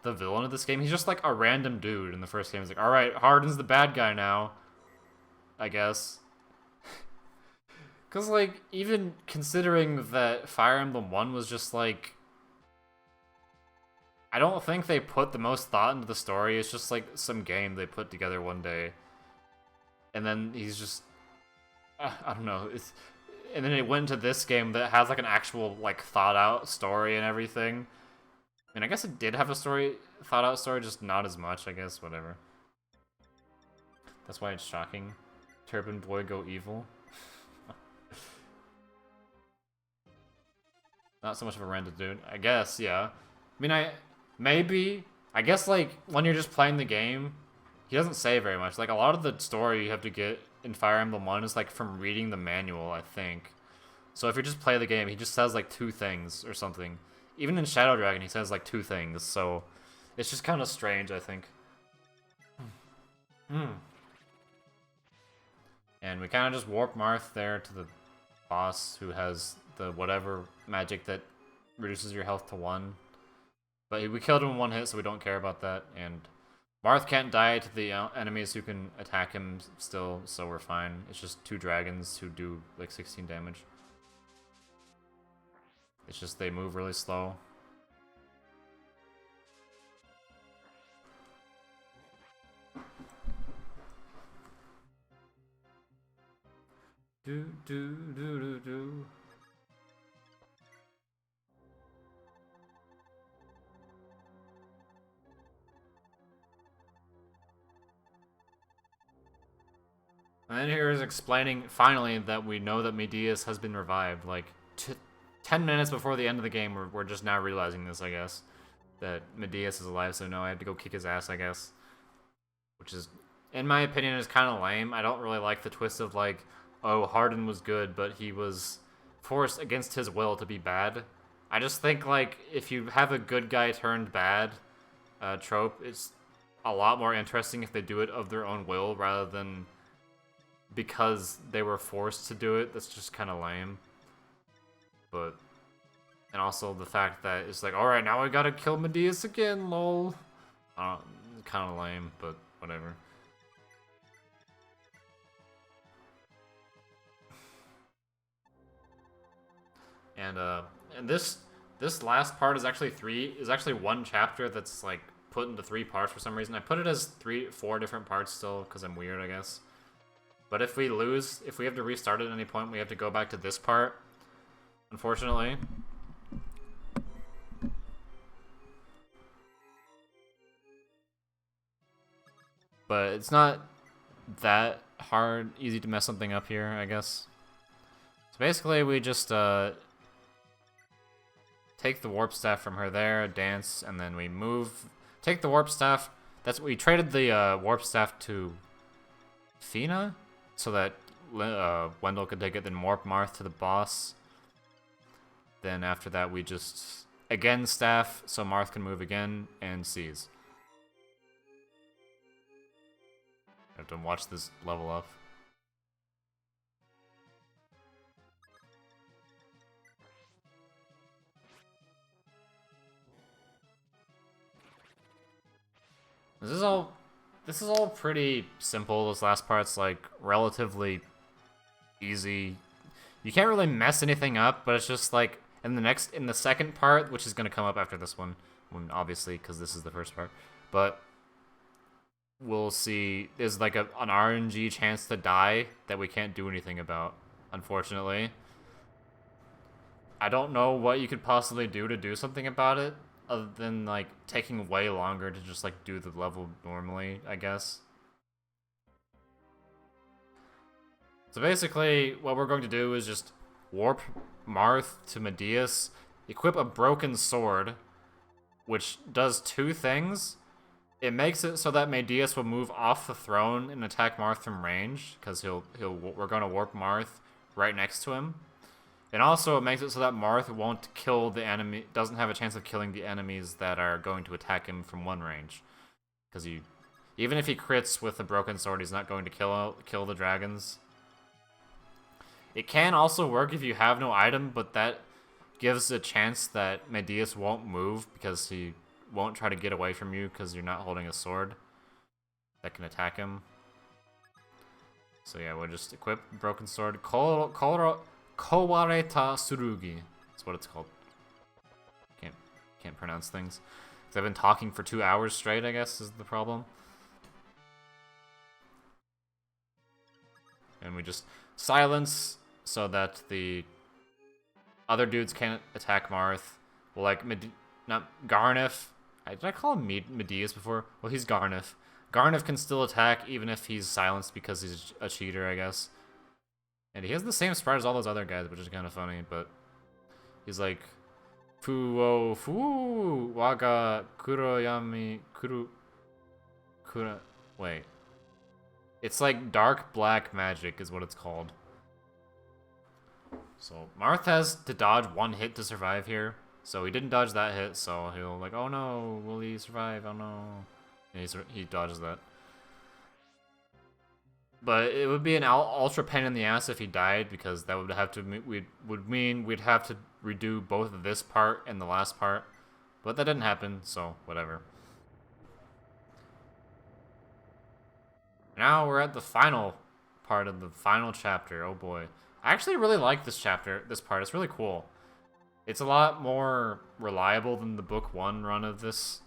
villain of this game. He's just like a random dude in the first game. He's like, alright, Harden's the bad guy now, I guess. Because, like, even considering that Fire Emblem 1 was just like... I don't think they put the most thought into the story. It's just like some game they put together one day. And then he's just... I don't know, and then it went to this game that has like an actual like thought out story and everything. I mean, I guess it did have a thought out story, just not as much, I guess, whatever. That's why it's shocking. Turban boy go evil. Not so much of a random dude. I guess, yeah. I mean, I guess, like, when you're just playing the game, he doesn't say very much. Like, a lot of the story you have to get in Fire Emblem 1 is, like, from reading the manual, I think. So if you just play the game, he just says, like, 2 things or something. Even in Shadow Dragon, he says, like, 2 things, so it's just kind of strange, I think. And we kind of just warp Marth there to the boss, who has the whatever magic that reduces your health to 1. But we killed him in 1 hit, so we don't care about that. And Marth can't die to the enemies who can attack him still, so we're fine. It's just 2 dragons who do like 16 damage. It's just they move really slow. Do do do do do. And then here is explaining finally that we know that Medius has been revived. Like 10 minutes before the end of the game, we're just now realizing this, I guess, that Medius is alive. So no, I have to go kick his ass, I guess. Which is, in my opinion, is kind of lame. I don't really like the twist of like, oh, Hardin was good, but he was forced against his will to be bad. I just think, like, if you have a good guy turned bad trope, it's a lot more interesting if they do it of their own will rather than because they were forced to do it. That's just kind of lame. But, and also the fact that it's like, alright, now I gotta kill Medius again, lol. Kind of lame, but whatever. And this last part is actually 1 chapter that's like put into 3 parts for some reason. I put it as 4 different parts still because I'm weird, I guess. But if we lose, if we have to restart at any point, we have to go back to this part, unfortunately. But it's not that easy to mess something up here, I guess. So basically, we just take the warp staff from her there, dance, and then we take the warp staff. We traded the warp staff to Fina, so that Wendell could take it, then warp Marth to the boss. Then after that, we just again staff, so Marth can move again, and seize. I have to watch this level up. This is all pretty simple. This last part's like relatively easy. You can't really mess anything up, but it's just like in the second part, which is gonna come up after this one, obviously because this is the first part. But we'll see. There's like an RNG chance to die that we can't do anything about, unfortunately. I don't know what you could possibly do to do something about it, other than like taking way longer to just like do the level normally, I guess. So basically, what we're going to do is just warp Marth to Medius, equip a broken sword, which does 2 things. It makes it so that Medius will move off the throne and attack Marth from range, because we're going to warp Marth right next to him. And also, it makes it so that Marth won't kill the enemy, doesn't have a chance of killing the enemies that are going to attack him from 1 range. Because even if he crits with a broken sword, he's not going to kill the dragons. It can also work if you have no item, but that gives a chance that Medius won't move because he won't try to get away from you because you're not holding a sword that can attack him. So yeah, we'll just equip broken sword. Kawareta Surugi. That's what it's called. Can't pronounce things. Because I've been talking for 2 hours straight, I guess, is the problem. And we just silence so that the other dudes can't attack Marth. Well, like, not Garnif. Did I call him Medius before? Well, he's Garnif. Garnov can still attack even if he's silenced because he's a cheater, I guess. And he has the same sprite as all those other guys, which is kind of funny, but he's like, Fuo Fu Waga Kuroyami Kura. Wait. It's like dark black magic is what it's called. So Marth has to dodge one hit to survive here. So he didn't dodge that hit, so he'll like, oh no, will he survive? Oh no. And he dodges that. But it would be an ultra pain in the ass if he died, because that would have to would mean we'd have to redo both of this part and the last part. But that didn't happen, so whatever. Now we're at the final part of the final chapter. Oh boy. I actually really like this chapter, this part. It's really cool. It's a lot more reliable than the book 1 run of this.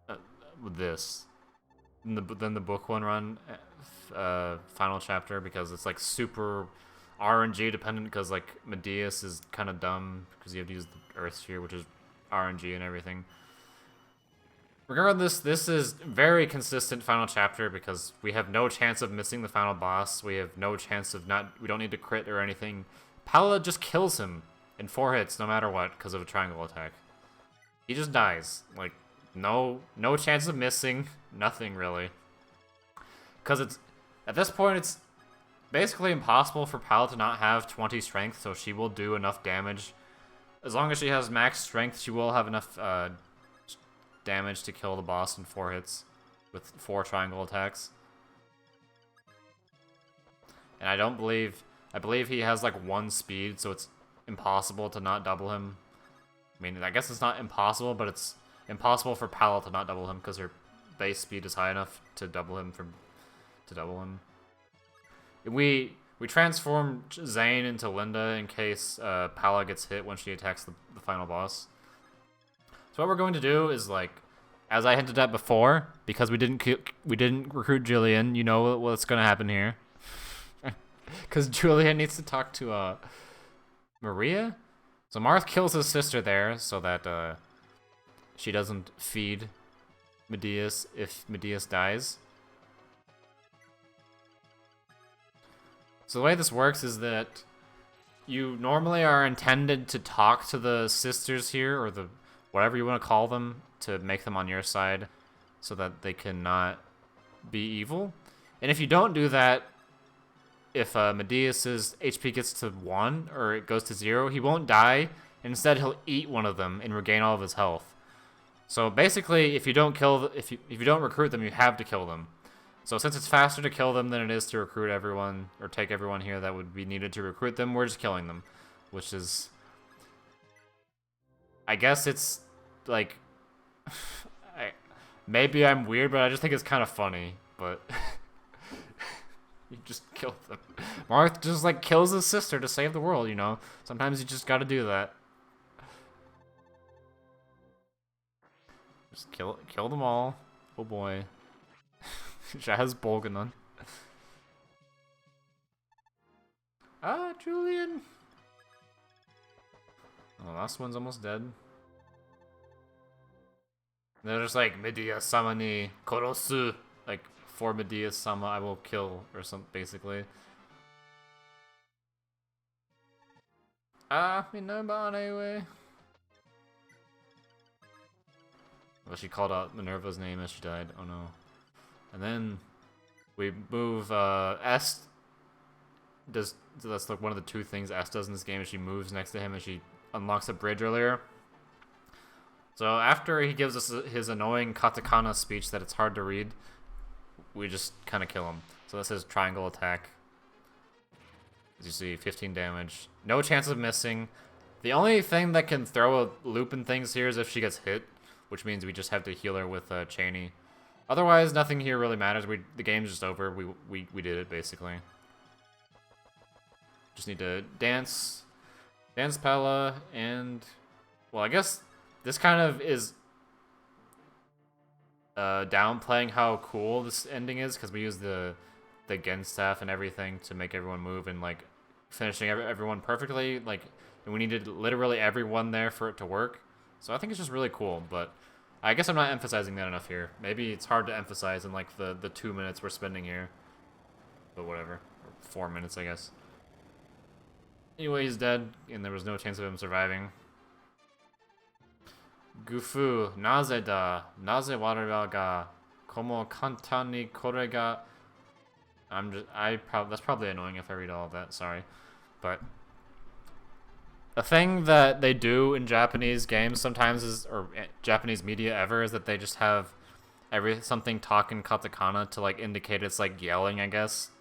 Than the book 1 run final chapter, because it's like super RNG dependent, because like Medeus is kind of dumb because you have to use the Earth Sphere, which is RNG and everything. Regardless, this is very consistent final chapter because we have no chance of missing the final boss. We have no chance of we don't need to crit or anything. Pala just kills him in 4 hits no matter what because of a triangle attack. He just dies. Like, no chance of missing, nothing really. Because it's, at this point, it's basically impossible for Pala to not have 20 strength, so she will do enough damage. As long as she has max strength, she will have enough damage to kill the boss in 4 hits with 4 triangle attacks. And I believe he has like 1 speed, so it's impossible to not double him. I mean, I guess it's not impossible, but it's impossible for Pala to not double him because her base speed is high enough to double him We transform Zane into Linda in case Pala gets hit when she attacks the final boss. So what we're going to do is, like, as I hinted at before, because we didn't recruit Julian, you know what's going to happen here. Because Julian needs to talk to Maria. So Marth kills his sister there so that she doesn't feed Medeus if Medeus dies. So the way this works is that you normally are intended to talk to the sisters here, or the whatever you want to call them, to make them on your side so that they cannot be evil. And if you don't do that, if Medeus's HP gets to 1 or it goes to 0, he won't die. Instead, he'll eat one of them and regain all of his health. So basically, if you don't recruit them, you have to kill them. So since it's faster to kill them than it is to recruit everyone, or take everyone here that would be needed to recruit them, we're just killing them. Which is, I guess it's, like, maybe I'm weird, but I just think it's kind of funny, but you just kill them. Marth just, like, kills his sister to save the world, you know? Sometimes you just gotta do that. Just kill them all. Oh boy. Jazz Bolganon. Ah, Julian! Oh, the last one's almost dead. They're just like, Medea-sama ni korosu. Like, for Medea-sama, I will kill, or something, basically. Ah, minabane. Well, she called out Minerva's name as she died. Oh no. And then we move S. That's like one of the 2 things S does in this game, is she moves next to him and she unlocks a bridge earlier. So after he gives us his annoying katakana speech that it's hard to read, we just kind of kill him. So this is triangle attack. As you see, 15 damage. No chance of missing. The only thing that can throw a loop in things here is if she gets hit, which means we just have to heal her with Cheney. Otherwise, nothing here really matters. The game's just over. We did it, basically. Just need to dance Pella, and, well, I guess this kind of is downplaying how cool this ending is, because we use the Gen staff and everything to make everyone move, and, like, finishing everyone perfectly, like, and we needed literally everyone there for it to work. So I think it's just really cool, but I guess I'm not emphasizing that enough here. Maybe it's hard to emphasize in like the 2 minutes we're spending here. But whatever. Or 4 minutes, I guess. Anyway, he's dead, and there was no chance of him surviving. Gufu, naze da, naze waraga ga, komo kantan ni kore ga. That's probably annoying if I read all of that, sorry. But a thing that they do in Japanese games sometimes is, or Japanese media ever, is that they just have something talk in katakana to like indicate it's like yelling, I guess.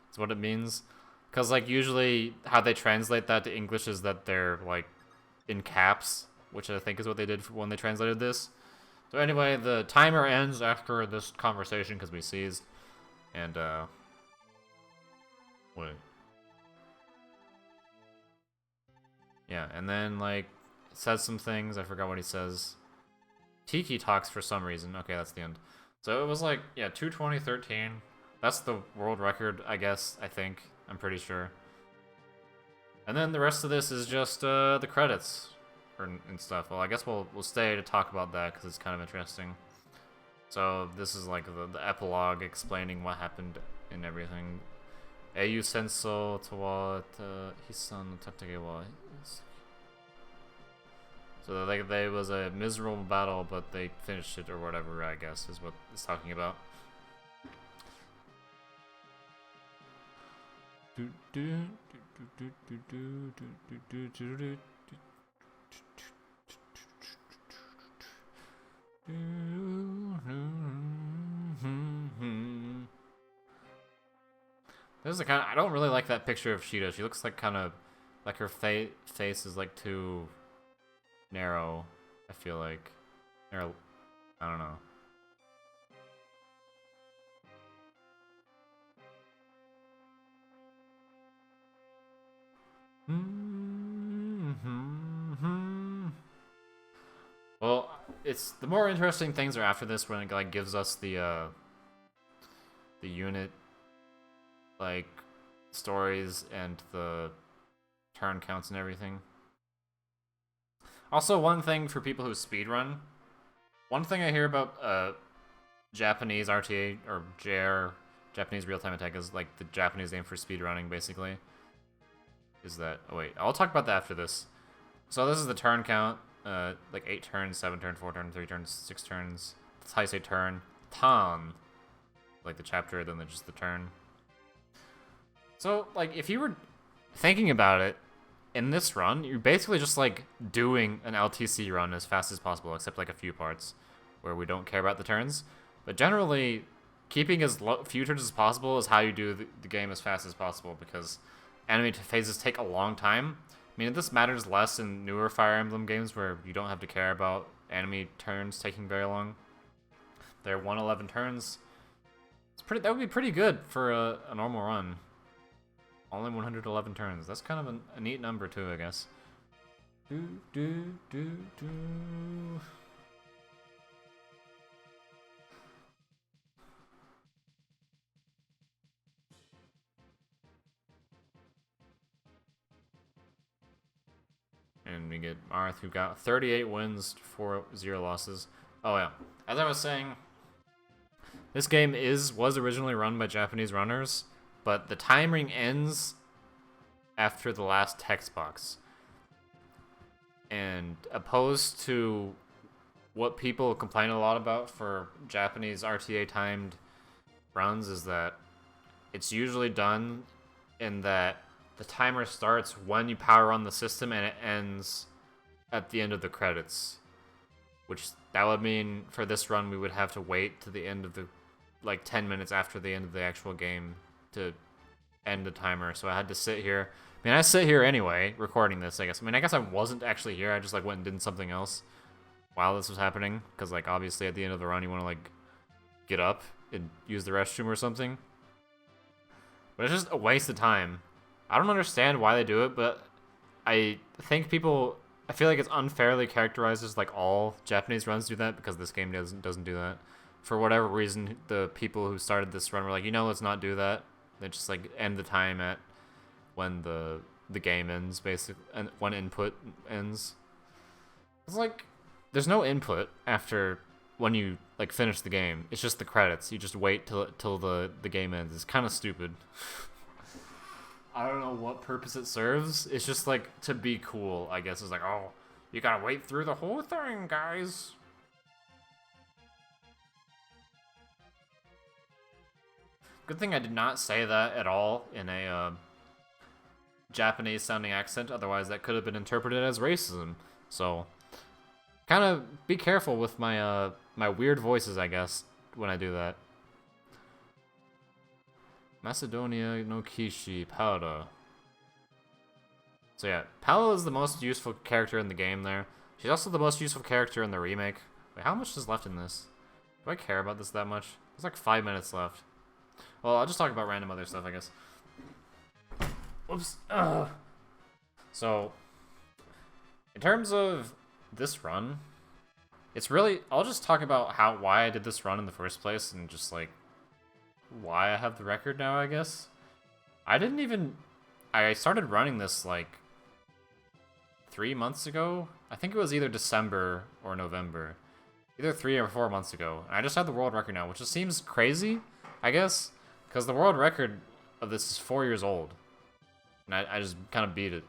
That's what it means. Because like usually how they translate that to English is that they're like in caps, which I think is what they did when they translated this. So anyway, the timer ends after this conversation because we seized. And wait. Yeah, and then like it says some things. I forgot what he says. Tiki talks for some reason. Okay, that's the end. So it was like, yeah, 2:20:13. That's the world record, I guess, I think. I'm pretty sure. And then the rest of this is just the credits and stuff. Well, I guess we'll stay to talk about that because it's kind of interesting. So this is like the epilogue explaining what happened and everything. Eiyu senso to wa hisan no tatage wa. So like there was a miserable battle, but they finished it or whatever, I guess, is what it's talking about. This is the kind of, I don't really like that picture of Shida. She looks like kind of like her face is like too narrow. I feel like narrow. I don't know. Well, it's the more interesting things are after this when it like gives us the unit like stories and the turn counts and everything. Also, one thing for people who speedrun, one thing I hear about Japanese RTA or JR, Japanese real-time attack, is like the Japanese name for speedrunning basically. Is that, oh wait, I'll talk about that after this. So this is the turn count, like 8 turns, 7 turns, 4 turns, 3 turns, 6 turns. That's how you say turn. Tan, like the chapter, then just the turn. So, like, if you were thinking about it, in this run, you're basically just, like, doing an LTC run as fast as possible, except, like, a few parts where we don't care about the turns. But generally, keeping as few turns as possible is how you do the game as fast as possible, because enemy phases take a long time. I mean, this matters less in newer Fire Emblem games where you don't have to care about enemy turns taking very long. They're 111 turns. That would be pretty good for a normal run. Only 111 turns. That's kind of a neat number too, I guess. And we get Marth, who got 38 wins, 0 losses. Oh yeah, as I was saying, this game was originally run by Japanese runners, but the timing ends after the last text box. And opposed to what people complain a lot about for Japanese RTA timed runs is that it's usually done in that the timer starts when you power on the system and it ends at the end of the credits. Which that would mean for this run we would have to wait to the end of the, like 10 minutes after the end of the actual game to end the timer. So I had to sit here. I mean, I sit here anyway, recording this, I guess. I mean, I guess I wasn't actually here. I just like went and did something else while this was happening. Because like obviously at the end of the run you want to like get up and use the restroom or something. But it's just a waste of time. I don't understand why they do it, but I think I feel like it's unfairly characterized as like all Japanese runs do that, because this game doesn't do that. For whatever reason, the people who started this run were like, let's not do that. They just like end the time at when the game ends, basically, and when input ends. It's like there's no input after when you like finish the game. It's just the credits. You just wait till the game ends. It's kind of stupid. I don't know what purpose it serves. It's just like to be cool, I guess. It's like, oh, you gotta wait through the whole thing, guys. Good thing I did not say that at all in a Japanese sounding accent. Otherwise, that could have been interpreted as racism. So, kind of be careful with my my weird voices, I guess, when I do that. Macedonia no Kishi Powder. So yeah, Paolo is the most useful character in the game there. She's also the most useful character in the remake. Wait, how much is left in this? Do I care about this that much? There's like 5 minutes left. Well, I'll just talk about random other stuff, I guess. Whoops. Ugh. So, in terms of this run, it's really... I'll just talk about why I did this run in the first place and just, like, why I have the record now, I guess. I started running this, like, 3 months ago. I think it was either December or November. Either 3 or 4 months ago. And I just had the world record now, which just seems crazy, I guess. Because the world record of this is 4 years old. And I just kind of beat it.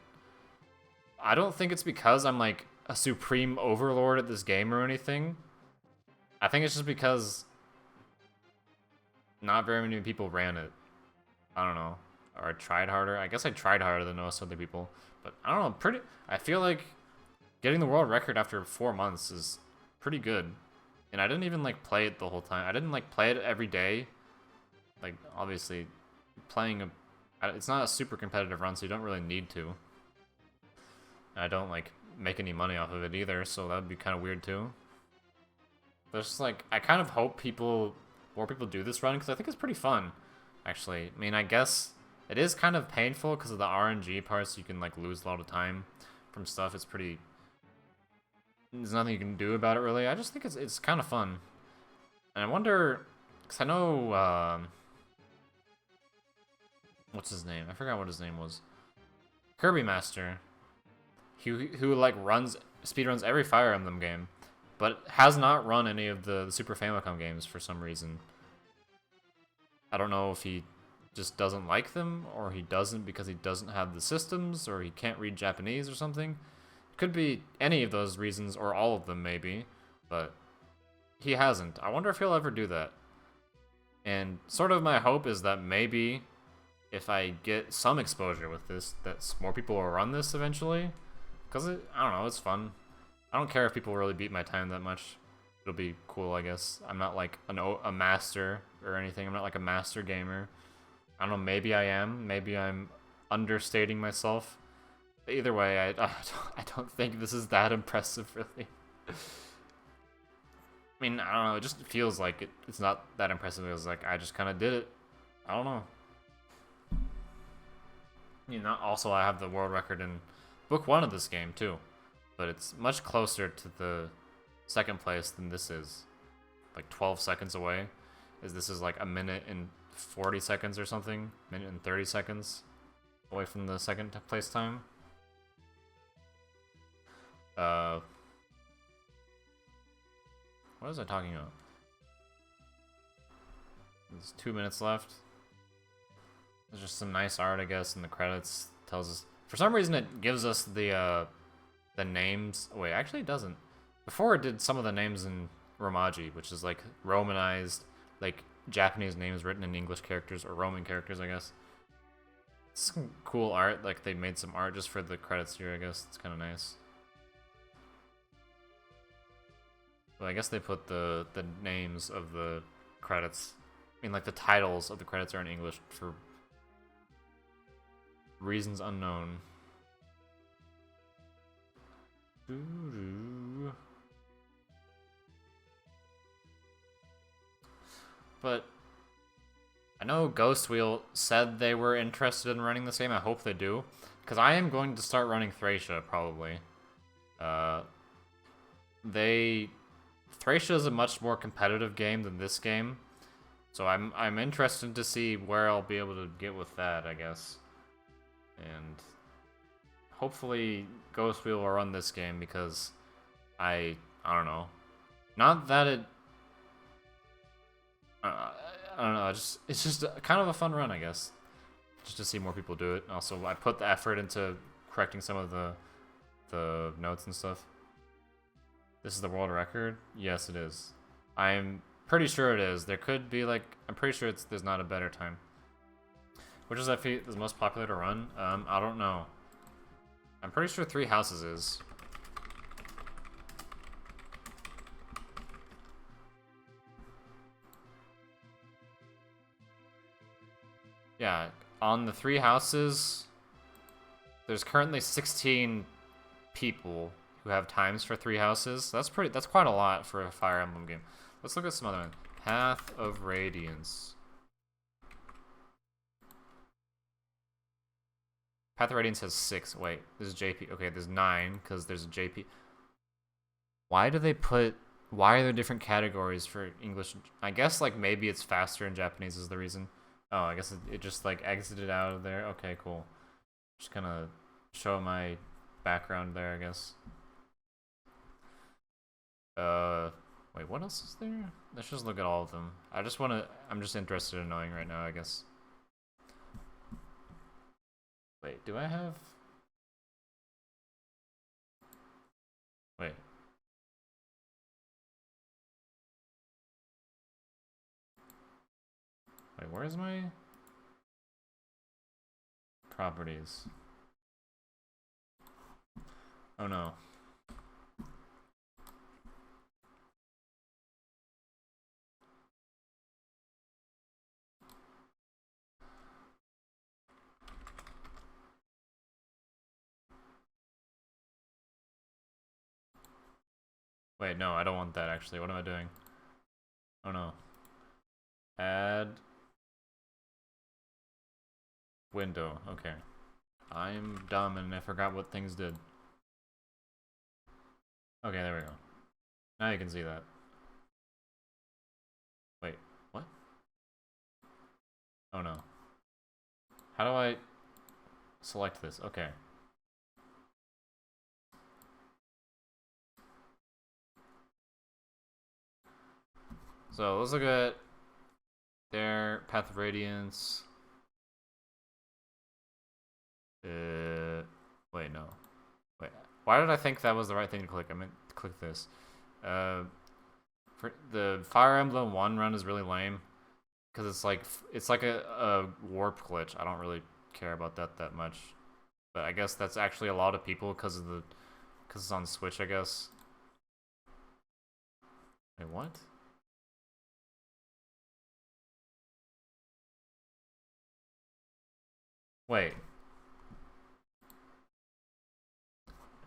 I don't think it's because I'm, like, a supreme overlord at this game or anything. I think it's just because not very many people ran it. I don't know. Or I tried harder. I guess I tried harder than most other people. But I don't know. I feel like getting the world record after 4 months is pretty good. And I didn't even, like, play it the whole time. I didn't, like, play it every day. Like, obviously, playing it's not a super competitive run, so you don't really need to. I don't, like, make any money off of it either, so that would be kind of weird, too. But it's just, like, I kind of hope more people do this run, because I think it's pretty fun, actually. I mean, I guess it is kind of painful because of the RNG parts. You can, like, lose a lot of time from stuff. It's pretty... There's nothing you can do about it, really. I just think it's kind of fun. And I wonder... Because I know... what's his name? I forgot what his name was. Kirby Master. Who like speedruns every Fire Emblem game, but has not run any of the Super Famicom games for some reason. I don't know if he just doesn't like them, or he doesn't because he doesn't have the systems, or he can't read Japanese or something. Could be any of those reasons, or all of them maybe, but he hasn't. I wonder if he'll ever do that. And sort of my hope is that maybe if I get some exposure with this, that more people will run this eventually. Because, I don't know, it's fun. I don't care if people really beat my time that much. It'll be cool, I guess. I'm not like a master or anything. I'm not like a master gamer. I don't know, maybe I am. Maybe I'm understating myself. But either way, I don't think this is that impressive, really. I mean, I don't know, it just feels like it's not that impressive. It was like, I just kind of did it. I don't know. You know, also I have the world record in Book 1 of this game, too. But it's much closer to the second place than this is. Like 12 seconds away. This is like a minute and 40 seconds or something. Minute and 30 seconds away from the second place time. What was I talking about? There's 2 minutes left. There's just some nice art, I guess, in the credits. Tells us... For some reason, it gives us the names... Wait, actually it doesn't. Before it did some of the names in Romaji, which is, like, Romanized, like, Japanese names written in English characters, or Roman characters, I guess. It's some cool art. Like, they made some art just for the credits here, I guess. It's kind of nice. Well, I guess they put the names of the credits... I mean, like, the titles of the credits are in English for... reasons unknown. But I know Ghost Wheel said they were interested in running this game. I hope they do, because I am going to start running Thracia probably. Thracia is a much more competitive game than this game, so I'm interested to see where I'll be able to get with that, I guess. And hopefully Ghost Wheel will run this game, because I don't know. Not that it I don't know. It's just kind of a fun run, I guess. Just to see more people do it. Also, I put the effort into correcting some of the notes and stuff. This is the world record? Yes, it is. I'm pretty sure it is. There could be like, I'm pretty sure there's not a better time. Which is the most popular to run? I don't know. I'm pretty sure 3 houses is. Yeah, on the 3 houses, there's currently 16 people who have times for 3 houses. That's quite a lot for a Fire Emblem game. Let's look at some other one. Path of Radiance. Path of Radiance has 6. Wait, this is JP. Okay, there's 9 because there's a JP. Why are there different categories for English? I guess like maybe it's faster in Japanese is the reason. Oh, I guess it just like exited out of there. Okay, cool. Just kind of show my background there, I guess. Wait, what else is there? Let's just look at all of them. I'm just interested in knowing right now, I guess. Wait, do I have... Wait. Wait, where's my... properties? Oh no. Wait, no, I don't want that actually. What am I doing? Oh no. Add window. Okay. I'm dumb and I forgot what things did. Okay, there we go. Now you can see that. Wait, what? Oh no. How do I select this? Okay. So let's look at their Path of Radiance. Wait, no. Wait, why did I think that was the right thing to click? I meant to click this. For the Fire Emblem 1 run is really lame. Because it's like a warp glitch. I don't really care about that much. But I guess that's actually a lot of people because it's on Switch, I guess. Wait, what? Wait.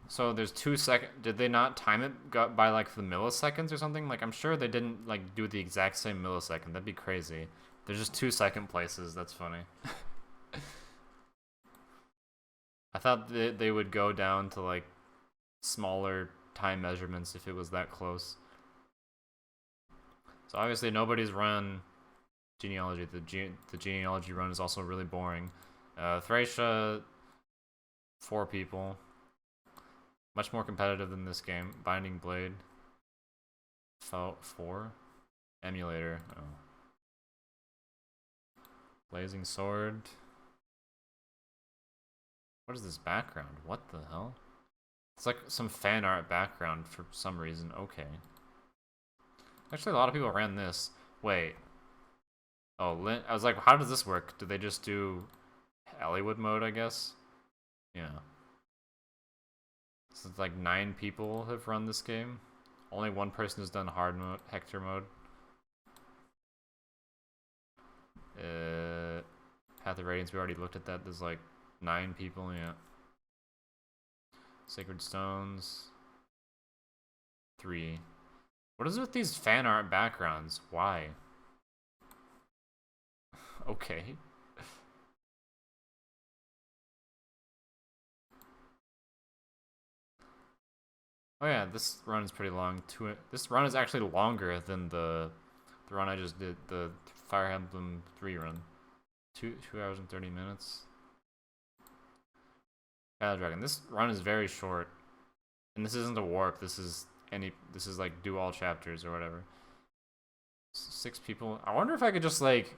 So there's 2 seconds. Did they not time it by like the milliseconds or something? Like I'm sure they didn't like do the exact same millisecond. That'd be crazy. There's just 2 second places. That's funny. I thought they would go down to like smaller time measurements if it was that close. So obviously nobody's run genealogy. The genealogy run is also really boring. Thracia, 4 people. Much more competitive than this game. Binding Blade. 4. Emulator. Oh. Blazing Sword. What is this background? What the hell? It's like some fan art background for some reason. Okay. Actually, a lot of people ran this. Wait. Oh, I was like, how does this work? Do they just do Hollywood mode, I guess? Yeah. So it's like 9 people have run this game. Only 1 person has done hard mode, Hector mode. Path of Radiance, we already looked at that. There's like 9 people, yeah. Sacred Stones. 3. What is it with these fan art backgrounds? Why? Okay. Oh yeah, this run is pretty long. This run is actually longer than the run I just did, the Fire Emblem 3 run. 2 hours and 30 minutes. Shadow Dragon. This run is very short. And this isn't a warp, this is like do all chapters or whatever. 6 people. I wonder if I could just like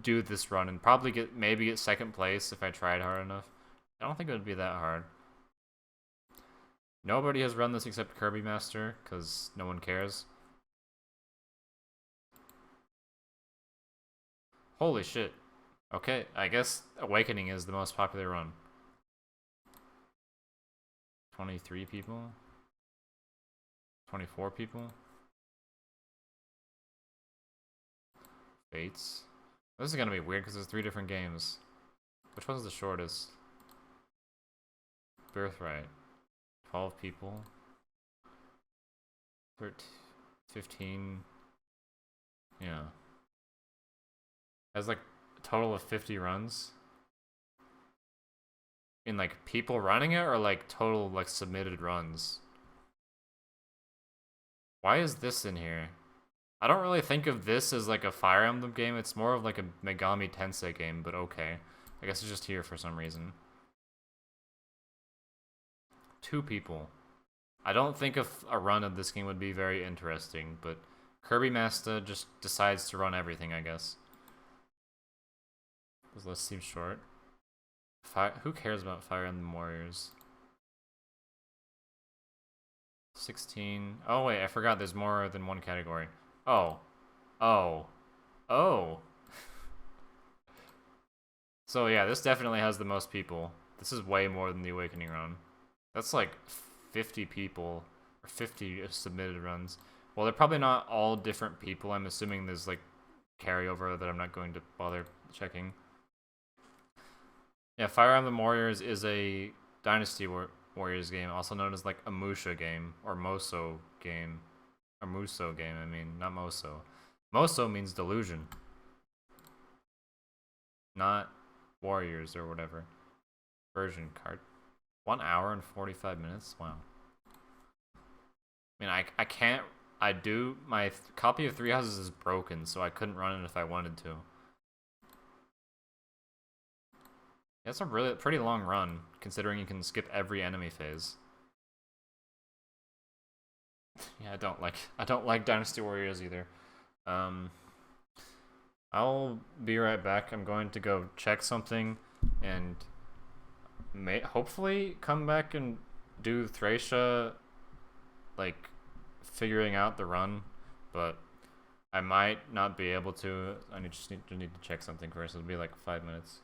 do this run and probably maybe get second place if I tried hard enough. I don't think it would be that hard. Nobody has run this except Kirby Master because no one cares. Holy shit. Okay, I guess Awakening is the most popular run. 23 people? 24 people? Fates? This is gonna be weird because there's 3 different games. Which one's the shortest? Birthright. 12 people. 13, 15. Yeah. Has like a total of 50 runs. In like people running it or like total like submitted runs? Why is this in here? I don't really think of this as like a Fire Emblem game. It's more of like a Megami Tensei game, but okay. I guess it's just here for some reason. 2 people. I don't think a run of this game would be very interesting, but Kirby Master just decides to run everything, I guess. This list seems short. Who cares about Fire Emblem Warriors? 16. Oh wait, I forgot there's more than one category. Oh. Oh. Oh. So yeah, this definitely has the most people. This is way more than the Awakening run. That's like 50 people, or 50 submitted runs. Well, they're probably not all different people. I'm assuming there's like carryover that I'm not going to bother checking. Yeah, Fire Emblem Warriors is a Dynasty Warriors game, also known as like a Musha game, or Moso game. Or Muso game, I mean, not Moso. Moso means delusion. Not Warriors or whatever. Version card. 1 hour and 45 minutes? Wow. I mean, I can't... My copy of Three Houses is broken, so I couldn't run it if I wanted to. That's a really pretty long run, considering you can skip every enemy phase. Yeah, I don't like Dynasty Warriors either. I'll be right back. I'm going to go check something and hopefully come back and do Thracia, like figuring out the run, but I might not be able to. I just need to check something first. It'll be like 5 minutes.